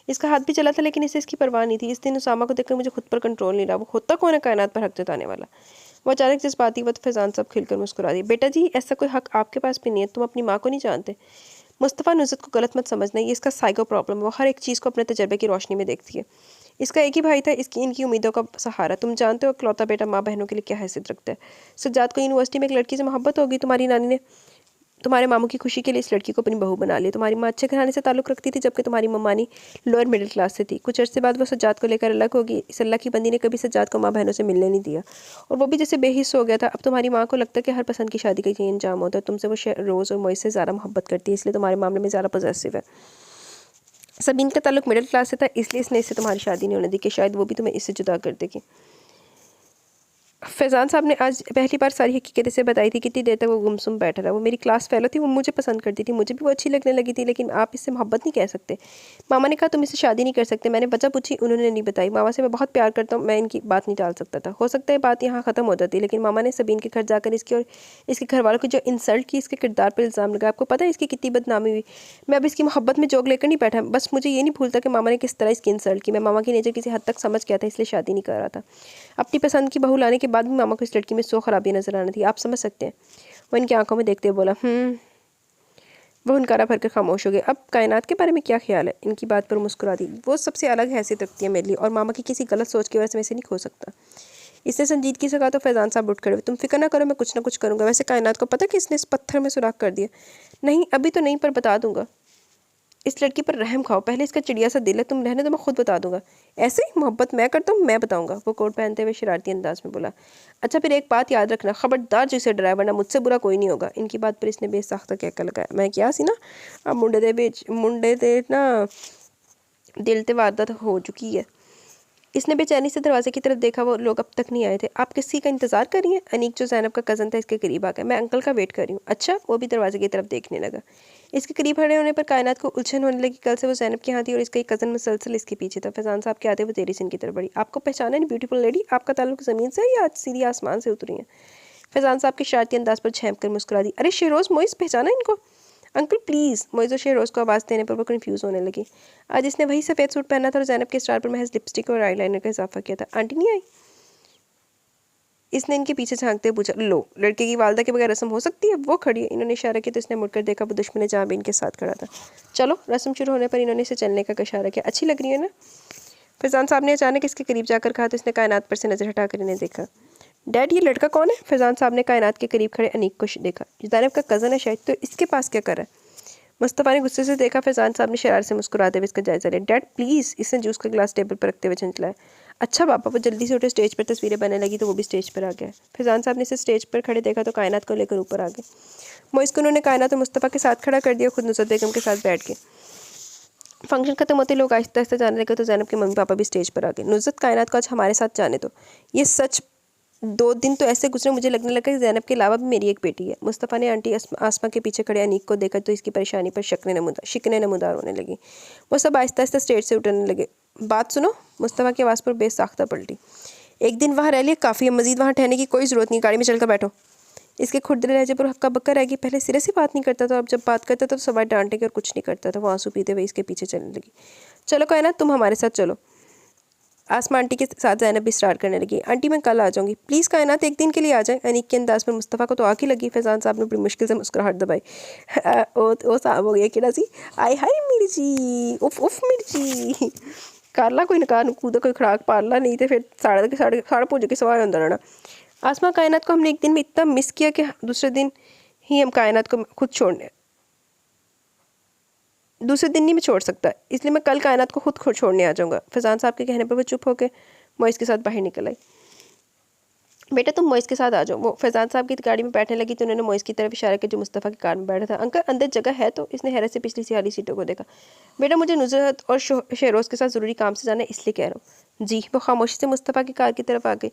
इसका हाथ भी चला था, लेकिन इसे इसकी परवाह नहीं थी। इस दिन उसामा को देखकर मुझे खुद पर कंट्रोल नहीं रहा। वो होता कौन है कायनात पर हक जताने वाला? वो अचानक जिस बात ही वो तो फैज़ान साहब खिलकर मुस्कुरा दी। बेटा जी, ऐसा कोई हक आपके पास भी नहीं है। तुम अपनी माँ को नहीं जानते। मुस्तफ़ा, नुज़रत को गलत मत समझना, ये इसका साइको प्रॉब्लम है। वो हर एक चीज़ को अपने तजर्बे की रोशनी में देखती है। इसका एक ही भाई था, इनकी उम्मीदों का सहारा। तुम जानते हो इकलौता बेटा माँ बहनों के लिए क्या हैसियत रखता है। सज्जाद को यूनिवर्सिटी में एक लड़की से मोहब्बत होगी। तुम्हारी नानी ने तुम्हारे मामू की खुशी के लिए इस लड़की को अपनी बहू बना लिया। तुम्हारी माँ अच्छे घराने से ताल्लुक़ रखती थी, जबकि तुम्हारी मम्मानी लोअर मिडिल क्लास से थी। कुछ अर्से बाद वो सज्जाद को लेकर अलग होगी। इस अल्लाह की बंदी ने कभी सज्जाद को माँ बहनों से मिलने नहीं दिया, और वो भी जैसे बेहिस हो गया था। अब तुम्हारी माँ को लगता है कि हर पसंद की शादी का यही अंजाम होता है। तुमसे वो रोज़ और मोइज़ से ज़्यादा मोहब्बत करती है, इसलिए तुम्हारे मामले में ज़्यादा पॉजेसिव है। सबीन का ताल्लुक मिडिल क्लास से था, इसलिए इसने इससे तुम्हारी शादी नहीं होने दी कि शायद वो भी तुम्हें इससे जुदा कर देगी। फैज़ान साहब ने आज पहली बार सारी हकीकत इसे बताई थी। कितनी देर तक वो गुमसुम बैठा रहा। वो मेरी क्लास फेलो थी, वो मुझे पसंद करती थी, मुझे भी वो अच्छी लगने लगी थी, लेकिन आप इससे मोहब्बत नहीं कह सकते। मामा ने कहा तुम इससे शादी नहीं कर सकते। मैंने वजह पूछी, उन्होंने नहीं बताई। मामा से मैं बहुत प्यार करता हूँ, मैं इनकी बात नहीं टाल सकता था। हो सकता है बात यहाँ ख़त्म हो जाती, लेकिन मामा ने सबीन के घर जाकर इसकी और इसके घर वालों को जो इंसल्ट की, इसके किरदार पर इल्ज़ाम लगाया। आपको पता है इसकी कितनी बदनामी हुई। मैं अब इसकी मोहब्बत में जोग लेकर नहीं बैठा। बस मुझे ये नहीं भूलता कि मामा ने किस तरह इसकी इंसल्ट की। मैं मामा की नेचर किसी हद तक समझ गया था, इसलिए शादी नहीं कर रहा था। अपनी पसंद की बहू लाने के बाद भी मामा को इस लड़की में सौ खराबी नजर आनी थी, आप समझ सकते हैं। वो इनकी आंखों में देखते हुए बोला वो हुनकारा भरकर खामोश हो गए। अब कायनात के बारे में क्या ख्याल है? इनकी बात पर मुस्कुरा दी। वो सबसे अलग हैसियत रखती है मेरे लिए, और मामा की किसी गलत सोच की वजह से मैं इसे नहीं खो सकता। इसने संजीदगी से कहा तो फैज़ान साहब उठ खड़े हुए। तुम फिक्र ना करो, मैं कुछ ना कुछ करूँगा। वैसे कायनात को पता कि इसने इस पत्थर में सुराख कर दिया? नहीं अभी तो नहीं, पर बता दूंगा। इस लड़की पर रहम खाओ, पहले इसका चिड़िया सा दिल है। तुम रहने तो मैं खुद बता दूंगा। ऐसे ही मोहब्बत मैं करता हूँ, मैं बताऊंगा। वो कोट पहनते हुए शरारती अंदाज में बोला। अच्छा फिर एक बात याद रखना, खबरदार जो इसे डराए, वरना मुझसे बुरा कोई नहीं होगा। इनकी बात पर इसने बेसाख्ता कहकर लगाया। मैं क्या सी ना अब मुंडे दे ना दिल ते वारदात हो चुकी है। इसने बेचैनी से दरवाजे की तरफ देखा। वो लोग अब तक नहीं आए थे। आप किसी का इंतजार कर रही हैं? अनीक जो ज़ैनब का कज़न था इसके करीब आ गया। मैं अंकल का वेट कर रही हूँ। अच्छा। वो भी दरवाजे की तरफ देखने लगा। इसके करीब खड़े होने पर कायनात को उलझन होने लगी। कल से वो ज़ैनब के यहाँ थी और इसका एक कज़न मुसलसल इसके पीछे था। फैज़ान साहब के आते वो तेरी से इनकी तरफ बढ़ी। आपको पहचाना नहीं ब्यूटीफुल लेडी? आपका ताल्लुक ज़मीन से है या सीधी आसमान से उतरी है? फैज़ान साहब के शरारती अंदाज पर झेंप कर मुस्कुरा दी। अरे शहरोज़, मोइज़, पहचाना इनको? Uncle please. मोइज़ और शहरोज़ को आवाज़ देने पर वो कन्फ्यूज़ होने लगी। आज इसने वही सफ़ेद सूट पहना था और ज़ैनब के स्टार पर महज लिपस्टिक और आईलाइनर का इजाफा किया था। आंटी नहीं आई? इसने इनके पीछे झांकते पूछा। लो, लड़के की वालदा के बगैर रस्म हो सकती है? वो खड़ी है। इन्होंने इशारा किया तो इसने मुड़कर देखा। वो दुश्मन जहाँ भी इनके साथ खड़ा था। चलो। रस्म शुरू होने पर इन्होंने इसे चलने का इशारा किया। अच्छी लग रही है ना? फैज़ान साहब ने अचानक इसके करीब जाकर कहा तो इसने कायनात पर से नज़र हटाकर इन्हें देखा। डैड, ये लड़का कौन है? फैज़ान साहब ने कायनात के करीब खड़े अनीक को देखा। ज़ैनब का कज़न है शायद, तो इसके पास क्या कर रहा है? मुस्तफ़ा ने गुस्से से देखा। फैज़ान साहब ने शरारत से मुस्कुराते हुए इसका जायज़ा लिया। Dad please. इसने जूस का गिलास टेबल पर रखते हुए झंझलाया। अच्छा पापा। वो जल्दी से उठे, स्टेज पर तस्वीरें बनने लगी तो वो भी स्टेज पर आ गया। फैज़ान साहब ने इसे स्टेज पर खड़े देखा तो कायनात को लेकर ऊपर आ गए। मोइस को उन्होंने कायनात और मुस्तफ़ा के साथ खड़ा कर दिया, खुद नुसरत बेगम के साथ बैठ के। फंक्शन खत्म होते लोग आहिस्ता आहिस्ता जाने लगे तो ज़ैनब के मम्मी पापा भी स्टेज पर आ गए। नुसरत, कायनात को आज हमारे साथ जाने दो। ये सच 2 दिन तो ऐसे गुजरे मुझे लगने लगा कि ज़ैनब के अलावा भी मेरी एक बेटी है। मुस्तफ़ा ने आंटी आसमा के पीछे खड़े अनीक को देखा तो इसकी परेशानी पर शिकने नमूदार होने लगी। वो सब आहिस्ता आहिस्ता स्टेज से उठने लगे। बात सुनो, मुस्तफ़ा की आवाज़ पर बेसाख्ता पलटी। एक दिन वहाँ रह लिया काफ़ी है, मज़ीद वहाँ ठहरने की कोई ज़रूरत नहीं, गाड़ी में चलकर बैठो। इसके खुरदरे लहजे पर हक्का बक्का रह गई। पहले सिरे से बात नहीं करता था, अब जब बात करता था तो सवाल डांटे के और कुछ नहीं करता था। वो आंसू पीते हुए इसके पीछे चलने लगी। चलो कायनात, तुम हमारे साथ चलो। आसमा आंटी के साथ ज़ैनब भी स्टार्ट करने लगी। आंटी मैं कल आ जाऊँगी, प्लीज़ कायनात एक दिन के लिए आ जाए। अनीक के अंदाज़ पर मुस्तफ़ा को तो आँख ही लगी। फैज़ान साहब ने बड़ी मुश्किल से मुस्कुराहट दबाई। ओ साहब हो गया केड़ा सी, आय हाय मिर्ची, उफ उफ मिर्ची। कर ला कोई नकाह नकूदा कोई खुराक पाल ला, नहीं तो फिर साढ़े पूज के सवाल होंदा रहना। आसमा, कायनात को हमने एक दिन में इतना मिस किया कि दूसरे दिन नहीं मैं छोड़ सकता, इसलिए मैं कल कायनात को खुद छोड़ने आ जाऊँगा। फैज़ान साहब के कहने पर वो चुप होकर मोइस के साथ बाहर निकल आई। बेटा तुम मोइस के साथ आ जाओ। वो फैज़ान साहब की गाड़ी में बैठने लगी तो उन्होंने मोइस की तरफ इशारा किया जो मुस्तफ़ा की कार में बैठा था। अंकल अंदर जगह है? तो इसने हैरत से पिछली सी वाली सीटों को देखा। बेटा मुझे नुज़रत और शहरोज़ के साथ ज़रूरी काम से जाना है, इसलिए कह रहा हूँ। जी। वो खामोशी से मुस्तफ़ा की कार की तरफ आ गई।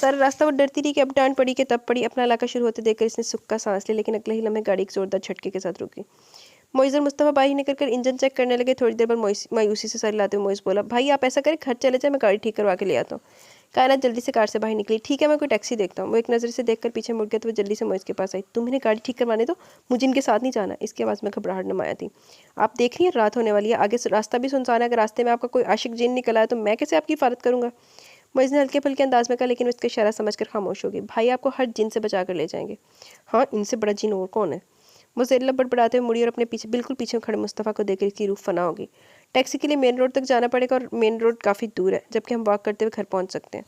सारा रास्ता वो डरती रही कि अब डांट पड़ी कि तब पड़ी। अपना इलाका शुरू होते देखकर इसने सुख का सांस लिया, लेकिन अगले ही लम्हे गाड़ी एक जोरदार झटके के साथ रुकी। मोइस और मुस्तफ़ा बाहर निकल कर इंजन चेक करने लगे। थोड़ी देर बाद मायूसी से सर लाते हुए मोइस बोला, भाई आप ऐसा करें घर चले जाए, मैं गाड़ी ठीक करवा के ले आता हूँ। कायनात जल्दी से कार से बाहर निकली। ठीक है मैं कोई टैक्सी देखता हूँ। वो एक नज़र से देखकर पीछे मुड़ गया तो वो जल्दी से मोइस के पास आई। तुम इन्हें गाड़ी ठीक करवाने दो, मुझे इनके साथ नहीं जाना। इसकी आवाज़ में घबराहट नुमाया थी। आप देख रही हैं रात होने वाली है, आगे से रास्ता भी सुनसान है, अगर रास्ते में आपका कोई आशिक जिन निकल आया तो मैं कैसे आपकी हिफाजत करूँगा? मोइस ने हल्के फुल्के अंदाज में कहा, लेकिन उसका इशारा समझकर खामोश हो गई। भाई आपको हर जिन से बचा कर ले जाएंगे। हाँ, इनसे बड़ा जिन और कौन है? मुज़ल्ला बड़बड़ाते हुए मुड़ी और अपने पीछे बिल्कुल पीछे खड़े मुस्तफ़ा को देखकर इसकी रूह फना होगी। टैक्सी के लिए मेन रोड तक जाना पड़ेगा और मेन रोड काफ़ी दूर है, जबकि हम वॉक करते हुए घर पहुंच सकते हैं।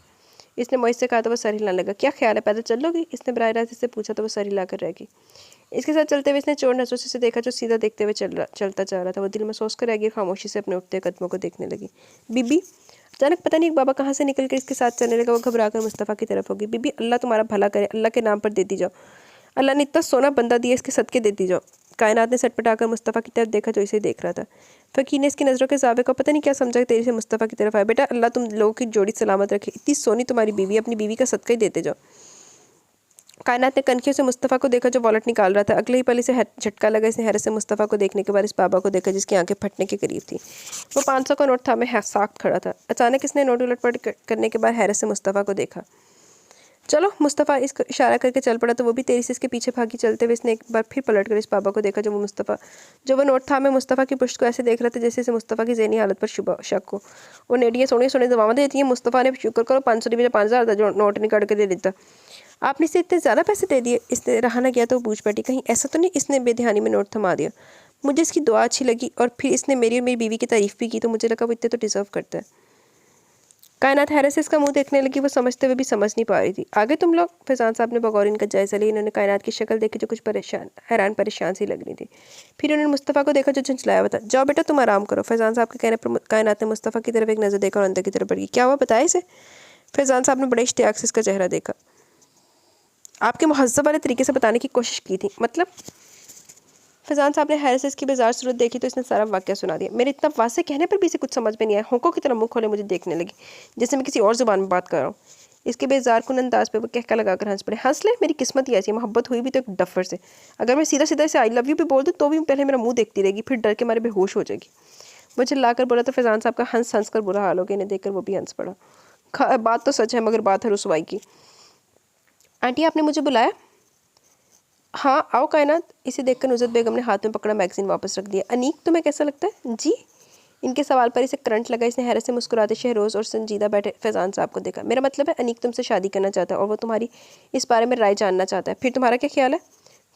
इसने मोइस से कहा तो वो सर हिलाने लगा। क्या ख्याल है, पैदल चल लोगी? इसने बराह रास्त इससे पूछा तो वो सर हिलाकर रह गई। इसके साथ चलते हुए इसने चोर नजरों से देखा जो सीधा देखते हुए चलता जा रहा था। वो दिल में सोच कर रह गई, खामोशी से अपने उठते कदमों को देखने लगी। बीबी। अचानक पता नहीं एक बाबा कहाँ से निकल कर इसके साथ चलने लगा। वो घबराकर मुस्तफ़ा की तरफ होगी। बीबी अल्लाह तुम्हारा भला करे, अल्लाह के नाम पर देती जाओ, अल्लाह ने इतना सोना बंदा दिया, इसके सदके देती जाओ। कायनात ने सटपटाकर मुस्तफ़ा की तरफ देखा जो इसे देख रहा था। फ़कीर ने इसकी नज़रों के ज़ावे को पता नहीं क्या समझा तेरी से मुस्तफ़ा की तरफ आया। बेटा अल्लाह तुम लोगों की जोड़ी सलामत रखे, इतनी सोनी तुम्हारी बीवी, अपनी बीवी का सदका ही देते जाओ। कायनात ने कनखियों से मुस्तफ़ा को देखा जो वॉलेट निकाल रहा था। अगले ही पल इसे झटका लगा। इसने हैरत से मुस्तफ़ा को देखने के बाद इस बाबा को देखा जिसकी आंखें फटने के करीब थी। वो 500 का नोट था, मैं साख्त खड़ा था। अचानक इसने नोट उलटपलट करने के बाद हैरत से मुस्तफ़ा को देखा। चलो, मुस्तफ़ा इसको इशारा करके चल पड़ा तो वो भी तेजी से इसके पीछे भागी। चलते हुए इसने एक बार फिर पलट कर इस बाबा को देखा जो वो नोट था। मैं मुस्तफ़ा की पुश्त को ऐसे देख रहा था जैसे मुस्तफ़ा की ज़हनी हालत पर शक हो। वो नेडियाँ सोने दवाएं देती हैं। मुस्तफ़ा ने शुक्र करो 500 रुपये 5000 था जो नोट निकाल कर दे देता। आपने इसे इतने ज़्यादा पैसे दे दिए? इसने रहा किया तो पूछ बैठी। कहीं ऐसा तो नहीं इसने बेध्यानी में नोट थमा दिया? मुझे इसकी दुआ अच्छी लगी और फिर इसने मेरी और मेरी बीवी की तारीफ़ भी की तो मुझे लगा वो इतने तो डिज़र्व करता है। कायनात हैरत से इसका मुंह देखने लगी। वो समझते हुए भी समझ नहीं पा रही थी। आगे तुम लोग? फैज़ान साहब ने बगौर इनका जायज़ा लिया। इन्होंने कायनात की शक्ल देखी जो कुछ हैरान परेशान सी लग रही थी। फिर उन्होंने मुस्तफ़ा को देखा जो झंझलाया हुआ था। जाओ बेटा तुम आराम करो। फैज़ान साहब के कहने पर कायनात ने मुस्तफ़ा की तरफ एक नज़र देखा और अंदर की तरफ बढ़ गई। क्या हुआ बताया इसे? फैज़ान साहब ने बड़े इश्तियाक से इसका चेहरा देखा। आपके मुहज़्ज़ब वाले तरीके से बताने की कोशिश की थी। मतलब? फैज़ान साहब ने हैरत से इसकी बेजार सूरत देखी तो इसने सारा वाक़या सुना दिया। मेरे इतना वाज़े कहने पर भी इसे कुछ समझ में नहीं आया। होंकों की तरह मुंह खोले मुझे देखने लगी जैसे मैं किसी और ज़ुबान में बात कर रहा हूँ। इसके बेजार कुन अंदाज पे वो कहका लगाकर हंस पड़े। हंस ले, मेरी किस्मत ही ऐसी है, मोहब्बत हुई भी तो एक डफर से। अगर मैं सीधा सीधा इसे आई लव यू भी बोल दूँ तो भी पहले मेरा मुँह देखती रहेगी, फिर डर के मारे बेहोश हो जाएगी। मुझे ला कर बोला तो फैज़ान साहब का हंस हंस कर बुरा हाल हो गया। इन्हें देखकर वो भी हंस पड़ा। बात तो सच है मगर बात है रुसवाई की। आंटी आपने मुझे बुलाया? हाँ आओ कायनात। इसे देखकर नुज़रत बेगम ने हाथ में पकड़ा मैगज़ीन वापस रख दिया। अनीक तुम्हें कैसा लगता है? जी। इनके सवाल पर इसे करंट लगा। इसने हैरत से मुस्कुराते शहरोज़ और संजीदा बैठे फैज़ान साहब को देखा। मेरा मतलब है अनीक तुमसे शादी करना चाहता है और वो तुम्हारी इस बारे में राय जानना चाहता है। फिर तुम्हारा क्या ख्याल है?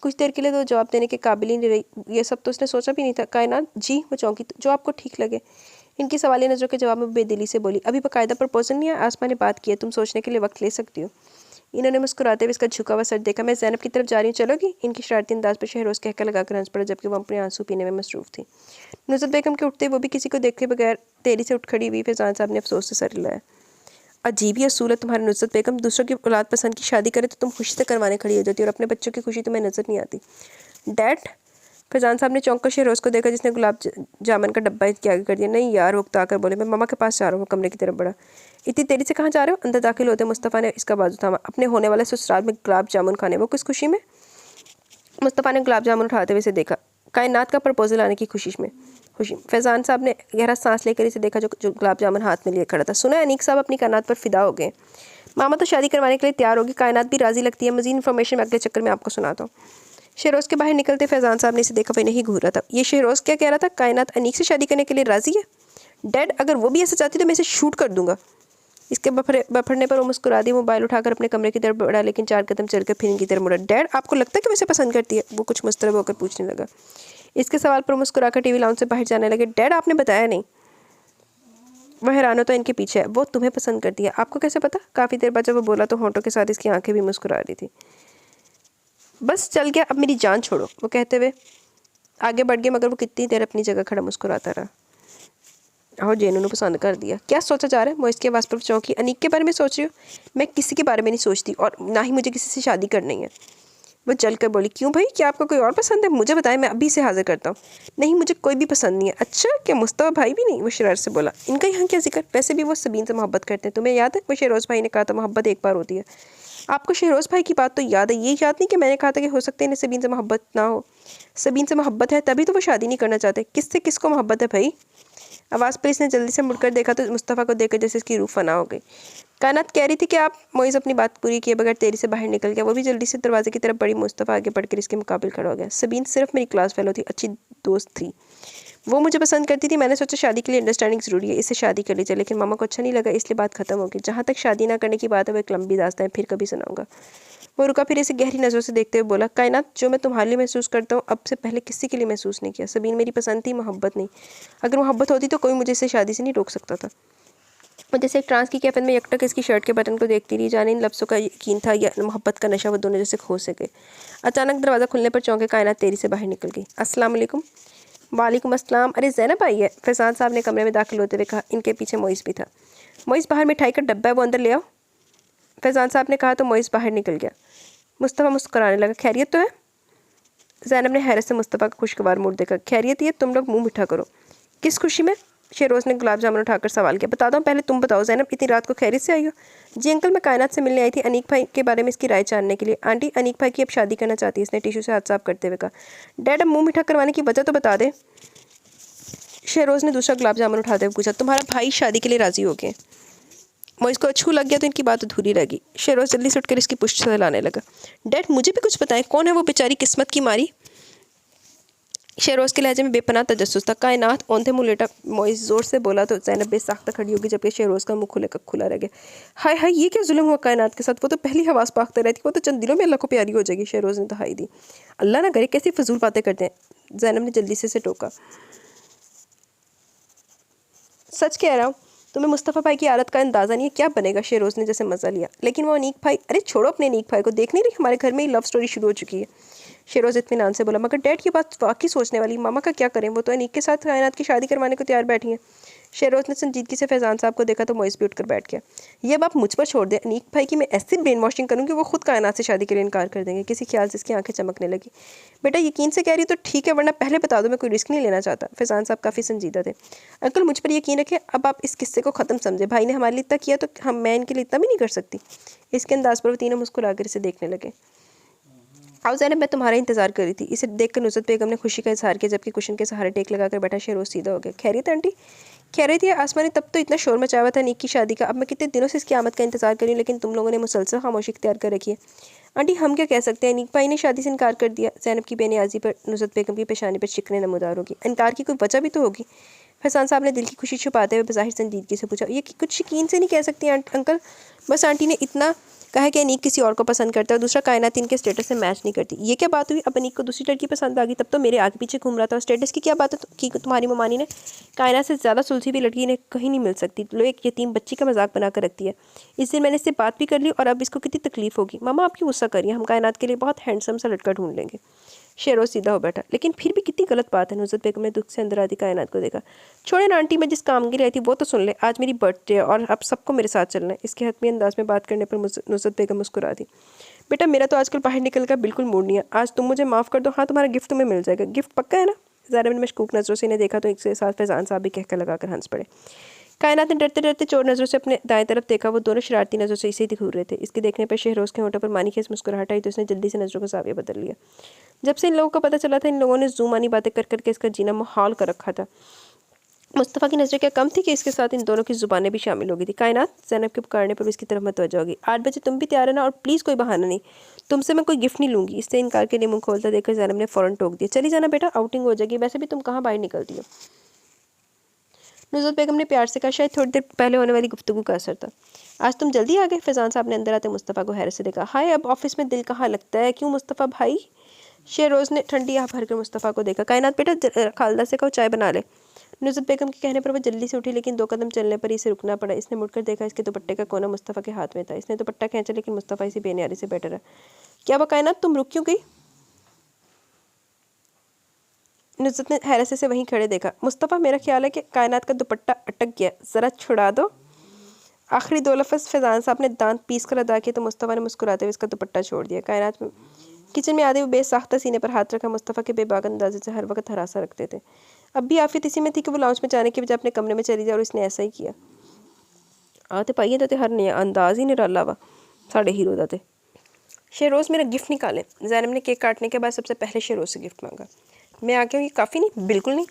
कुछ देर के लिए तो जवाब देने के काबिल ही नहीं रही। ये सब तो उसने सोचा भी नहीं था। कायनात जी वो चौंकी। जो आपको ठीक लगे। इनकी सवालिया नज़रों के जवाब में बेदिली से बोली। अभी बाकायदा प्रपोजल नहीं है, आसमा ने बात की है, तुम सोचने के लिए वक्त ले सकती हो। इन्होंने मुस्कुराते हुए इसका झुका हुआ सर देखा। मैं ज़ैनब की तरफ जा रही हूँ, चलोगी? इनकी शरारती अंदाज पर शहरोज़ कहकर लगाकर हंस पड़ा जबकि वो अपने आंसू पीने में मसरूफ़ थी। नुज़रत बेगम के उठते वो भी किसी को देखे बगैर तेरी से उठ खड़ी हुई। फैज़ान साहब ने अफसोस से सर हिलाया। अजीब ही असूल है तुम्हारे नुसरत बेगम, दूसरों की औलाद पसंद की शादी करे तो तुम खुशी से करवाने खड़ी हो जाती हो और अपने बच्चों की खुशी तुम्हें नजर नहीं आती। डैड, फैजान साहब ने चौंक कर शहरोज़ को देखा जिसने गुलाब जामुन का डब्बा इसके आगे कर दिया। नहीं यार, वो आकर बोले, मैं मामा के पास जा रहा हूँ। कमरे की तरफ बढ़ा। इतनी देरी से कहाँ जा रहे हो? अंदर दाखिल होते मुस्तफ़ा ने इसका बाजू थामा। अपने होने वाले ससुराल में गुलाब जामुन खाने, वो किस खुशी में? मुस्तफ़ा ने गुलाब जामुन उठाते हुए इसे देखा। कायनात का प्रपोजल आने की खुशी में। फैजान साहब ने गहरा सांस लेकर इसे देखा जो गुलाब जामुन हाथ में लिए खड़ा था। सुना है अनीक साहब अपनी कायनात पर फिदा हो गए। मामा तो शादी करवाने के लिए तैयार होगी, कायनात भी राजी लगती है। मज़ीद इन्फॉर्मेशन मैं अगले चक्कर में आपको सुनाता हूँ। शहरोज़ के बाहर निकलते फैजान साहब ने इसे देखा, वही नहीं घूर रहा था। ये शहरोज़ क्या कह रहा था? कायनात अनीक से शादी करने के लिए राज़ी है? डैड, अगर वो भी ऐसा चाहती तो मैं इसे शूट कर दूंगा। इसके बफड़ने पर वो मुस्कुरा दी। मोबाइल उठाकर अपने कमरे की तरफ बढ़ा, लेकिन 4 कदम चलकर फिर इनकी तरफ मुड़ा। डैड, आपको लगता है कि वैसे पसंद करती है? वो कुछ मुस्तरब होकर पूछने लगा। इसके सवाल पर मुस्कुराकर टीवी लाउंज से बाहर जाने लगे। डैड, आपने बताया नहीं। वह हैरान होता इनके पीछे है। वो तुम्हें पसंद करती है, आपको कैसे पता? काफ़ी देर बाद जब वो बोला तो होंठों के साथ इसकी आंखें भी मुस्कुरा रही थी। बस चल गया, अब मेरी जान छोड़ो, वो कहते हुए आगे बढ़ गए, मगर वो कितनी देर अपनी जगह खड़ा मुस्कुराता रहा। और जेनू ने पसंद कर दिया। क्या सोचा जा रहा है? वो इसके आवाज़ पर चौंकी। अनीक के बारे में सोच रही हो? मैं किसी के बारे में नहीं सोचती और ना ही मुझे किसी से शादी करनी है। वो जल कर बोली। क्यों भाई, क्या आपको कोई और पसंद है? मुझे बताएं, मैं अभी इसे हाजिर करता हूँ। नहीं, मुझे कोई भी पसंद नहीं है। अच्छा, क्या मुस्तफा भाई भी नहीं? वो शरारत से बोला। इनका यहाँ क्या जिक्र? वैसे भी वो सबीन से मोहब्बत करते हैं, तुम्हें याद है? वो शहरोज़ भाई ने कहा था मोहब्बत एक बार होती है। आपको शहरोज़ भाई की बात तो याद है, ये याद नहीं कि मैंने कहा था कि हो सकता है इन्हें सबीन से मोहब्बत ना हो। सबीन से मोहब्बत है तभी तो वो शादी नहीं करना चाहते। किससे किसको मोहब्बत है भाई? आवाज़ पर इसने जल्दी से मुड़कर देखा तो मुस्तफ़ा को देखकर जैसे इसकी रूह फना हो गई। कायनात कह रही थी कि आप। मोइज़ अपनी बात पूरी किए बगैर तेरी से बाहर निकल गया। वो भी जल्दी से दरवाजे की तरफ बढ़ी। मुस्तफ़ा आगे बढ़कर इसके मुकाबिल खड़ा हो गया। सबीन सिर्फ मेरी क्लास फेलो थी, अच्छी दोस्त थी। वो मुझे पसंद करती थी। मैंने सोचा शादी के लिए अंडरस्टैंडिंग ज़रूरी है, इससे शादी कर लीजिए। लेकिन मामा को अच्छा नहीं लगा, इसलिए बात खत्म हो गई। जहाँ तक शादी ना करने की बात है वो एक लंबी दास्तान है, फिर कभी सुनाऊंगा। वो रुका, फिर इसे गहरी नज़रों से देखते हुए बोला। कायनात, जो मैं तुम्हारे लिए महसूस करता हूँ अब से पहले किसी के लिए महसूस नहीं किया। सबीन मेरी पसंद थी, मोहब्बत नहीं। अगर मोहब्बत होती तो कोई मुझे इससे शादी से नहीं रोक सकता था। और जैसे एक ट्रांस की कैफियत में यकटक इसकी शर्ट के बटन को देखती रही, जाने इन लफ्ज़ों का यकीन था या मोहब्बत का नशा, वो दोनों जैसे खो से गए। अचानक दरवाज़ा खुलने पर चौंके कायनात तेरी से बाहर निकल गई। अस्सलाम वालेकुम। वालेकुम अस्सलाम। अरे ज़ैनब आई है, फैजान साहब ने कमरे में दाखिल होते हुए कहा। इनके पीछे मोइज़ भी था। मोइज़, बाहर मिठाई का डब्बा है, वो अंदर ले आओ, फैजान साहब ने कहा तो मोइज़ बाहर निकल गया। मुस्तफ़ा मुस्कुराने लगा। खैरियत तो है? ज़ैनब ने हैरत से मुस्तफ़ा का खुशगवार मूड देखा। खैरियत ही है, तुम लोग मुँह मीठा करो। किस खुशी में? शहरोज़ ने गुलाब जामुन उठाकर सवाल किया। बताता हूँ, पहले तुम बताओ ज़ैनब, इतनी रात को खैरियत से आई हो? जी अंकल, मैं कायनात से मिलने आई थी अनीक भाई के बारे में इसकी राय जानने के लिए। आंटी, अनीक भाई की अब शादी करना चाहती है, इसने टिशू से हाथ साफ करते हुए कहा। डैड, अब मुँह मीठा करवाने की वजह तो बता दे। शहरोज़ ने दूसरा गुलाब जामुन उठाते हुए पूछा। तुम्हारा भाई शादी के लिए राज़ी हो गए। मोइज़ को अच्छू लग गया तो इनकी बात अधूरी रह गई। शहरोज़ जल्दी से उठकर इसकी पुष्ट से लाने लगा। डैड, मुझे भी कुछ बताएं, कौन है वो बेचारी किस्मत की मारी? शहरोज़ के लहजे में बेपनाह तजस्सुस था। कायनात औंधे मुँह लेटा मोइज़ ज़ोर से बोला तो ज़ैनब बेसाख्ता खड़ी होगी, जबकि शहरोज़ का मुँह खुला रह गया। हाय हाय, ये क्या जुल्म हुआ कायनात के साथ? वो तो पहली हवास पाकते रहती, वो तो चंद दिनों में अल्लाह को प्यारी हो जाएगी। शहरोज़ ने दहाई दी। अल्लाह ना करे, कैसी फजूल बातें करते हैं। ज़ैनब ने जल्दी से टोका। सच कह रहा हूँ, तुम्हें मुस्तफ़ा भाई की आदत का अंदाज़ा नहीं है, क्या बनेगा। शहरोज़ ने जैसे मज़ा लिया। लेकिन वो अनीक भाई, अरे छोड़ो अपने अनीक भाई को, देख नहीं रही हमारे घर में ही लव स्टोरी शुरू हो चुकी है। शहरोज़ इत्मीनान से बोला। मगर डैड, की बात वाकई सोचने वाली। मामा का क्या करें, वो तो अनीक के साथ कायनात की शादी करवाने को तैयार बैठी हैं। शहरोज़ ने संजीदगी से फैजान साहब को देखा तो मोइज़ भी उठकर बैठ गया। ये बात मुझ पर छोड़ दे अनीक भाई की, मैं ऐसी ब्रेन वॉशिंग करूँगी वो खुद कायनात से शादी के लिए इनकार कर देंगे। किसी ख्याल से इसकी आंखें चमकने लगी। बेटा, यकीन से कह रही तो ठीक है, वरना पहले बता दो, मैं कोई रिस्क नहीं लेना चाहता। फैजान साहब काफ़ी संजीदा थे। अंकल, मुझ पर यकीन रखें, अब आप इस किस्से को ख़त्म समझे। भाई ने हमारे लिए इतना किया तो मैं इनके लिए इतना भी नहीं कर सकती। इसके अंदाज़ पर वो तीनों मुस्कुराकर इसे देखने लगे। आओ ज़ैनब, मैं तुम्हारा इंतजार कर रही थी। इसे देखकर नुसरत बेगम ने खुशी का इजहार किया, जबकि कुशन के सहारे टेक लगाकर बैठा शहरोज़ सीधा हो गया। खैरियत आंटी? खैरियत है। आसमा ने तब तो इतना शोर मचाया हुआ था नीक की शादी का। अब मैं कितने दिनों से इसकी आमद का इंतजार कर रही हूँ, लेकिन तुम लोगों ने मुसलसल खामोशी इख्तियार कर रखी है। आंटी, हम क्या कह सकते हैं, नीक भाई ने शादी से इनकार कर दिया। ज़ैनब की बेनियाजी पर नुसरत बेगम की पेशानी पर शिकने नमूदार होगी। इनकार की कोई वजह भी तो होगी। फैजान साहब ने दिल की खुशी छुपाते हुए बज़ाहिर संजीदगी से पूछा। ये कुछ यकीन से नहीं कह सकती अंकल, बस आंटी ने इतना कहा कि अनीक किसी और को पसंद करता है, दूसरा कायनात इनके स्टेटस से मैच नहीं करती। ये क्या बात हुई? अब अनीक को दूसरी लड़की पसंद आ गई, तब तो मेरे आगे पीछे घूम रहा था। और स्टेटस की क्या बात है कि तुम्हारी ममानी ने? कायनात से ज़्यादा सुलझी हुई लड़की ने कहीं नहीं मिल सकती। लो, एक यतीम बच्ची का मजाक बना कर रखती है। इस दिन मैंने इससे बात भी कर ली और अब इसको कितनी तकलीफ होगी। मामा, आपकी गुस्सा करिए, हम कायनात के लिए बहुत हैंडसम सा लड़का ढूंढ लेंगे। शेरोज सीधा हो बैठा। लेकिन फिर भी कितनी गलत बात है। नुसरत बेगम ने दुख से अंदर आती कायनात को देखा। छोड़े ना आंटी, मैं जिस काम के लिए आई थी वो तो सुन ले। आज मेरी बर्थडे है और अब सबको मेरे साथ चलना है। इसके हतमी अंदाज में बात करने पर नुसरत बेगम मुस्कुरा दी। बेटा मेरा तो आजकल बाहर निकल का बिल्कुल मूड नहीं है। आज तुम मुझे माफ़ कर दो। हाँ, तुम्हारा गिफ्ट तुम्हें मिल जाएगा। गिफ्ट पक्का है ना? ज़ैनब ने मशकूक नज़रों से इन्हें देखा तो एक साथ फैजान साहब भी कहकर लगाकर हंस पड़े। कायनात ने डरते डरते चोर नज़रों से अपने दाएं तरफ देखा। वो दोनों शरारती नज़रों से इसे ही घूर रहे थे। इसके देखने पर शहरोज़ के होठों पर मानी खेस मुस्कुराहट आई तो उसने जल्दी से नज़रों का जाविया बदल लिया। जब से इन लोगों को पता चला था इन लोगों ने ज़ूमानी बातें कर करके इसका जीना मुहाल कर रखा था। मुस्तफ़ा की नज़रें क्या कम थी कि इसके साथ इन दोनों की ज़ुबानें भी शामिल हो गई थी। कायनात, ज़ैनब के पुकारने पर इसकी तरफ मतवज्जो होगी। 8 बजे तुम भी तैयार रहना और प्लीज़ कोई बहाना नहीं। तुमसे मैं कोई गिफ्ट नहीं लूँगी। इससे इनकार के लिए मुंह खोलता देखकर ज़ैनब ने फ़ौरन टोक दिया। चली जाना बेटा, आउटिंग हो जाएगी। वैसे भी तुम कहाँ बाहर निकलती हो। नुसरत बेगम ने प्यार से कहा। शायद थोड़ी देर पहले होने वाली गुफ्तगू का असर था। आज तुम जल्दी आ गए। फैजान साहब ने अंदर आते मुस्तफ़ा को हैरत से देखा। हाय, अब ऑफिस में दिल कहाँ लगता है, क्यों मुस्तफ़ा भाई? शेरोज़ ने ठंडी आह भरकर मुस्तफ़ा को देखा। कायनात बेटा खालदा से कहो चाय बना ले। नुसरत बेगम के कहने पर वह जल्दी से उठी, लेकिन 2 कदम चलने पर इसे रुकना पड़ा। इसने मुड़कर देखा, इसके दुपट्टे का कोना मुस्तफ़ा के हाथ में था। इसने दुपट्टा खींचा, लेकिन मुस्तफ़ा इसी बेनियारी से बैठा रहा। क्या वो कायनात, तुम रुक क्यों गई? नुसरत ने हैरत से वहीं खड़े देखा। मुस्तफ़ा, मेरा ख्याल है कि कायनात का दुपट्टा अटक गया, ज़रा छुड़ा दो। आखिरी 2 लफ्ज़ फैजान साहब ने दांत पीस कर अदा किए तो मुस्तफ़ा ने मुस्कुराते हुए इसका दुपट्टा छोड़ दिया। कायनात में किचन में आधे वो बेसाख्ता सीने पर हाथ रखा मुस्तफ़ा के बेबाक अंदाजे से हर वक्त हरासा रखते थे। अब भी आफियत इसी में थी कि वो लाउंज में जाने की बजाय अपने कमरे में चली जाए और इसने ऐसा ही किया। आते पाइए तो हर नया अंदाज ही निराला वा साढ़े हीरो दा ते। शेरोज़, मेरा गिफ्ट निकालें। ज़ैनब ने केक काटने के बाद सबसे पहले शेरोज़ से गिफ्ट मांगा। मैं आ गया हूँ, ये काफ़ी नहीं? बिल्कुल नहीं।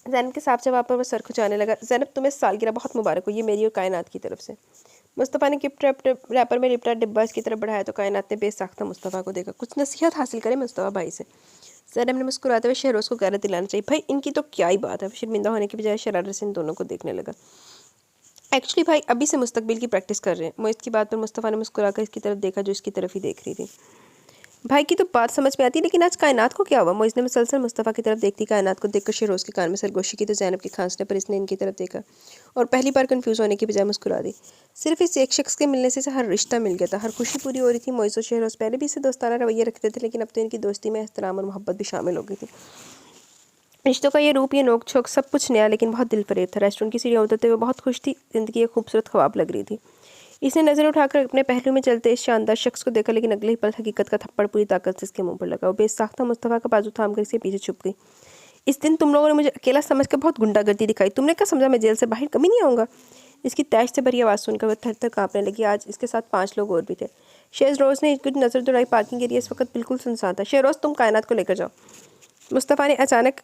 ज़ैनब के साफ जवाब पर वह सर खुजाने लगा। ज़ैनब, तुम्हें सालगिरह बहुत मुबारक हो, ये मेरी और कायनात की तरफ से। मुस्तफ़ा ने गिफ्ट रैपर में लिपटा डिब्बा इसकी तरफ बढ़ाया तो कायनात ने बेसाख्ता मुस्तफ़ा को देखा। कुछ नसीहत हासिल करे मुस्तफ़ा भाई से। ज़ैनब ने मुस्कुराते हुए शहरोज़ को गैरत दिलाना चाहिए। भाई इनकी तो क्या ही बात है। शर्मिंदा होने की बजाय शरारत से इन दोनों को देखने लगा। एक्चुअली भाई अभी से मुस्तकबिल की प्रैक्टिस कर रहे हैं। मोइज़ की बात पर मुस्तफ़ा ने मुस्कुराकर इसकी तरफ देखा जो इसकी तरफ ही देख रही थी। भाई की तो बात समझ में आती, लेकिन आज कायनात को क्या हुआ? मोइज़ ने मुसलसल मुस्तफ़ा की तरफ देखती कायनात को देखकर शेरोज़ के कान में सरगोशी की तो ज़ैनब के खांसने पर इसने इनकी तरफ देखा और पहली बार कंफ्यूज होने की बजाय मुस्कुरा दी। सिर्फ इस एक शख्स के मिलने से हर रिश्ता मिल गया था, हर खुशी पूरी हो रही थी। मोइज़ और शेरोज़ पहले भी इसे दोस्ताना रवैया रखते थे, लेकिन अब तो इनकी दोस्ती में एहतराम और मोहब्बत भी शामिल हो गई थी। रिश्तों का ये रूप, ये नोक झोंक सब कुछ नया लेकिन बहुत दिल फरेब था। रेस्टोरेंट की सीढ़ियाँ उतरते हुए बहुत खुश थी। ज़िंदगी एक खूबसूरत ख्वाब लग रही थी। इसने नज़र उठाकर अपने पहलू में चलते इस शानदार शख्स को देखा, लेकिन अगले ही पल हकीकत का थप्पड़ पूरी ताकत से इसके मुंह पर लगा। वो बेसाख्ता मुस्तफ़ा का बाजू थाम कर इसके पीछे छुप गई। इस दिन तुम लोगों ने मुझे अकेला समझ कर बहुत गुंडागर्दी दिखाई। तुमने क्या समझा मैं जेल से बाहर कभी नहीं आऊँगा? इसकी तैश से भरी आवाज़ सुनकर वह थर थर काँपने लगी। आज इसके साथ 5 लोग और भी थे। शेरोज़ ने कुछ नज़र दौड़ाई। पार्किंग एरिया इस वक्त बिल्कुल सुनसान था। शेरोज़, तुम कायनात को लेकर जाओ। मुस्तफ़ा ने अचानक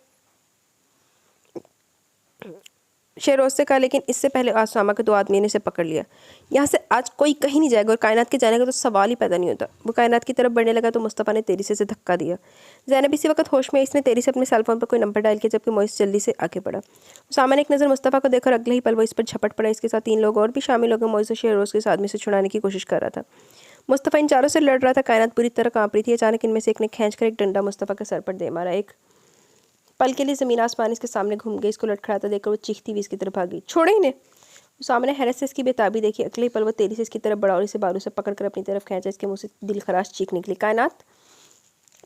शेरोज़ से कहा, लेकिन इससे पहले आसामा के 2 आदमी ने इसे पकड़ लिया। यहाँ से आज कोई कहीं नहीं जाएगा और कायनात के जाने का तो सवाल ही पैदा नहीं होता। वो कायनात की तरफ बढ़ने लगा तो मुस्तफ़ा ने तेरी से धक्का दिया। ज़ैनब इसी वक्त होश में। इसने तेरी से अपने सेलफोन पर कोई नंबर डायल किया, जबकि मोइस जल्दी से आगे बढ़ा। उसामा ने एक नज़र मुस्तफ़ा को देखा और अगले ही पल वो इस पर झपट पड़ा। इसके साथ 3 लोग और भी शामिल हो गए। मोइस और शेरोज़ के इस आदमी से छुड़ाने की कोशिश कर रहा था। मुस्तफ़ा इन चारों से लड़ रहा था। कायनात पूरी तरह काँप रही थी। अचानक इनमें से एक ने खींचकर एक डंडा मुस्तफ़ा के सर पर दे मारा। एक पल के लिए ज़मीन आसमान इसके सामने घूम गई। इसको लड़खड़ाता देखकर वो चीखती हुई इसकी तरफ भागी। छोड़े इन्हें। सामने हैरत से इसकी बेताबी देखी। अगले ही पल वो तेजी से इसकी तरफ बढ़ा और इसे बालू से पकड़कर अपनी तरफ खींचा। इसके मुंह से दिल खराश चीख निकली। कायनात,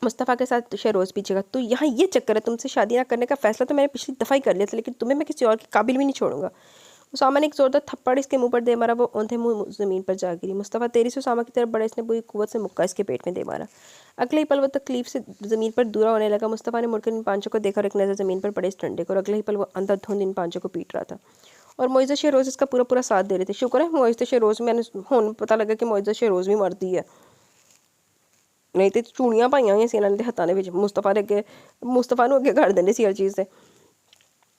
मुस्तफ़ा के साथ शेरोज़ पीछे का। तो यहाँ ये चक्कर है, तुमसे शादी ना करने का फैसला तो मैंने पिछली दफ़ा ही कर लिया था, लेकिन तुम्हें मैं किसी और के काबिल भी नहीं छोड़ूंगा। उसामा ने एक ज़ोरदार थप्पड़ इसके मुंह पर दे मारा। वो औंधे मुंह ज़मीन पर जा गिरी। मुस्तफ़ा तेरी से उसामा की तरफ बढ़ा। इसने पूरी कुव्वत से मुक्का इसके पेट में दे मारा। अगले ही पल वो तकलीफ से ज़मीन पर दूरा होने लगा। मुस्तफ़ा ने मुड़कर इन पांचों को देखा और एक नज़र ज़मीन पर पड़े इस डंडे को और अगले ही पल वो अंधाधुंध इन पांचों को पीट रहा था और मोइज़ा शेरोज़ इसका पूरा पूरा साथ दे रहे थे। शुक्र है मोइज़ा शेरोज़, मैंने होने पता लगा कि मोइज़ा शेरोज़ भी मरती है, नहीं तो चूड़ियाँ पाइयां हुई सी इन्होंने ते हत्थां दे विच। मुस्तफ़ा नूं अगे कर देंदे सी हर चीज़ से।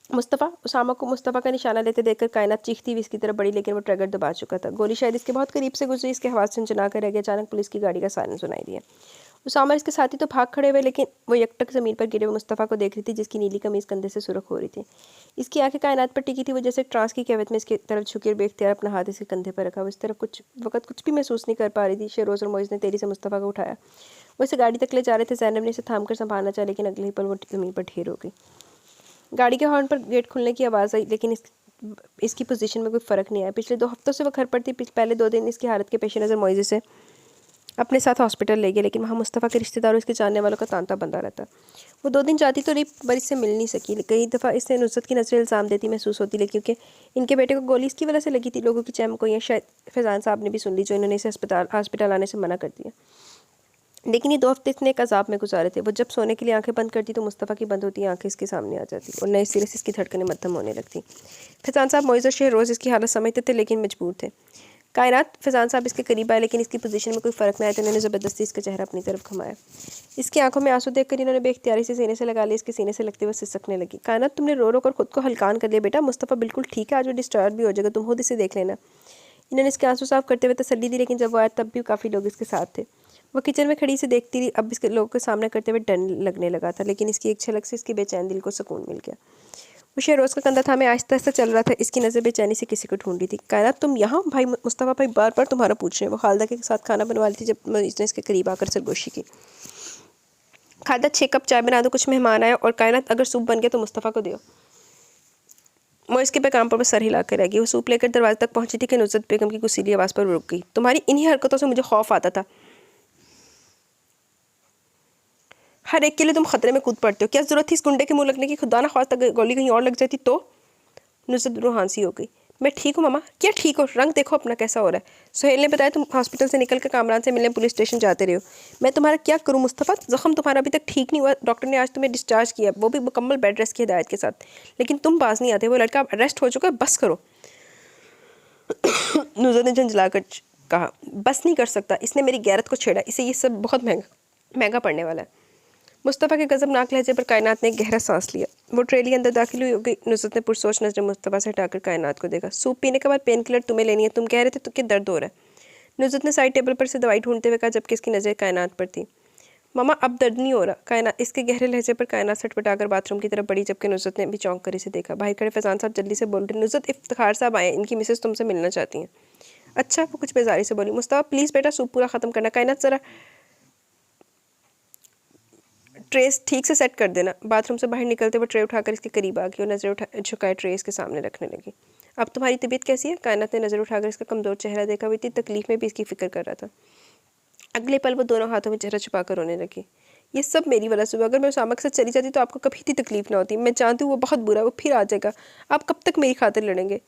मुस्तफ़ा, उसामा को मुस्तफ़ा का निशाना लेते देखकर कायनात चीखती हुई इसकी तरफ बढ़ी, लेकिन वो ट्रिगर दबा चुका था। गोली शायद इसके बहुत करीब से गुजरी। इसके आवाज़ झंझना कर रह गया। अचानक पुलिस की गाड़ी का सायरन सुनाई दिया। उसामा और इसके साथी तो भाग खड़े हुए, लेकिन वो एकटक ज़मीन पर गिरे हुए मुस्तफ़ा को देख रही थी, जिसकी नीली कमीज़ कंधे से सुरख हो रही थी। इसकी आंखें कायनात पर टिकी थी। वो जैसे ट्रांस की कैवियत में इसकी तरफ झुकी और बेख्तियार अपना हाथ इसके कंधे पर रखा। वो इस तरफ कुछ वक्त कुछ भी महसूस नहीं कर पा रही थी। शेरोज़ और मोइज़ ने तेरी से मुस्तफ़ा को उठाया। वो इसे गाड़ी तक ले जा रहे थे। ज़ैनब ने इसे थाम कर संभालना चाहा, लेकिन अगले ही पल वो ज़मीन पर ढेर हो गई। गाड़ी के हॉर्न पर गेट खुलने की आवाज़ आई, लेकिन इसकी पोजीशन में कोई फ़र्क नहीं आया। पिछले 2 हफ्तों से वो घर पर थी। पहले 2 दिन इसकी हालत के पेश नज़र मोइज़े से अपने साथ हॉस्पिटल ले गया, लेकिन वहाँ मुस्तफ़ा के रिश्तेदारों इसके जानने वालों का तांता बंधा रहता। वो 2 दिन जाती तो रही पर इससे मिल नहीं सकी। कई दफ़ा इससे नुसरत की नज़रें इल्ज़ाम देती महसूस होती, लेकिन क्योंकि इनके बेटे को गोली इसकी वजह से लगी थी। लोगों की चहम को ये शायद फैज़ान साहब ने भी सुन ली, जो इन्होंने इसे हॉस्पिटल आने से मना कर दिया। लेकिन ये 2 हफ्ते इतने एक अजाब में गुजारे थे। वो जब सोने के लिए आंखें बंद करती तो मुस्तफ़ा की बंद होती आंखें इसके सामने आ जाती और नए सिरे से इसकी धड़कनें मद्धम होने लगती। फैज़ान साहब मोइज़ और शहरोज़ इसकी हालत समझते थे, लेकिन मजबूर थे। कायनात फैज़ान साहब इसके करीब आए, लेकिन इसकी पोजीशन में कोई फ़र्क ना आया तो इन्होंने ज़बरदस्ती इसका चेहरा अपनी तरफ घुमाया। इसकी आंखों में आंसू देखकर इन्होंने बेख्तियारी से सीने से लगा लिया। इसके सीने से लगते हुए सिसकने लगी। कायनात, तुमने रो रो कर खुद को हल्कान कर लिया बेटा। मुस्तफ़ा बिल्कुल ठीक है, आज वो डिस्चार्ज भी हो जाएगा, तुम खुद इसे देख लेना। इन्होंने इसके आंसू साफ करते हुए तसल्ली दी, लेकिन जब वो आया तब भी काफ़ी लोग इसके साथ थे। वो किचन में खड़ी से देखती रही। अब इसके लोगों के सामने करते हुए डर लगने लगा था, लेकिन इसकी एक झलक से इसके बेचैन दिल को सुकून मिल गया। वो शहरोज़ का कंधा था, मैं आहिस्ता आहिस्ता चल रहा था। इसकी नज़र बेचैनी से किसी को ढूंढ रही थी। कायनात, तुम यहाँ? भाई मुस्तफ़ा भाई बार बार तुम्हारा पूछ रहे हैं। वो खालदा के साथ खाना बनवा रही थी जब इसने इसके करीब आकर सरगोशी की। खालदा 6 कप चाय बना दो, कुछ मेहमान आए। और कायनात, अगर सूप बन गया तो मुस्तफ़ा को दो। वो इसके पैगाम पर सर हिला कर रह गई। वो सूप लेकर दरवाजे तक पहुंची थी कि नुसरत बेगम की गुस्सीली आवाज़ पर रुक गई। तुम्हारी इन्हीं हरकतों से मुझे खौफ आता था। हर एक के लिए तुम खतरे में कूद पड़ते हो। क्या जरूरत थी इस गुंडे के मुंह लगने की? खुदा ना ख्वास्ता गोली कहीं और लग जाती तो? नुसरत रूहानसी हो गई। मैं ठीक हूँ मामा। क्या ठीक हो? रंग देखो अपना कैसा हो रहा है। सुहेल ने बताया तुम हॉस्पिटल से निकल कर कामरान से मिलने पुलिस स्टेशन जाते रहे हो। मैं तुम्हारा क्या करूँ मुस्तफ़ा? जख्म तुम्हारा अभी तक ठीक नहीं हुआ। डॉक्टर ने आज तुम्हें डिस्चार्ज किया, वो भी मुकम्मल बेड रेस्ट की हिदायत के साथ। लेकिन तुम बाज नहीं आते। वो लड़का अरेस्ट हो चुका है, बस करो। नुसरत ने झंझला कर कहा, बस नहीं कर सकता। इसने मेरी गैरत को छेड़ा। इसे ये सब बहुत महंगा पड़ने वाला है। मुस्तफ़ा के गज़बनाक लहजे पर कायनात ने एक गहरा सांस लिया। वो ट्रेली अंदर दाखिल हुई हो गई। नुसरत ने पुरसोच नजर मुस्तफ़ा से हटाकर कायनात को देखा। सूप पीने के बाद पेन किलर तुम्हें लेनी है, तुम कह रहे थे तो कि दर्द हो रहा है। नुसरत ने साइड टेबल पर से दवाई ढूंढते हुए कहा, जबकि इसकी नज़र कायनात पर थी। मामा अब दर्द नहीं हो रहा। कायनात इसके गहरे लहजे पर कायनात सटपटाकर बाथरूम की तरफ बढ़ी, जबकि नुसरत ने भी चौंक कर इसे देखा। बाहर खड़े फैज़ान साहब जल्दी से बोल रहे, नुसरत इफ्तिखार साहब आए, इनकी मिसेस तुमसे मिलना चाहती हैं। अच्छा, वो कुछ बेजारी से बोली। मुस्तफ़ा प्लीज़ बेटा सूप पूरा ख़त्म करना। कायनात ज़रा ट्रेस ठीक से सेट कर देना। बाथरूम से बाहर निकलते हुए ट्रे उठाकर इसके करीब आ गई और नज़र झुकाए ट्रे इसके सामने रखने लगी। अब तुम्हारी तबीयत कैसी है? कायनात ने नज़र उठाकर इसका कमज़ोर चेहरा देखा। हुई थी तकलीफ में भी इसकी फिक्र कर रहा था। अगले पल वो दोनों हाथों में चेहरा छुपाकर रोने लगी। ये सब मेरी वजह से हुआ। अगर मैं उसामा के साथ चली जाती तो आपको कभी इतनी तकलीफ ना होती। मैं जानती हूँ वो बहुत बुरा है, वो फिर आ जाएगा। आप कब तक मेरी खातिर लड़ेंगे?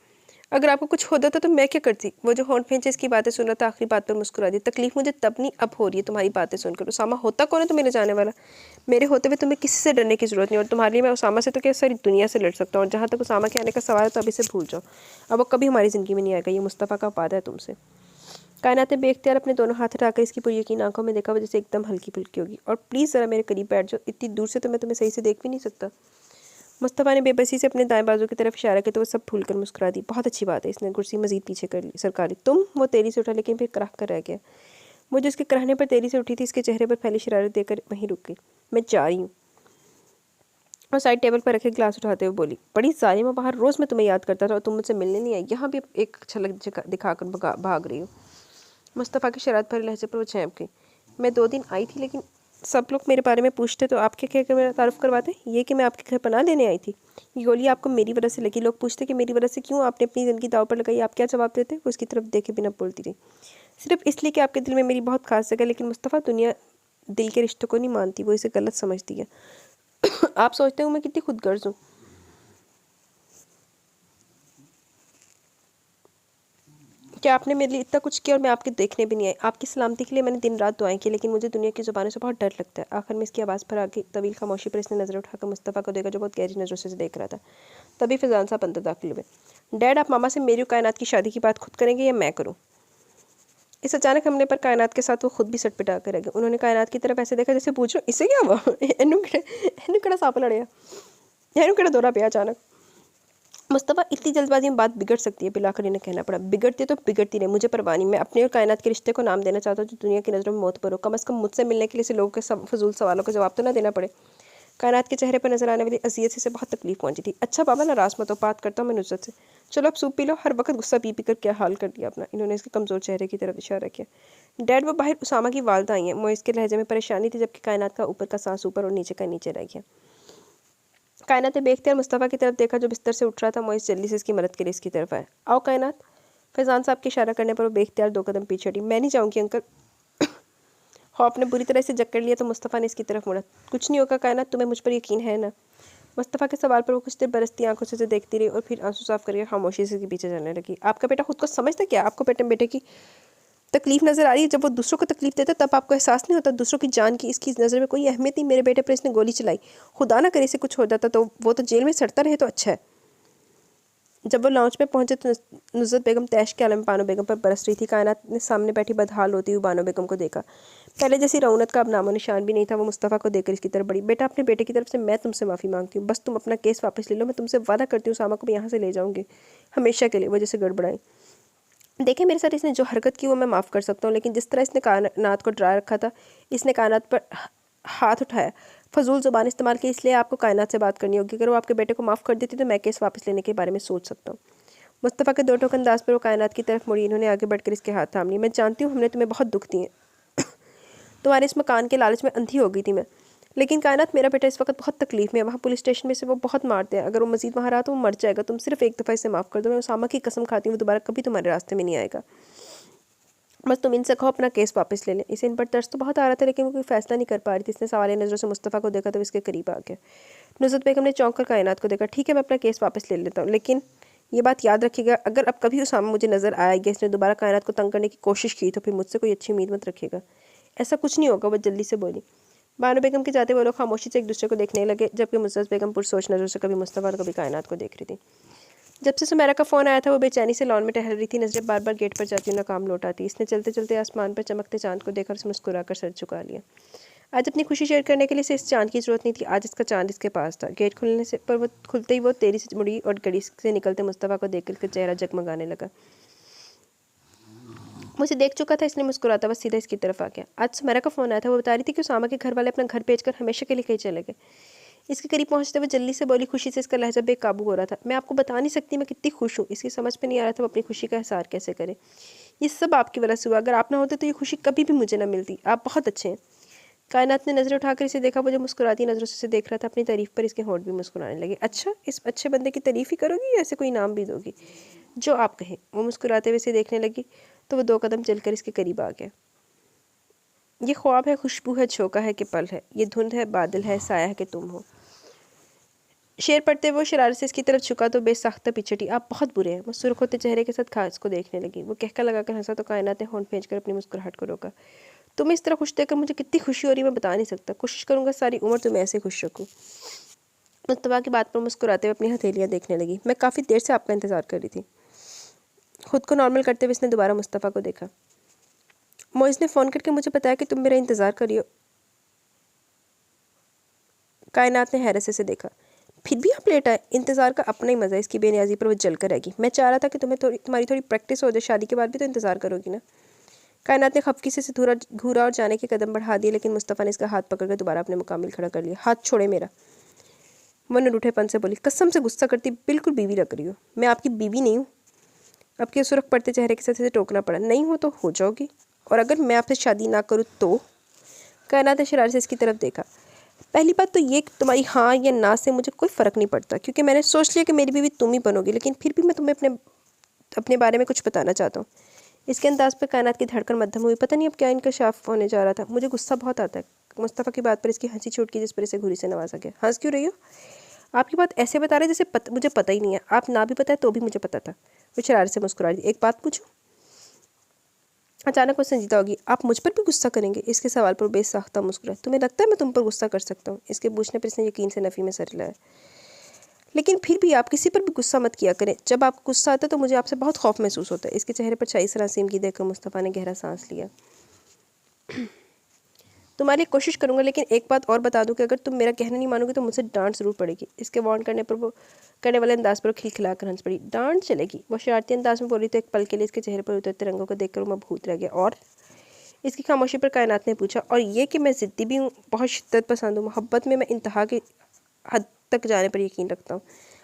अगर आपको कुछ होता था तो मैं क्या करती? वो जो होंठ खींचे इसकी बातें सुन रहा था, आखिरी बात पर मुस्कुरा दी। तकलीफ मुझे तब नहीं अब हो रही है तुम्हारी बातें सुनकर। उसामा होता कौन है तो मेरे जाने वाला? मेरे होते हुए तुम्हें किसी से डरने की जरूरत नहीं। और तुम्हारे लिए मैं उसामा से तो क्या सारी दुनिया से लड़ सकता हूँ। और जहाँ तक उसामा के आने का सवाल है तो अभी से भूल जाओ। अब वो कभी हमारी ज़िंदगी में नहीं आएगा। ये मुस्तफ़ा का वादा है तुमसे। कायनात ने बेख्तियार अपने दोनों हाथ हटाकर इसकी पूरी यकीन आंखों में देखा, वो जैसे एकदम हल्की फुल्की होगी। और प्लीज़ ज़रा मेरे करीब बैठ जाओ। इतनी दूर से तो मैं तुम्हें सही से देख भी नहीं सकता। मुस्तफ़ा ने बेबसी से अपने दाएं बाजू की तरफ इशारा किया तो वो सब भूलकर मुस्कुरा दी। बहुत अच्छी बात है। इसने कुर्सी मजीद पीछे कर ली। सरकारी तुम? वो तेरी से उठा, लेकिन फिर कराह कर रह गया। वो जो इसके कराहने पर तेरी से उठी थी, इसके चेहरे पर फैली शरारत देकर वहीं रुक गई। मैं जा रही हूँ। और साइड टेबल पर रखे ग्लास उठाते हुए बोली, बड़ी जालिम, बाहर रोज़ मैं तुम्हें याद करता था और तुम मुझसे मिलने नहीं आई। यहाँ भी एक झलक दिखाकर भाग रही हो। मुस्तफ़ा की शरारत भरे लहजे पर वो चैंप गई। मैं 2 दिन आई थी, लेकिन सब लोग मेरे बारे में पूछते तो आपके कहकर मेरा तारुफ करवाते। ये कि मैं आपके घर पनाह लेने आई थी। ये गोली आपको मेरी वजह से लगी। लोग पूछते कि मेरी वजह से क्यों आपने अपनी ज़िंदगी दाव पर लगाई। आप क्या जवाब देते? वो उसकी तरफ देखे बिना बोलती रही। सिर्फ इसलिए कि आपके दिल में मेरी बहुत खास जगह। लेकिन मुस्तफ़ा, दुनिया दिल के रिश्तों को नहीं मानती, वो इसे गलत समझती है। आप सोचते हो मैं कितनी खुदगर्ज हूँ? क्या आपने मेरे लिए इतना कुछ किया और मैं आपके देखने भी नहीं आई? आपकी सलामती के लिए मैंने दिन रात दुआएं की, लेकिन मुझे दुनिया की ज़ुबानों से बहुत डर लगता है। आखिर में इसकी आवाज़ पर आके तवील खामोशी पर इसने नज़र उठाकर मुस्तफ़ा को देखा, जो बहुत गहरी नज़रों से देख रहा था। तभी फैज़ान साहब अंदर दाखिल हुए। डैड, आप मामा से मेरी और कायनात की शादी की बात खुद करेंगे या मैं करूँ? इस अचानक हमले पर कायनात के साथ वो खुद भी सटपटा कर रह गए। उन्होंने कायनात की तरफ ऐसे देखा जैसे पूछो इससे क्या हुआ? एनू कड़ा सांप लड़िया, एनू कड़ा दौरा पे अचानक। मुस्तफ़ा, इतनी जल्दबाजी में बात बिगड़ सकती है। बिलाकर इन्हें कहना पड़ा। बिगड़ती तो बिगड़ती रहे, मुझे परवाह नहीं। मैं अपने और कायनात के रिश्ते को नाम देना चाहता हूँ जो दुनिया की नज़रों में मौत पर हो। कम से कम मुझसे मिलने के लिए लोगों के सब फजूल सवालों का जवाब तो ना देना पड़े। कायनात के चेहरे पर नजर आने वाली अजियत से बहुत तकलीफ पहुंची थी। अच्छा बाबा, नाराज मत हो, बात करता हूँ मैं नुसरत से। चलो अब सूप पी लो। हर वक्त गुस्सा पी पी कर क्या हाल कर दिया अपना। इन्होंने इसके कमज़ोर चेहरे की तरफ इशारा किया। डैड, वो बाहर उसामा की वालदा आई हैं। मोइज़ के लहजे में परेशानी थी, जबकि कायनात का ऊपर का सांस ऊपर और नीचे का नीचे रह गया। कायनात ने बेख्तियार मुस्तफ़ा की तरफ देखा, जो बिस्तर से उठ रहा था। मोइज़ जल्दी से इसकी मदद के लिए इसकी तरफ आया। आओ कायनात। फैज़ान साहब के इशारा करने पर वो बेख्तियार 2 कदम पीछे हटी। मैं नहीं जाऊँगी अंकल। ख्वाब ने बुरी तरह से जकड़ लिया तो मुस्तफ़ा ने इसकी तरफ मुड़ा। कुछ नहीं होगा कायनात, तुम्हें मुझ पर यकीन है ना? मुस्तफ़ा के सवाल पर वो कुछ देर बरसती आंखों से उसे देखती रही और फिर आंसू साफ करके खामोशी से उसके पीछे चलने लगी। आपका बेटा खुद को समझता क्या? आपको बेटे की तकलीफ नजर आ रही है? जब वो दूसरों को तकलीफ देता तब आपको एहसास नहीं होता दूसरों की जान की इसकी नज़र में कोई अहमियत नहीं। मेरे बेटे पर इसने गोली चलाई, खुदा ना करे इसे कुछ हो जाता तो वो तो जेल में सड़ता रहे तो अच्छा है। जब वो लॉन्च में पहुंचे तो नुसरत बेगम तैश के आलम बानो बेगम पर बरस रही थी। कायनात ने सामने बैठी बदहाल होती हुई बानो बेगम को देखा। पहले जैसी रौनक का अब नामो निशान भी नहीं था। वो मुस्तफ़ा को देखकर इसकी तरफ बढ़ी। बेटा, अपने बेटे की तरफ से मैं तुमसे माफ़ी मांगती हूँ। बस तुम अपना केस वापस ले लो। मैं तुमसे वादा करती हूँ सामा को भी यहाँ से ले जाऊँगी हमेशा के लिए। वो जैसे गड़बड़ाई। देखें, मेरे साथ इसने जो हरकत की वो मैं माफ़ कर सकता हूँ, लेकिन जिस तरह इसने कायनात को डरा रखा था, इसने कायनात पर हाथ उठाया, फजूल ज़ुबान इस्तेमाल की, इसलिए आपको कायनात से बात करनी होगी। अगर वो आपके बेटे को माफ़ कर देती तो मैं केस वापस लेने के बारे में सोच सकता हूँ। मुस्तफ़ा के दो टोक अंदाज पर वो कायनात की तरफ मुड़ी। इन्होंने आगे बढ़कर इसके हाथ थाम लिए। मैं जानती हूँ हमने तुम्हें बहुत दुख दिए, तुम्हारे इस मकान के लालच में अंधी हो गई थी मैं, लेकिन कायनात मेरा बेटा इस वक्त बहुत तकलीफ में है। वहाँ पुलिस स्टेशन में से वो बहुत मारते हैं। अगर वो मजीद वहाँ रहा तो वो मर जाएगा। तुम सिर्फ एक दफ़ा इसे माफ़ कर दो। मैं उसामा की कसम खाती हूँ वो दोबारा कभी तुम्हारे रास्ते में नहीं आएगा। बस तुम इनसे कहो अपना केस वापस ले लें। इसे इन पर तरस तो बहुत आ रहा था, लेकिन वो कोई फैसला नहीं कर पा रही थी। इसने सवालिया नज़रों से मुस्तफ़ा को देखा तो इसके करीब आ गया। नुसरत बेगम ने चौंक कर कायनात को देखा। ठीक है, मैं अपना केस वापस ले लेता हूँ, लेकिन ये बात याद रखिएगा, अगर अब कभी उसामा मुझे नज़र आएगा इसने दोबारा कायनात को तंग करने की कोशिश की तो फिर मुझसे कोई अच्छी उम्मीद मत रखिएगा। ऐसा कुछ नहीं होगा, वो जल्दी से बोली। बानो बेगम के जाते वो लोग खामोशी से एक दूसरे को देखने लगे, जबकि मुसरत बेगम पुरसोच नज़रों से कभी मुस्तफ़ा और कभी कायनात को देख रही थी। जब से सुमेरा का फ़ोन आया था वो बेचैनी से लॉन में टहल रही थी। नजरें बार बार गेट पर जाती हुई नाकाम लौट आती। इसने चलते चलते आसमान पर चमकते चांद को देखकर उसे मुस्कुराकर सर झुका लिया। आज अपनी खुशी शेयर करने के लिए इसे इस चांद की जरूरत नहीं थी। आज इसका चांद इसके पास था। गेट खुलने से पर वो खुलते ही वो तेजी से मुड़ी और गली से निकलते मुस्तफ़ा को देखकर इसका चेहरा जगमगाने लगा। मुझे देख चुका था, इसने मुस्कुराता बस सीधा इसकी तरफ आ गया। आज सुमेरा का फ़ोन आया था। वो बता रही थी कि उसामा के घर वाले अपना घर बेचकर हमेशा के लिए कहीं चले गए। इसके करीब पहुंचते हुए जल्दी से बोली। खुशी से इसका लहजा बेकाबू हो रहा था। मैं आपको बता नहीं सकती मैं कितनी खुश हूँ। इसकी समझ में नहीं आ रहा था वो अपनी खुशी का इज़हार कैसे करे। ये सब आपकी वजह से हुआ। अगर आप ना होते तो ये खुशी कभी भी मुझे ना मिलती। आप बहुत अच्छे हैं। कायनात ने नज़रें उठाकर इसे देखा। वो जो मुस्कुराती नज़रों से इसे देख रहा था। अपनी तारीफ पर इसके होंठ भी मुस्कुराने लगे। अच्छा, इस अच्छे बंदे की तारीफ ही करोगी या ऐसे कोई नाम भी दोगी? जो आप कहें। वो मुस्कुराते हुए इसे देखने लगी तो वो 2 कदम चलकर इसके करीब आ गया। ये ख्वाब है, खुशबू है, झोंका है कि पल है, ये धुंध है, बादल है, साया है कि तुम हो। शेर पढ़ते वो शरारत से इसकी तरफ झुका तो बेसाख्ता पिछटी। आप बहुत बुरे हैं। वो सुर्ख होते चेहरे के साथ खास को देखने लगी। वो कहका लगाकर हंसा तो कायनात ने होंठ भेजकर अपनी मुस्कुराहट को रोका। तुम्हें इस तरह खुश देखकर मुझे कितनी खुशी हो रही है मैं बता नहीं सकता। कोशिश करूंगा सारी उम्र तुम्हें ऐसे खुश रखूँ। मुस्तफ़ा की बात पर मुस्कुराते हुए अपनी हथेलियाँ देखने लगी। मैं काफ़ी देर से आपका इंतज़ार कर रही थी। खुद को नॉर्मल करते हुए इसने दोबारा मुस्तफ़ा को देखा। मोइज़ ने फ़ोन करके मुझे बताया कि तुम मेरा इंतज़ार करियो। कायनात ने हैरत से देखा। फिर भी आप लेट आए। इंतज़ार का अपना ही मज़ा है। इसकी बेनियाजी पर वो जल कर रहेगी। मैं चाह रहा था कि तुम्हारी थोड़ी प्रैक्टिस हो जाए। शादी के बाद भी तो इंतज़ार करोगी ना। कायनात ने खफकी से घूरा और जाने के कदम बढ़ा दिए, लेकिन मुस्तफ़ा ने इसका हाथ पकड़कर दोबारा अपने मुकामिल खड़ा कर लिया। हाथ छोड़े मेरा। वो निरूठेपन से बोली। कसम से गुस्सा करती बिल्कुल बीवी लग रही हो। मैं आपकी बीवी नहीं हूँ। अब के सुर्ख पड़ते चेहरे के साथ इसे टोकना पड़ा। नहीं हो तो हो जाओगी, और अगर मैं आपसे शादी ना करूँ तो? कायनात ने शरारत से इसकी तरफ देखा। पहली बात तो ये कि तुम्हारी हाँ या ना से मुझे कोई फ़र्क नहीं पड़ता, क्योंकि मैंने सोच लिया कि मेरी बीवी तुम ही बनोगी, लेकिन फिर भी मैं तुम्हें अपने बारे में कुछ बताना चाहता हूँ। इसके अंदाज पर कायनात की धड़कन मध्यम हुई। पता नहीं अब क्या इनका शाफ होने जा रहा था। मुझे गुस्सा बहुत आता है। मुस्तफ़ा की बात पर इसकी हंसी छूट की, जिस पर इसे घुरी से नवाजा गया। हंस क्यों रही हो? आपकी बात ऐसे बता रहे जैसे मुझे पता ही नहीं है। आप ना भी पता है तो भी मुझे पता था। वो शरारत से मुस्कुरा रही। एक बात पूछूं? अचानक वो संजीदा होगी। आप मुझ पर भी गुस्सा करेंगे? इसके सवाल पर बेसाख्ता मुस्कुराए। तुम्हें लगता है मैं तुम पर गुस्सा कर सकता हूँ? इसके पूछने पर इसने यकीन से नफ़ी में सर हिलाया। लेकिन फिर भी आप किसी पर भी गुस्सा मत किया करें। जब आपको गुस्सा आता है तो मुझे आपसे बहुत खौफ महसूस होता है। इसके चेहरे पर छाई सरासीम की देखकर मुस्तफ़ा ने गहरा सांस लिया। तुम्हारी कोशिश करूंगा, लेकिन एक बात और बता दूं कि अगर तुम मेरा कहना नहीं मानोगे तो मुझसे डांट ज़रूर पड़ेगी। इसके वार्न करने वाले अंदाज पर खिलखिलाकर हंस पड़ी। डांट चलेगी? वो शरारती अंदाज में बोली तो एक पल के लिए इसके चेहरे पर उतरते रंगों को देखकर वो मबहूत रह गया। और इसकी खामोशी पर कायनात ने पूछा। और ये कि मैं ज़िद्दी भी हूँ, बहुत शिद्दत पसंद हूँ। मोहब्बत में मैं इंतहा की हद तक जाने पर यकीन रखता हूँ।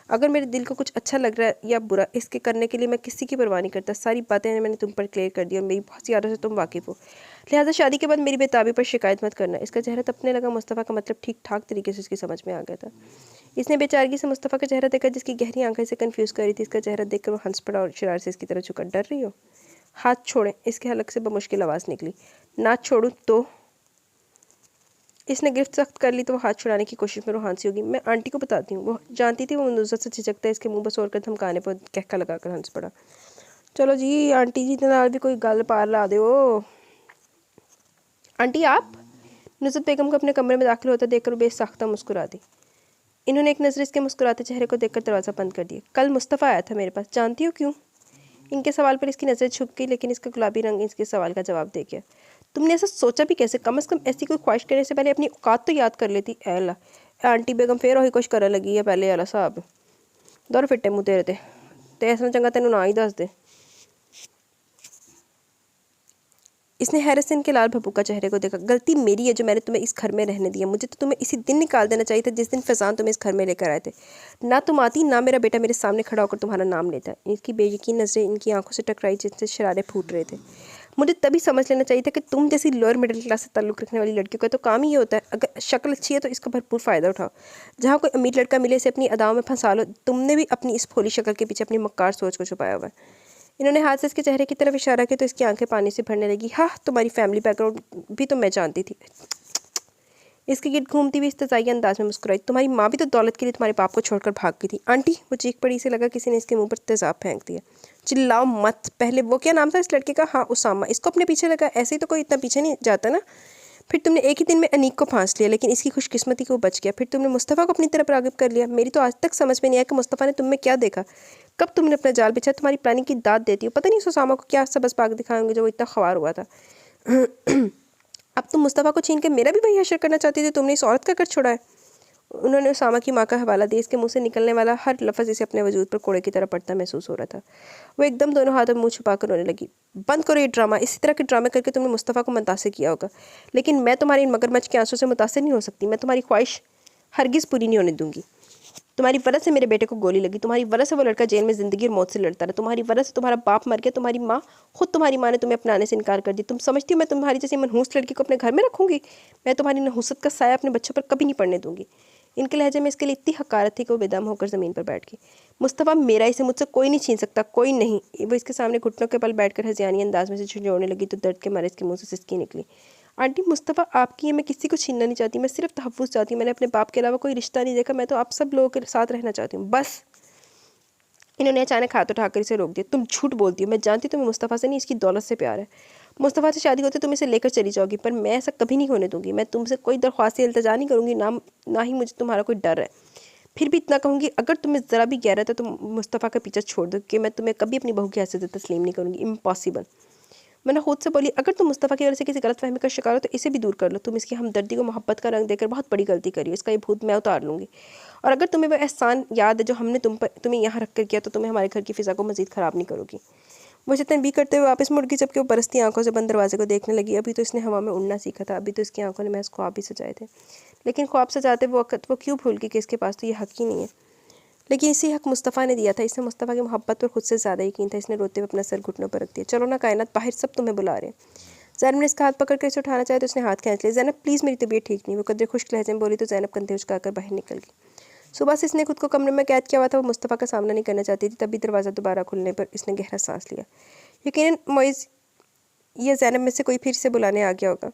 अगर मेरे दिल को कुछ अच्छा लग रहा है या बुरा, इसके करने के लिए मैं किसी की परवाह नहीं करता। सारी बातें मैंने तुम पर क्लियर कर दी और मेरी बहुत सी यादों से तुम वाकिफ़ हो। लिहाजा शादी के बाद मेरी बेताबी पर शिकायत मत करना। इसका चेहरा तपने लगा। मुस्तफ़ा का मतलब ठीक ठाक तरीके से उसकी समझ में आ गया था। इसने बेचारगी से मुस्तफ़ा का चेहरा देखा, जिसकी गहरी आंखें से कन्फ्यूज़ कर रही थी। इसका चेहरा देखकर वो हंस पड़ा और शरारत से इसकी तरह झुका। डर रही हो? हाथ छोड़ें। इसके हलक से बमुश्किल आवाज़ निकली। ना छोड़ूं तो? इसने गिरफ्त सख्त कर ली तो वो हाथ छुड़ाने की कोशिश में रूहान सी होगी। मैं आंटी को बताती हूँ। वो जानती थी वो नुसरत से झिझकता है, इसके मुंह पर सोर कर धमकाने पर कहका लगाकर हंस पड़ा। चलो जी आंटी जी नाल भी कोई गल पार ला दो। आंटी आप? नुसरत बेगम को अपने कमरे में दाखिल होता देखकर बेसाख्ता मुस्कुरा दी। इन्होंने एक नज़र इसके मुस्कुराते चेहरे को देखकर दरवाज़ा बंद कर दिया। कल मुस्तफ़ा आया था मेरे पास, जानती हो क्यों? इनके सवाल पर इसकी नज़र झुक गई, लेकिन इसका गुलाबी रंग इसके सवाल का जवाब दे गया। तुमने ऐसा सोचा भी कैसे? कम से कम ऐसी कोई ख्वाहिश करने से पहले अपनी औकात तो याद कर लेती। एला आंटी बेगम फिर वही कुछ करने लगी है पहले वाला साहब। दौर फिट्टे मुँह तेरे ते इसमें चंगा तेन ना ही दस दे। इसने हैरत से इनके लाल भभू का चेहरे को देखा। गलती मेरी है जो मैंने तुम्हें इस घर में रहने दिया। मुझे तो तुम्हें इसी दिन निकाल देना चाहिए था जिस दिन फैजान तुम्हें इस घर में लेकर आए थे। ना तुम आती, ना मेरा बेटा मेरे सामने खड़ा होकर तुम्हारा नाम लेता। इसकी बेयकीन नजरें इनकी आंखों से टकराई जिनसे शरारे फूट रहे थे। मुझे तभी समझ लेना चाहिए था कि तुम जैसी लोअर मिडिल क्लास से ताल्लुक़ रखने वाली लड़कियों का तो काम ही ये होता है, अगर शक्ल अच्छी है तो इसका भरपूर फ़ायदा उठाओ। जहाँ कोई अमीर लड़का मिले से अपनी अदाओं में फंसा लो। तुमने भी अपनी इस भोली शक्ल के पीछे अपनी मक्कार सोच को छुपाया हुआ है। इन्होंने हाथ से इसके चेहरे की तरफ इशारा किया तो इसकी आंखें पानी से भरने लगी। हाँ, तुम्हारी फैमिली बैकग्राउंड भी तो मैं जानती थी। इसके गिर्द घूमती हुई इस्तज़ाई अंदाज में मुस्कुराई। तुम्हारी माँ भी तो दौलत के लिए तुम्हारे बाप को छोड़कर भाग गई थी। आंटी, वो चीख पड़ी से लगा किसी ने इसके मुंह पर तेजाब फेंक दिया। चिल्लाओ मत। पहले वो क्या नाम था इस लड़के का? हाँ, उसामा। इसको अपने पीछे लगा। ऐसे ही तो कोई इतना पीछे नहीं जाता ना। फिर तुमने एक ही दिन में अनीक को फांस लिया, लेकिन इसकी खुशकिस्मती को बच गया। फिर तुमने मुस्तफ़ा को अपनी तरफ राग़िब कर लिया। मेरी तो आज तक समझ में नहीं आया कि मुस्तफ़ा ने तुम में क्या देखा। कब तुमने अपना जाल बिछा? तुम्हारी प्लानिंग की दाद देती हो। पता नहीं उसामा को क्या सबस पाक दिखाएंगे जो वो इतना ख्वार हुआ था। अब तुम मुस्तफ़ा को छीन के मेरा भी वही हशर करना चाहती थी। तुमने इस औरत का कर छोड़ा है। उन्होंने उसामा की माँ का हवाला दिया। इसके मुंह से निकलने वाला हर लफ्ज़ इसे अपने वजूद पर कोड़े की तरह पड़ता महसूस हो रहा था। वो एकदम दोनों हाथों में मुँह छुपाकर रोने लगी। बंद करो ये ड्रामा। इसी तरह के ड्रामे करके तुमने मुस्तफ़ा को मुतासिर किया होगा, लेकिन मैं तुम्हारी इन मगरमच्छ के आंसू से मुतासिर नहीं हो सकती। मैं तुम्हारी ख्वाहिश हरगिज़ पूरी नहीं होने दूंगी। तुम्हारी वजह से मेरे बेटे को गोली लगी। तुम्हारी वजह से वो लड़का जेल में ज़िंदगी और मौत से लड़ता रहा। तुम्हारी वजह से तुम्हारा बाप मर गया। तुम्हारी माँ, खुद तुम्हारी माँ ने तुम्हें अपनाने से इनकार कर दी। तुम समझती हो मैं तुम्हारी जैसी मनहूस लड़की को अपने घर में रखूँगी? मैं तुम्हारी नहुसत का साया अपने बच्चों पर कभी नहीं पड़ने दूंगी। इनके लहजे में इसके लिए इतनी हकारत थी कि वो बेदम होकर ज़मीन पर बैठ गई। मुस्तफ़ा मेरा, इसे मुझसे कोई नहीं छीन सकता, कोई नहीं। वो इसके सामने घुटनों के बल बैठकर हज़ियानी अंदाज में से झुंझोड़ने लगी तो दर्द के मारे इसके मुँह से सिसकी निकली। आंटी, मुस्तफ़ा आपकी है, मैं किसी को छीनना नहीं चाहती। मैं सिर्फ तहफ़्फ़ुज़ चाहती हूँ। मैंने अपने बाप के अलावा कोई रिश्ता नहीं देखा। मैं तो आप सब लोगों के साथ रहना चाहती हूँ, बस। इन्होंने अचानक हाथ उठाकर इसे रोक दिया। तुम झूठ बोलती हो। मैं जानती हूँ तुम्हें मुस्तफ़ा से नहीं, इसकी दौलत से प्यार है। मुस्तफ़ा से शादी होते तुम इसे लेकर चली जाओगी, पर मैं ऐसा कभी नहीं होने दूंगी। मैं तुमसे कोई दरख्वास्त या इल्तिजा नहीं करूँगी, ना ही मुझे तुम्हारा कोई डर है। फिर भी इतना कहूँगी, अगर तुम्हें ज़रा भी गैरत है तो मुस्तफ़ा का पीछा छोड़ दो कि मैं तुम्हें कभी अपनी बहू की हैसियत तस्लीम नहीं करूँगी। इम्पॉसिबल। मैंने खुद से बोली, अगर तुम मुस्तफ़ा की वजह से किसी गलतफहमी का शिकार हो तो इसे भी दूर कर लो। तुम इसकी हमदर्दी को मोहब्बत का रंग देकर बहुत बड़ी गलती करी हो। इसका ये भूत मैं उतार लूँगी। और अगर तुम्हें वह एहसान याद है जो हमने तुम्हें यहाँ रख कर किया, तो तुम्हें हमारे घर की फ़िज़ा को मज़ीद ख़राब नहीं करोगी। वो इसे तनबीह करते हुए वापस मुड़ गई, जबकि वो बरसती आंखों से बंद दरवाजे को देखने लगी। अभी तो इसने हवा में उड़ना सीखा था। अभी तो इसकी आंखों ने महज ख्वाब भी सजाए थे, लेकिन ख्वाब सजाते वक्त वो क्यों भूल गई कि इसके पास तो ये हक ही नहीं है। लेकिन इसी हक मुस्तफ़ा ने दिया था। इसने मुस्तफ़ा की मोहब्बत पर खुद से ज़्यादा यकीन था। इसने रोते हुए अपना सर घुटनों पर रख दिया। चलो ना कायनात, बाहर सब तुम्हें बुला रहे हैं। ज़ैनब ने इसका हाथ पकड़ कर इसे उठाना चाहे तो उसने हाथ खींच लिया। ज़ैनब प्लीज़, मेरी तबीयत ठीक नहीं। वो कदर खुश्क लहजे में बोली तो ज़ैनब कंधे उचकाकर बाहर निकल गई। सुबह से इसने खुद को कमरे में कैद किया हुआ था। वो मुस्तफ़ा का सामना नहीं करना चाहती थी। तभी दरवाज़ा दोबारा खुलने पर इसने गहरा सांस लिया। यकीनन मोइज़ या ज़ैनब में से कोई फिर से बुलाने आ गया होगा।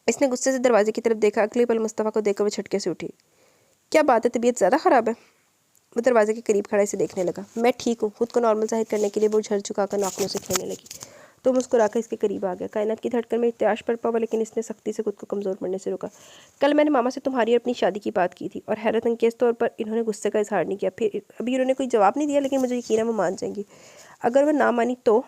इसने गुस्से से दरवाजे की तरफ देखा। अगले पल मुस्तफ़ा को देखकर वो झटके से उठी। क्या बात है, तबीयत ज़्यादा ख़राब है? वो दरवाजे के करीब खड़ा इसे देखने लगा। मैं ठीक हूँ। खुद को नॉर्मल जाहिर करने के लिए वो झर झुकाकर नाखूनों से खेलने लगी। तो मुस्कुराकर इसके करीब आ गया। कायनात की धड़कन में इत्याश पड़ पावा, लेकिन इसने सख्ती से खुद को कमज़ोर पड़ने से रोका। कल मैंने मामा से तुम्हारी और अपनी शादी की बात की थी, और हैरत अंगेज़ तौर पर इन्होंने गुस्से का इजहार नहीं किया। फिर अभी उन्होंने कोई जवाब नहीं दिया, लेकिन मुझे यकीन है वो मान जाएंगी। अगर वह ना मानी तो?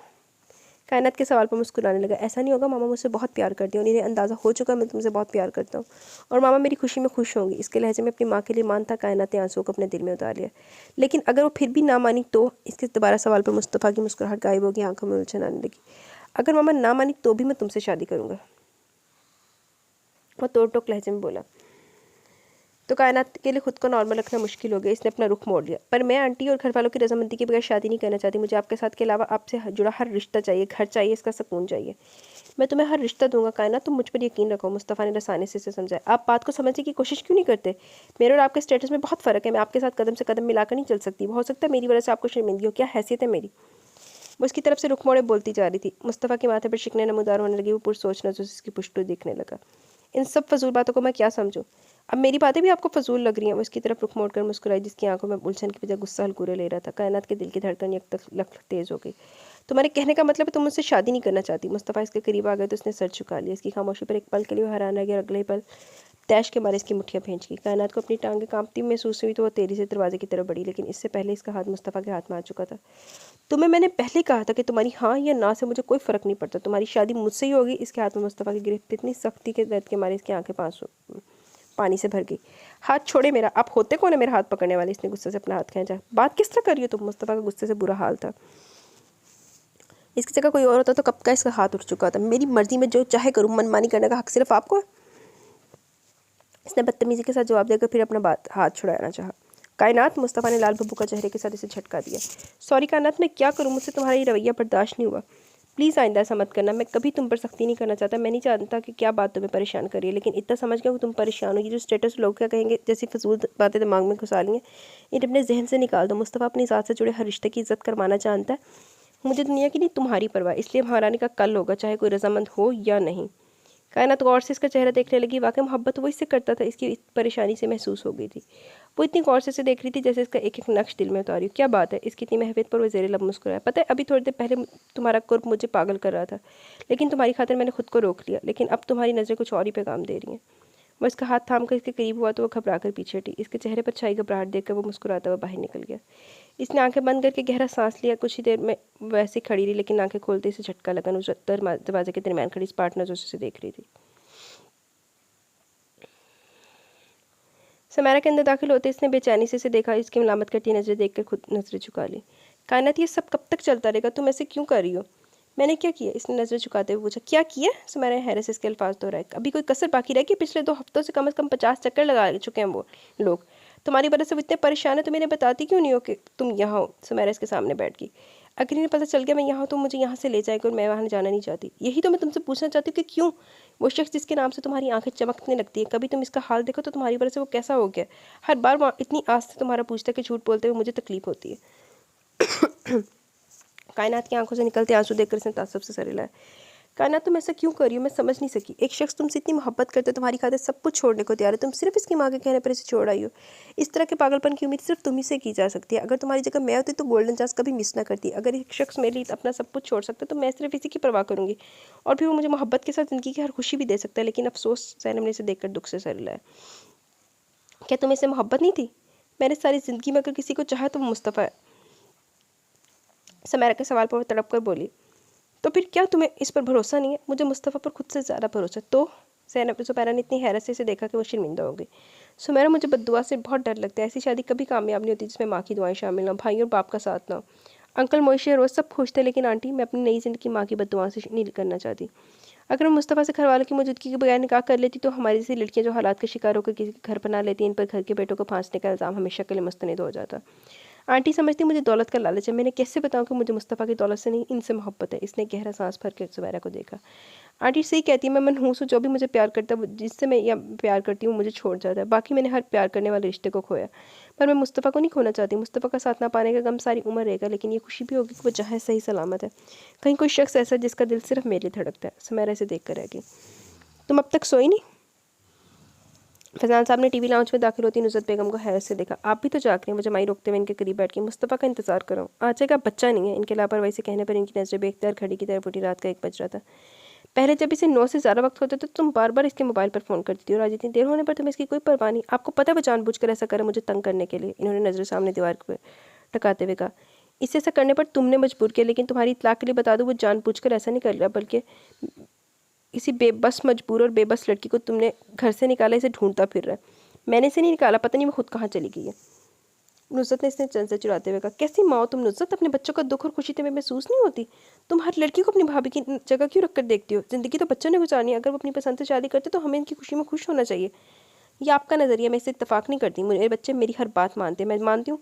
कायनात के सवाल पर मुस्कुराने लगा। ऐसा नहीं होगा, मामा मुझसे बहुत प्यार करती हैं और इन्हें अंदाज़ा हो चुका है मैं तुमसे बहुत प्यार करता हूँ, और मामा मेरी खुशी में खुश होंगी। इसके लहजे में अपनी माँ के लिए मान था। कायनात ने आंसुओं को अपने दिल में उतार लिया। लेकिन अगर वो फिर भी ना मानी तो? इसके दोबारा सवाल पर मुस्तफ़ा की मुस्कुराहट गायब हो गई, आंखों में उलझन आने लगी। अगर मामा ना मानी तो भी मैं तुमसे शादी करूँगा, वो तोड़ टोक लहजे में बोला। तो कायनात के लिए खुद को नॉर्मल रखना मुश्किल हो गया। इसने अपना रुख मोड़ लिया। पर मैं आंटी और घर वालों की रजामंदी के बगैर शादी नहीं करना चाहती। मुझे आपके साथ के अलावा आपसे जुड़ा हर रिश्ता चाहिए, घर चाहिए, इसका सुकून चाहिए। मैं तुम्हें हर रिश्ता दूंगा कायनात, तुम मुझ पर यकीन रखो। मुस्तफ़ा ने रसाने से इसे समझाया। आप बात को समझने की कोशिश क्यों नहीं करते? मेरे और आपके स्टेटस में बहुत फ़र्क है। मैं आपके साथ कदम से कदम मिलाकर नहीं चल सकती। हो सकता है मेरी वजह से आपको शर्मिंदगी हो। क्या हैसियत है मेरी? वो उसकी तरफ से रुख मोड़े बोलती जा रही थी। मुस्तफ़ा के माथे पर शिकने नमूदार होने लगी। वो पुरसोच नज़रों से इसकी पुष्टि देखने लगा। इन सब फजूल बातों को मैं क्या समझूं? अब मेरी बातें भी आपको फजूल लग रही हैं? वो इसकी तरफ रुख मोड़कर मुस्कुराई, जिसकी आंखों में उलझन की बजाय गुस्सा हलकूरे ले रहा था। कायनात के दिल की धड़कन एक तक लख तेज हो गई। तुम्हारे कहने का मतलब है तुम मुझसे शादी नहीं करना चाहती? मुस्तफ़ा इसके करीब आ गए तो उसने सर झुका लिया। इसकी खामोशी पर एक पल के लिए वो हैरान रह गया, अगले ही पल तैश के मारे इसकी मुठ्ठियाँ भींच गई। कायनात को अपनी टांगें कांपती महसूस हुई तो वो तेजी से दरवाजे की तरफ बढ़ी, लेकिन इससे पहले इसका हाथ मुस्तफ़ा के हाथ में आ चुका था। तुम्हें मैंने पहले कहा था कि तुम्हारी हाँ या ना से मुझे कोई फ़र्क नहीं पड़ता, तुम्हारी शादी मुझसे ही होगी। इसके हाथ में मुस्तफ़ा की गिरफ्त इतनी सख्ती के दर्द के मारे इसकी आंखें पानी से भर गई। हाथ छोड़े मेरा, आप होते कौन है मेरा हाथ पकड़ने वाले? इसने गुस्से से अपना हाथ खींचा। बात किस तरह कर रही हो तुम? मुस्तफ़ा का गुस्से से बुरा हाल था। इसकी जगह कोई और होता तो कब का इसका हाथ उठ चुका था। मेरी मर्जी में जो चाहे करूँ, मनमानी करने का हक सिर्फ आपको है? इसने बदतमीजी के साथ जवाब देकर फिर अपना हाथ छुड़ाना चाहा। कायनात, मुस्तफ़ा ने लाल बब्बू का चेहरे के साथ इसे झटका दिया। सॉरी कायनात, मैं क्या करूँ? मुझसे तुम्हारा ये रवैया बर्दाश्त नहीं हुआ। प्लीज़ आइंदा ऐसा मत करना। मैं कभी तुम पर सख्ती नहीं करना चाहता। मैं नहीं जानता कि क्या बात तुम्हें परेशान कर रही है, लेकिन इतना समझ गया कि तुम परेशान हो। ये जो स्टेटस लोग क्या कहेंगे जैसी फजूल बातें दिमाग में घुसा ली हैं, इन्हें अपने जहन से निकाल दो। मुस्तफ़ा अपनी ज़ात से जुड़े हर रिश्ते की इज्जत करवाना जानता है। मुझे दुनिया की नहीं तुम्हारी परवाह, इसलिए महारानी का कल होगा, चाहे कोई रजामंद हो या नहीं। कायनात गौर से इसका चेहरा देखने लगी। वाकई मोहब्बत वो इससे करता था, इसकी परेशानी से महसूस हो गई थी। वो इतनी गौर से इसे देख रही थी जैसे इसका एक एक नक्श दिल में उतारी। क्या बात है? इसकी इतनी महवियत पर वो ज़ेरे लब मुस्कुराया। पता है, अभी थोड़ी देर पहले तुम्हारा कुर्ब मुझे पागल कर रहा था, लेकिन तुम्हारी खातिर मैंने खुद को रोक लिया। लेकिन अब तुम्हारी नज़रें कुछ और ही पैगाम दे रही हैं। वो इसका हाथ थाम कर इसके करीब हुआ तो वो घबरा कर पीछे हटी। इसके चेहरे पर छाई घबराहट देखकर वो मुस्कुराता हुआ बाहर निकल गया। इसने आंखें बंद करके गहरा सांस लिया। कुछ ही देर में वैसे खड़ी रही, लेकिन आंखें खोलते इसे झटका लगा। नुसरत दरवाजे के दरमियान खड़ी इस पार्टनर जो उसे देख रही थी। समारा के अंदर दाखिल होते इसने बेचैनी से इसे देखा। इसकी मलामत करती नजरें देखकर खुद नजरें झुका ली। कायनात, ये सब कब तक चलता रहेगा? तुम ऐसे क्यों कर रही हो? मैंने क्या किया? इसने नजरें झुकाते हुए पूछा। क्या किया? समारा हैरत से इसके अल्फाज दोहराए। अभी कोई कसर बाकी रह गई? पिछले 2 हफ्तों से कम 50 चक्कर लगा चुके हैं वो लोग। तुम्हारी वजह से वो इतने परेशान है तो मैंने बताती क्यों नहीं हो कि तुम यहाँ हो? समारा इसके सामने बैठ गई। अगर इन्हें पता चल गया मैं यहाँ हूँ तो मुझे यहाँ से ले जाएगा और मैं वहाँ जाना नहीं चाहती। यही तो मैं तुमसे पूछना चाहती हूँ कि क्यों? वो शख्स जिसके नाम से तुम्हारी आंखें चमकने लगती है, कभी तुम इसका हाल देखो तो तुम्हारी वजह से वो कैसा हो गया। हर बार वो इतनी आस से तुम्हारा पूछता है कि झूठ बोलते हुए मुझे तकलीफ होती है। कायनात की आंखों से निकलते आंसू देखकर इसने तासुब से सर हिलाया। कायनात, तुम ऐसा क्यों कर रही हो? मैं समझ नहीं सकी। एक शख्स तुमसे इतनी मोहब्बत करते, तुम्हारी खातिर सब कुछ छोड़ने को तैयार है, तुम सिर्फ इसकी माँ के कहने पर इसे छोड़ आई हो। इस तरह के पागलपन की उम्मीद सिर्फ तुम ही से की जा सकती है। अगर तुम्हारी जगह मैं होती तो गोल्डन चांस कभी मिस ना करती। अगर एक शख्स मेरे लिए अपना सब कुछ छोड़ सकता है तो मैं सिर्फ इसी की परवाह करूंगी, और फिर वो मुझे मोहब्बत के साथ ज़िंदगी की हर खुशी भी दे सकता है। लेकिन अफसोस, ज़ैनब ने इसे देखकर दुख से सर हिलाया। क्या तुम्हें इससे मोहब्बत नहीं थी? मैंने सारी ज़िंदगी में अगर किसी को चाहा तो वो मुस्तफ़ा है। समारा के सवाल पर वो तड़प कर बोली। तो फिर क्या तुम्हें इस पर भरोसा नहीं है? मुझे मुस्तफ़ा पर खुद से ज़्यादा भरोसा। तो सुमैरा ने इतनी हैरत से इसे देखा कि वो शर्मिंदा हो गई। सुमैरा, मुझे बद्दुआ से बहुत डर लगता है। ऐसी शादी कभी कामयाब नहीं होती जिसमें माँ की दुआएं शामिल ना हो, भाई और बाप का साथ ना हो। अंकल मोइशे रोज़ सब खुश थे, लेकिन आंटी, मैं अपनी नई ज़िंदगी माँ की बद्दुआओं से नहीं करना चाहती। अगर मैं मुस्तफ़ा से घर वालों की मौजूदगी के बगैर निकाह कर लेती तो हमारी जैसी लड़कियां जो हालात का शिकार होकर किसी के घर बना लेती इन पर घर के बेटों को फांसने का इल्ज़ाम हमेशा के लिए मुस्तनद हो जाता। आंटी समझती मुझे दौलत का लालच है। मैंने कैसे बताऊं कि मुझे मुस्तफ़ा की दौलत से नहीं, इनसे मोहब्बत है। इसने गहरा सांस भर के सुबैरा को देखा। आंटी सही कहती है, मैं मनहूस हूँ। जो भी मुझे प्यार करता है, जिससे मैं या प्यार करती हूँ, मुझे छोड़ जाता है। बाकी मैंने हर प्यार करने वाले रिश्ते को खोया, पर मैं मुस्तफ़ा को नहीं खोना चाहती। मुस्तफ़ा का साथ ना पाने का गम सारी उम्र रहेगा, लेकिन ये खुशी भी होगी कि वो जहाँ सही सलामत है। कहीं कोई शख्स ऐसा जिसका दिल सिर्फ मेरे लिए धड़कता है। सुमैरा इसे देख कर रह गई। तुम अब तक सोई नहीं? फैजान साहब ने टीवी लाउंज में दाखिल होती नुसरत बेगम को हैरत से देखा। आप भी तो जाग रहे हैं? वो जमाई रोकते हुए इनके करीब बैठ के। मुस्तफ़ा का इंतजार करो, आज का बच्चा नहीं है। इनके लापरवाही से कहने पर इनकी नजरें बेख्तियार घड़ी की तरफ उठी। रात का 1 बज रहा था। पहले जब इसे 9 से ज़्यादा वक्त होता था तो तुम बार बार इसके मोबाइल पर फ़ोन करती थी, और आज इतनी देर होने पर तुम्हें इसकी कोई परवाह नहीं। आपको पता है वो जानबूझकर ऐसा करे मुझे तंग करने के लिए। इन्होंने नजरें सामने दीवार को टकाते हुए कहा। इसे ऐसा करने पर तुमने मजबूर किया, लेकिन तुम्हारी इत्तलाक के लिए बता दो, वो जानबूझकर ऐसा नहीं कर रहा, बल्कि इसी बेबस, मजबूर और बेबस लड़की को तुमने घर से निकाला, इसे ढूंढता फिर रहा है। मैंने इसे नहीं निकाला, पता नहीं वो खुद कहाँ चली गई है। नुसरत ने इसने चंद से चुराते हुए कहा। कैसी माँ हो तुम नुसरत? अपने बच्चों का दुख और खुशी तुम्हें महसूस नहीं होती? तुम हर लड़की को अपनी भाभी की जगह क्यों रखकर देखती हो? जिंदगी तो बच्चों ने गुजारनी है। अगर वो अपनी पसंद से शादी करते तो हमें इनकी खुशी में खुश होना चाहिए। ये आपका नज़रिया, मैं इससे इत्तेफाक नहीं करती। मेरे बच्चे मेरी हर बात मानते हैं। मैं मानती हूँ,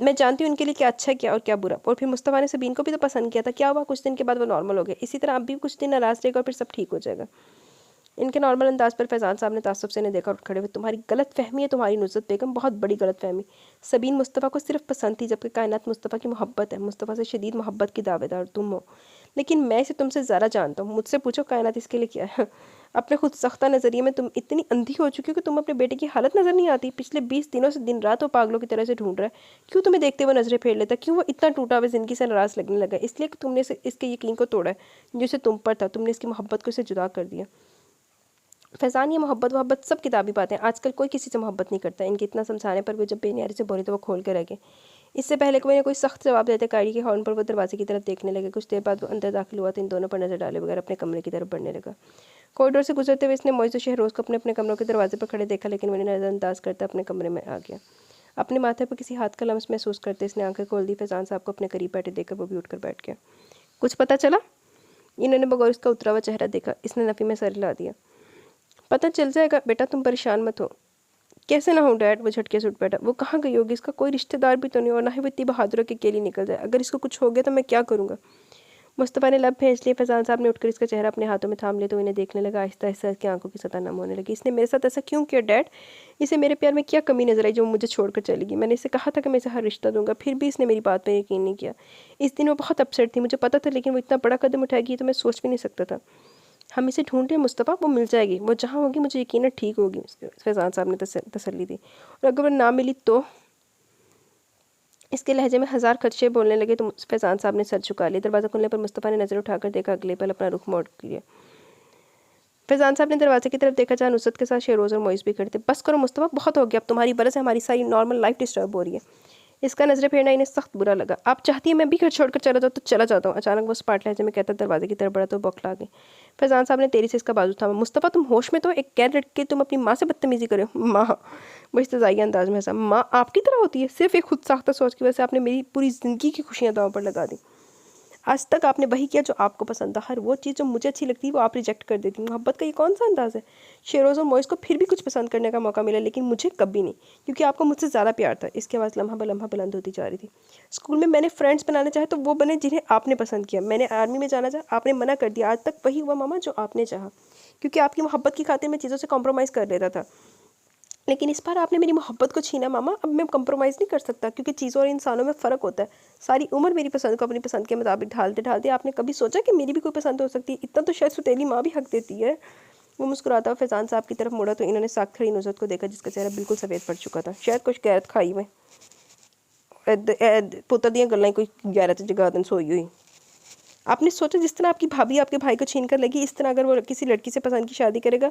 मैं जानती हूँ उनके लिए क्या अच्छा है क्या और क्या बुरा। और फिर मुस्तफ़ा ने सबीन को भी तो पसंद किया था। क्या हुआ? कुछ दिन के बाद वो नॉर्मल हो गया। इसी तरह अब भी कुछ दिन नाराज़ रहेगा और फिर सब ठीक हो जाएगा। इनके नॉर्मल अंदाज पर फैजान साहब ने तासुब से इन्हें देखा और खड़े हुए। तुम्हारी गलत फहमी है तुम्हारी नुसरत बेगम, बहुत बड़ी गलत फहमी। सबीन मुस्तफ़ा को सिर्फ पसंद थी, जबकि कायनात मुस्तफ़ा की मोहब्बत है। मुस्तफ़ा से शदीद मोहब्बत की दावेदार तुम हो, लेकिन मैं इसे तुमसे ज़्यादा जानता हूँ। मुझसे पूछो कायनात इसके लिए क्या है। अपने खुद सख्ता नज़रिए में तुम इतनी अंधी हो चुकी हो कि तुम अपने बेटे की हालत नज़र नहीं आती। पिछले 20 दिनों से दिन रात वो पागलों की तरह से ढूंढ रहा है। क्यों तुम्हें देखते हुए नजरें फेर लेता है? क्यों वो इतना टूटा हुआ ज़िंदगी से नाराज़ लगने लगा? इसलिए कि तुमने इसके यकीन को तोड़ा है जो इसे तुम पर था। तुमने इसकी मोहब्बत को इसे जुदा कर दिया। फैज़ान, ये मोहब्बत सब किताबी बातें। आजकल कोई किसी से मोहब्बत नहीं करता। इनके इतना समझाने पर भी जब बेनियारी से बोली तो वो खोल कर रह गए। इससे पहले कि मैंने कोई सख्त जवाब देते गाड़ी के हॉर्न पर वो दरवाजे की तरफ देखने लगे। कुछ देर बाद वो अंदर दाखिल हुआ तो इन दोनों पर नजर डाले बगैर अपने कमरे की तरफ बढ़ने लगा। कॉरिडोर से गुजरते हुए इसने मोइज़ और शहरोज़ को अपने अपने कमरों के दरवाजे पर खड़े देखा, लेकिन मैंने नज़रअंदाज करता अपने कमरे में आ गया। अपने माथे पर किसी हाथ का लम्स महसूस करते इसने आंखें खोल दी। फैज़ान साहब को अपने करीब बैठे देखकर वो भी उठकर बैठ गया। कुछ पता चला? इन्होंने बगौर इसका उतरा हुआ चेहरा देखा। इसने नफ़ी में सर हिला दिया। पता चल जाएगा बेटा, तुम परेशान मत हो। कैसे ना हो डैड, वो झटके से उठ बैठा। वो कहाँ गई होगी? इसका कोई रिश्तेदार भी तो नहीं, और ना ही वो इतनी बहादुर है कि अकेली निकल जाए। अगर इसको कुछ हो गया तो मैं क्या करूँगा? मुस्तफ़ा ने लब भेज लिए। फैज़ान साहब ने उठकर इसका चेहरा अपने हाथों में थाम लिया तो इन्हें देखने लगा। आहिस्ता आहिस्ता इसकी आंखों की सतह नम होने लगी। इसने मेरे साथ ऐसा क्यों किया डैड? इसे मेरे प्यार में क्या कमी नजर आई जो मुझे छोड़कर चली गई? मैंने इसे कहा था कि मैं इसे हर रिश्ता दूंगा, फिर भी इसने मेरी बात पर यकीन नहीं किया। इस दिन वो बहुत अपसेट थी, मुझे पता था, लेकिन वो इतना बड़ा कदम उठाएगी तो मैं सोच भी नहीं सकता था। हम इसे ढूंढ रहे हैं मुस्तफ़ा, वो मिल जाएगी। वो जहाँ होगी मुझे यकीन है ठीक होगी। फैज़ान साहब ने तसल्ली दी। और अगर वो ना मिली तो? इसके लहजे में हज़ार खदशे बोलने लगे तो फैज़ान साहब ने सर झुका लिया। दरवाज़ा खुलने पर मुस्तफ़ा ने नज़र उठाकर देखा। अगले पल अपना रुख मोड़ लिया। फैज़ान साहब ने दरवाजे की तरफ देखा जहाँ नुसरत के साथ शेरोज़ और मोइज़ भी खड़े थे। बस करो मुस्तफ़ा, बहुत हो गया। अब तुम्हारी वजह से हमारी सारी नॉर्मल लाइफ डिस्टर्ब हो रही है। इसका नजरें फेरना इन्हें सख्त बुरा लगा। आप चाहती है मैं भी घर छोड़कर चला जाऊँ तो चला जाता हूँ। अचानक वो स्पाट लहजे में कहता दरवाजे की तरफ बढ़ा तो बौखला गई। फैज़ान साहब ने तेजी से इसका बाजू थामा। मुस्तफ़ा, तुम होश में तो? एक गैर लड़के तुम अपनी माँ से बदतमीजी करे हो। माँ? वो इस्तज़ाई अंदाज में हंसा। माँ आपकी तरह होती है? सिर्फ एक खुद साख्ता सोच की वजह से आपने मेरी पूरी ज़िंदगी की खुशियाँ दांव पर लगा दी। आज तक आपने वही किया जो आपको पसंद था। हर वो चीज़ जो मुझे अच्छी लगती है वो आप रिजेक्ट कर देती। मोहब्बत का ये कौन सा अंदाज़ है? शेरोज़ और मोइज़ को फिर भी कुछ पसंद करने का मौका मिला, लेकिन मुझे कभी नहीं, क्योंकि आपको मुझसे ज़्यादा प्यार था। इसकी आवाज़ लम्हा ब लम्हा बुलंद होती जा रही थी। स्कूल में मैंने फ्रेंड्स बनाने चाहे तो वो बने जिन्हें आपने पसंद किया। मैंने आर्मी में जाना चाहा, आपने मना कर दिया। आज तक वही हुआ मामा जो आपने चाहा, क्योंकि आपकी मोहब्बत की खातिर मैं चीज़ों से कॉम्प्रोमाइज़ कर लेता था। लेकिन इस बार आपने मेरी मोहब्बत को छीना मामा। अब मैं कंप्रोमाइज़ नहीं कर सकता, क्योंकि चीज़ों और इंसानों में फ़र्क होता है। सारी उम्र मेरी पसंद को अपनी पसंद के मुताबिक ढालते ढालते आपने कभी सोचा कि मेरी भी कोई पसंद हो सकती है? इतना तो शायद सुतेली माँ भी हक देती है। वो मुस्कुराता हुआ फैज़ान साहब की तरफ मुड़ा तो इन्होंने साख खड़ी नुसरत को देखा, जिसका चेहरा बिल्कुल सफ़ेद पड़ चुका था। शायद कुछ गैरत खाई में पुत्र दियाँ गल्लां कोई गैरत जगा दिन सोई हुई। आपने सोचा जिस तरह आपकी भाभी आपके भाई को छीन कर लगी, इस तरह अगर वो किसी लड़की से पसंद की शादी करेगा,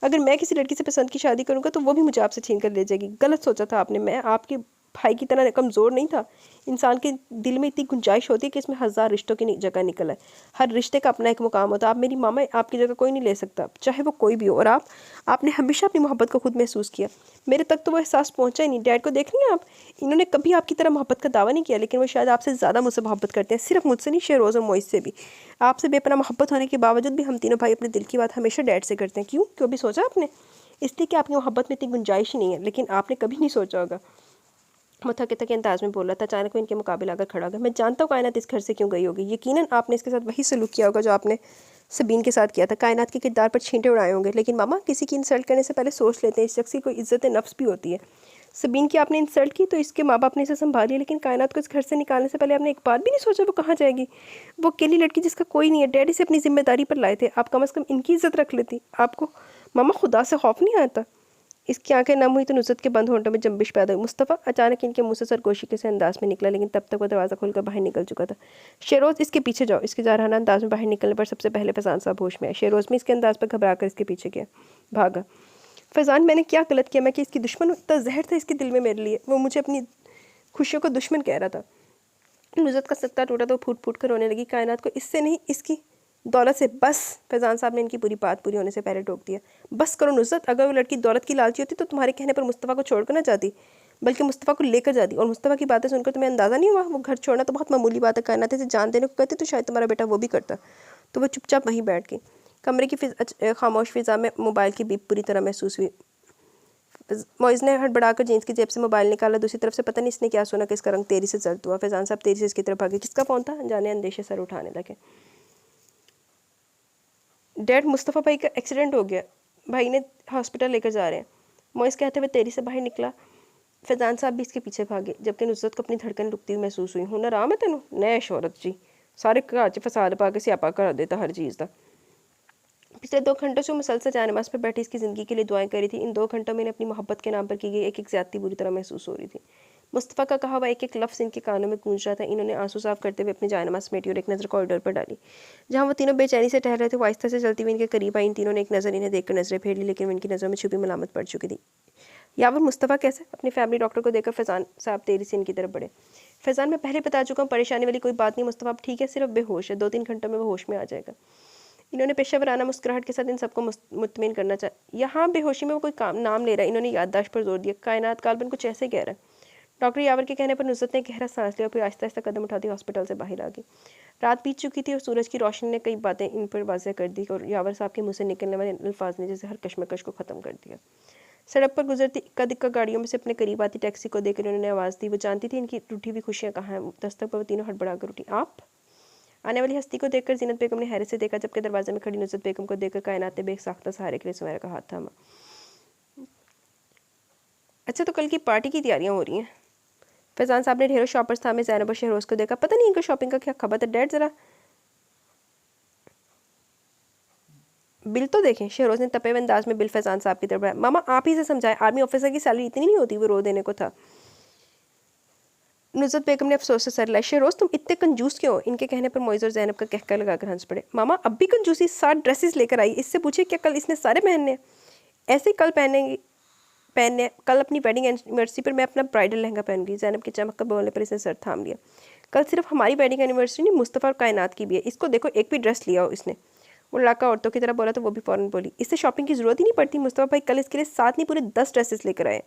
अगर मैं किसी लड़की से पसंद की शादी करूँगा तो वो भी मुझे आपसे छीन कर ले जाएगी। गलत सोचा था आपने। मैं आपके भाई की तरह कमज़ोर नहीं था। इंसान के दिल में इतनी गुंजाइश होती है कि इसमें हज़ार रिश्तों की जगह निकल है। हर रिश्ते का अपना एक मुकाम होता है। आप मेरी मामा, आपकी जगह कोई नहीं ले सकता, चाहे वो कोई भी हो। और आपने हमेशा अपनी मोहब्बत को खुद महसूस किया। मेरे तक तो वो एहसास पहुंचा ही नहीं। डैड को देख रही हैं आप? इन्होंने कभी आपकी तरह मोहब्बत का दावा नहीं किया, लेकिन वो शायद आपसे ज़्यादा मुझसे मोहब्बत करते हैं। सिर्फ मुझसे नहीं, शेरोज़ और मोइज़ से भी। आपसे बेपनाह मोहब्बत होने के बावजूद भी हम तीनों भाई अपने दिल की बात हमेशा डैड से करते हैं। क्यों? क्यों भी सोचा आपने? इसलिए कि आपकी मोहब्बत में इतनी गुंजाइश ही नहीं है। लेकिन आपने कभी नहीं सोचा होगा। वो थके थके अंदाज में बोला था। अचानक वो इनके मुकाबले आकर खड़ा हो गया। मैं जानता हूँ कायनात इस घर से क्यों गई होगी। यकीनन आपने इसके साथ वही सलूक किया होगा जो आपने सबीन के साथ किया था। कायनात के किरदार पर छींटे उड़ाए होंगे। लेकिन मामा, किसी की इंसल्ट करने से पहले सोच लेते हैं। इस शख्स की कोई इज्जत नफ्स भी होती है। सबीन की आपने इंसल्ट की तो इसके माँ बाप ने इसे संभाल लिया, लेकिन कायनात को इस घर से निकालने से पहले आपने एक बार भी नहीं सोचा वो कहाँ जाएगी। वो अकेली लड़की जिसका कोई नहीं है। डैडी से अपनी जिम्मेदारी पर लाए थे। आप कम से कम इनकी इज्जत रख लेती। आपको मामा खुदा से खौफ नहीं आता? इसकी आंखें नम हुई तो नुसरत के बंद होंठों में जंबिश पैदा हुई। मुस्तफ़ा? अचानक इनके मुंह से सरगोशी के से अंदाज में निकला, लेकिन तब तक वो दरवाज़ा खोलकर बाहर निकल चुका था। शेरोज़, इसके पीछे जाओ। इसके जारहाना अंदाज में बाहर निकलने पर सबसे पहले फैज़ान साहब होश में आए। शेरोज़ में इसके अंदाज पर घबरा कर इसके पीछे गया, भागा। फैज़ान, मैंने क्या गलत किया? मैं कि इसकी दुश्मन? इतना जहर था इसके दिल में मेरे लिए। वो मुझे अपनी खुशियों को दुश्मन कह रहा था। नुसरत का सत्ता टूटा तो फूट फूट कर रोने लगी। कायनात को इससे नहीं, इसकी दौलत से बस। फैज़ान साहब ने इनकी पूरी बात पूरी होने से पहले टोक दिया। बस करो नुसरत। अगर वो लड़की दौलत की लालची होती तो तुम्हारे कहने पर मुस्तफ़ा को छोड़कर ना जाती, बल्कि मुस्तफ़ा को लेकर जाती। और मुस्तफ़ा की बातें सुनकर तुम्हें अंदाज़ा नहीं हुआ? वो घर छोड़ना तो बहुत मामूली बात है। कायनात से जान देने को कहती तो शायद तुम्हारा बेटा वो भी करता। तो वो चुपचाप वहीं बैठ गई। कमरे की खामोश फिज़ा में मोबाइल की बीप पूरी तरह महसूस हुई। मोइज़ ने हड़बड़ाकर जीन्स की जेब से मोबाइल निकाला। दूसरी तरफ से पता नहीं इसने क्या सुना कि इसका रंग तेजी से जल्द हुआ। फैज़ान साहब तेजी से इसकी तरफ भागे। किसका फ़ोन था? जाने अंदेशे सर उठाने लगे। डैड, मुस्तफ़ा भाई का एक्सीडेंट हो गया, भाई ने हॉस्पिटल लेकर जा रहे हैं। मोइज़ कहते हुए तेरी से बाहर निकला। फैज़ान साहब भी इसके पीछे भागे, जबकि नुसरत को अपनी धड़कन रुकती हुई महसूस हुई। हुनर आम है तेनू? नए शोहरत जी, सारे घर च फसाद पा के स्यापा करा देता हर चीज़ का। पिछले 2 घंटों से वो मुसलसल जानमाज़ पर बैठी इसकी ज़िंदगी के लिए दुआएं करी थी। इन 2 घंटों में इन्हें अपनी मोहब्बत के नाम पर की गई एक ज़्यादती बुरी तरह महसूस हो रही थी। मुस्तफ़ा का कहा हुआ एक एक लफ्ज़ इनके कानों में गूंज रहा था। इन्होंने आंसू साफ करते हुए अपनी जानमाज़ समेटी और एक नज़र कॉरिडोर पर डाली। जहाँ वो तीनों बेचैनी से टहल रहे थे, वो आहिस्ता से चलती हुई इनके करीब आई। इन तीनों ने एक नज़र इन्हें देखकर नज़रें फेर ली, लेकिन इनकी नज़रों में छुपी मलामत पड़ चुकी थी। यावर मुस्तफ़ा कैसे? अपनी फैमिली डॉक्टर को देखकर फैज़ान साहब तेजी से इनकी तरफ बढ़े। फैज़ान मैं पहले बता चुका हूँ, परेशानी वाली कोई बात नहीं मुस्तफ़ा, अब ठीक है, सिर्फ बेहोश है, 2-3 घंटों में वो होश में आ जाएगा। इन्होंने पेशेवराना मुस्कुराहट के साथ इन सबको मुतमिन करना चाहा। यहाँ बेहोशी में वो कोई काम नाम ले रहा है। इन्होंने याददाश्त पर जोर दिया। कायनात काल्पन कुछ ऐसे कह रहा है। डॉक्टर यावर के कहने पर नुसरत ने गहरा सांस लिया, फिर आहिस्ता आहिस्ता कदम उठाती हॉस्पिटल से बाहर आ गई। रात बीत चुकी थी और सूरज की रोशनी ने कई बातें इन पर वाज़ेह कर दी और यावर साहब के मुंह से निकलने वाले अल्फाज ने जैसे हर कश्मकश को ख़त्म कर दिया। सड़क पर गुजरती इक्का दिक्का गाड़ियों में से अपने करीब आती टैक्सी को देखकर उन्होंने आवाज़ दी। वो जानती थी इनकी रूठी हुई खुशियाँ कहाँ हैं। दस्तक पर वो तीनों हड़बड़ा कर उठी। आप? आने वाली हस्ती को देखकर जीनत बेगम ने हैरत से देखा, जबकि दरवाजे में खड़ी नुसरत बेगम को देखकर कायनात ने बेसाख्ता सहारे के लिए सुमेरा का हाथ थामा। अच्छा, तो कल की पार्टी की तैयारियां हो रही हैं। फैज़ान साहब ने ढेरों शॉपर्स थामे ज़ैनब और शहरोज़ को देखा। पता नहीं इनका शॉपिंग का क्या खबर है। डैड ज़रा बिल तो देखें। शहरोज़ ने तपे हुए अंदाज में बिल फैज़ान साहब की तरफ बढ़ाया। मामा आप ही से समझाएं, आर्मी ऑफिसर की सैलरी इतनी नहीं होती, वो रो देने को था। नुसरत बेगम ने अफसोस से सर हिलाया। शहरोज़ तुम इतने कंजूस क्यों हो? इनके कहने पर मोइज़ और ज़ैनब का कहकर लगाकर हंस पड़े। मामा अब भी कंजूसी? 7 ड्रेसेस लेकर आई, इससे पूछे क्या कल इसने सारे पहनने? ऐसे कल पहनने कल अपनी वेडिंग एनिवर्सरी पर मैं अपना ब्राइडल लहंगा पहनूंगी। ज़ैनब के चमक कर बोलने पर इसने सर थाम लिया। कल सिर्फ हमारी वेडिंग एनिवर्सरी नहीं, मुस्तफ़ा और कायनात की भी है। इसको देखो, एक भी ड्रेस लिया हो इसने। वो लड़का औरतों की तरह बोला तो वो भी फ़ौरन बोली, इससे शॉपिंग की ज़रूरत ही नहीं पड़ती। मुस्तफ़ा भाई कल इसके लिए 7 नहीं पूरे 10 ड्रेसेस लेकर आए।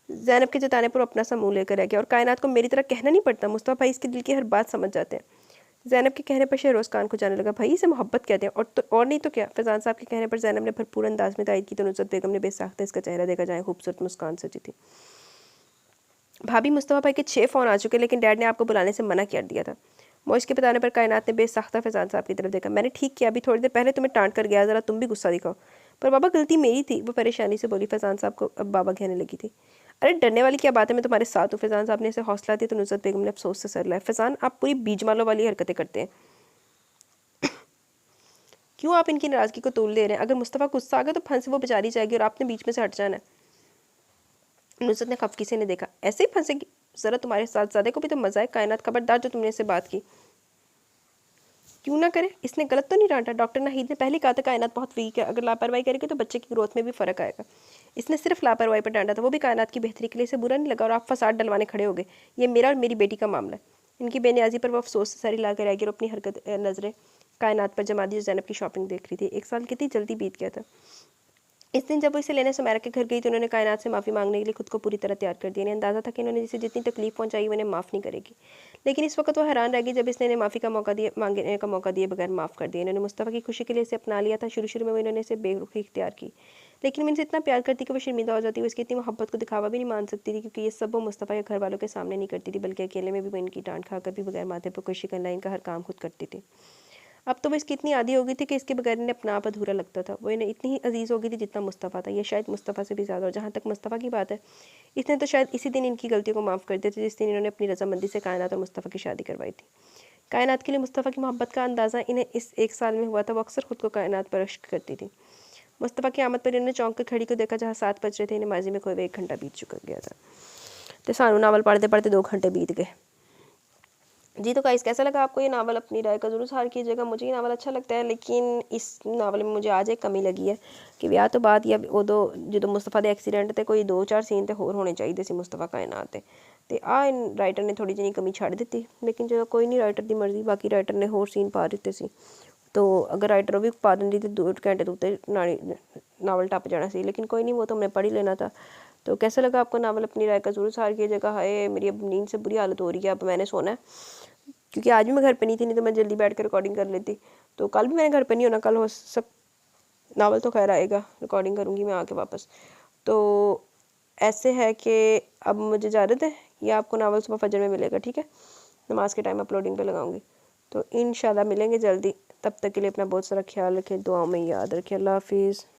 ज़ैनब के जताने पर अपना सा मुँह लेकर आ गया। और कायनात को मेरी तरह कहना नहीं पड़ता, मुस्तफ़ा भाई इसके दिल की हर बात समझ जाते हैं। ज़ैनब के कहने पर शहरोज़ कान को जाने लगा। भाई इसे मोहब्बत कहते हैं, और नहीं तो क्या। फैज़ान साहब के कहने पर ज़ैनब ने भरपूर अंदाज में तायद की तो नुसरत बेगम ने बेसाख्ता इसका चेहरा देखा जाए खूबसूरत मुस्कान सजी थी। भाभी मुस्तफ़ा भाई के 6 फ़ोन आ चुके, लेकिन डैड ने आपको बुलाने से मना कर दिया था। मोइश के बताने पर कायनात ने बेसाख्ता फैज़ान साहब की तरफ देखा। मैंने ठीक किया, अभी थोड़ी देर पहले तुम्हें डांट कर गया, ज़रा तुम भी गुस्सा दिखाओ। पर बाबा गलती मेरी थी, वो परेशानी से बोली। फैज़ान साहब को अब बाबा कहने लगी थी। अरे डरने वाली क्या बात है, मैं तुम्हारे साथ हूँ। फैज़ान साहब ने इसे हौसला दिया तो नुसरत बेगम ने अफसोस से सर लाया। फैज़ान आप पूरी बीजमालों वाली हरकतें करते हैं। क्यों आप इनकी नाराज़गी को तोल दे रहे हैं? अगर मुस्तफ़ा गुस्सा आ गया तो फंस वो बेचारी जाएगी और आपने बीच में से हट जाना है। नुसरत ने खफकी से ने देखा। ऐसे ही फंसेगी? ज़रा तुम्हारे साथ ज़्यादा को भी तो मज़ा है। कायनात खबरदार जो तुमने इससे बात की। क्यों ना करे, इसने गलत तो नहीं डांटा। डॉक्टर नाहिद ने पहले कहा था कायनात बहुत वीक है, अगर लापरवाही करेगी तो बच्चे की ग्रोथ में भी फ़र्क आएगा। इसने सिर्फ लापरवाही पर डांटा था, वो भी कायनात की बेहतरी के लिए। इसे बुरा नहीं लगा और आप फसाद डलवाने खड़े हो गए। ये मेरा और मेरी बेटी का मामला है। इनकी बेनियाजी पर वो अफसोस से सारी ला कर आएगी और अपनी हरकत नज़रें कायनात पर जमा दी जो ज़ैनब की शॉपिंग देख रही थी। 1 साल कितनी जल्दी बीत गया था। इस दिन जब वो इसे लेने सुमेरा के घर गई तो उन्होंने कायनात से माफ़ी मांगने के लिए खुद को पूरी तरह तैयार कर दिया। इन्हें अंदाज़ा था कि इन्होंने जिसे जितनी तकलीफ पहुंचाई वो इन्हें माफ़ नहीं करेगी। लेकिन इस वक्त वो हैरान रह गई जब इसने इन्हें माफ़ी का मौका दिए मांगने का मौका दिए बगैर माफ़ कर दिया। इन्होंने मुस्तफ़ा की खुशी के लिए इसे अपना लिया था। शुरू में वो इन्होंने इसे बेरुखी इख्तियार की, लेकिन इनसे इतना प्यार करती कि वो शर्मिंदा हो जाती। वो इसकी इतनी मोहब्बत को दिखावा भी नहीं मान सकती थी, क्योंकि ये सब वो मुस्तफ़ा के घर वालों के सामने नहीं करती थी, बल्कि अकेले में भी वो इनकी डांट खाकर भी बगैर माथे पर कोई शिकन लाइन का हर काम खुद करती थी। अब तो वो इसकी इतनी आदी हो गई थी कि इसके बगैर इन्हें अपना आप अधूरा लगता था। वो इन्हें इतनी ही अजीज़ हो गई थी जितना मुस्तफ़ा था, ये शायद मुस्तफ़ा से भी ज़्यादा। और जहाँ तक मुस्तफ़ा की बात है, इसने तो शायद इसी दिन इनकी गलतियों को माफ़ कर दिया था जिस दिन इन्होंने अपनी रजामंदी से कायनात और मुस्तफ़ा की शादी करवाई थी। कायनात के लिए मुस्तफ़ा की मोहब्बत का अंदाज़ा इन्हें इस 1 साल में हुआ था। वो अक्सर खुद को कायनात पर रश्क करती थी। मुस्तफ़ा की आमद पर इन्होंने चौंक कर घड़ी को देखा जहाँ 7 बज रहे थे। इन्हें माजी में खोए हुए 1 घंटा बीत चुका गया था। तो सानू नावल पढ़ते पढ़ते 2 घंटे बीत गए। जी तो गाइस, कैसा लगा आपको ये नावल? अपनी राय का ज़रूर इज़हार कीजिएगा। मुझे ये नावल अच्छा लगता है, लेकिन इस नावल में मुझे आज एक कमी लगी है कि ब्याह तो बात या उदो जो मुस्तफ़ा दे एक्सीडेंट ते कोई 2-4 सीन तो होर होने चाहिए सी मुस्तफ़ा कायनात ते इन राइटर ने थोड़ी जी कमी छड़ दी। लेकिन जो कोई नहीं, राइटर की मर्जी। बाकी राइटर ने होर सीन पा दिते सी, तो अगर राइटर भी पा देंदी तो 2 घंटे तो उत्ते नावल टप जाना सी। लेकिन कोई नहीं, वो तो हमने पढ़ ही लेना था। तो कैसा लगा आपको नावल? अपनी राय का ज़रूर इज़हार कीजिएगा। हाय मेरी अब नींद से बुरी हालत हो रही है, अब मैंने सोना है, क्योंकि आज भी मैं घर पे नहीं थी, नहीं तो मैं जल्दी बैठ कर रिकॉर्डिंग कर लेती। तो कल भी मैंने घर पे नहीं होना, कल हो सब नावल तो खैर आएगा, रिकॉर्डिंग करूँगी मैं आके वापस। तो ऐसे है कि अब मुझे इजाज़त है, या आपको नावल सुबह फजर में मिलेगा, ठीक है? नमाज के टाइम अपलोडिंग पे लगाऊंगी। तो इंशाल्लाह मिलेंगे जल्दी। तब तक के लिए अपना बहुत सारा ख्याल रखें, दुआओं में याद रखें। अल्लाह हाफिज़।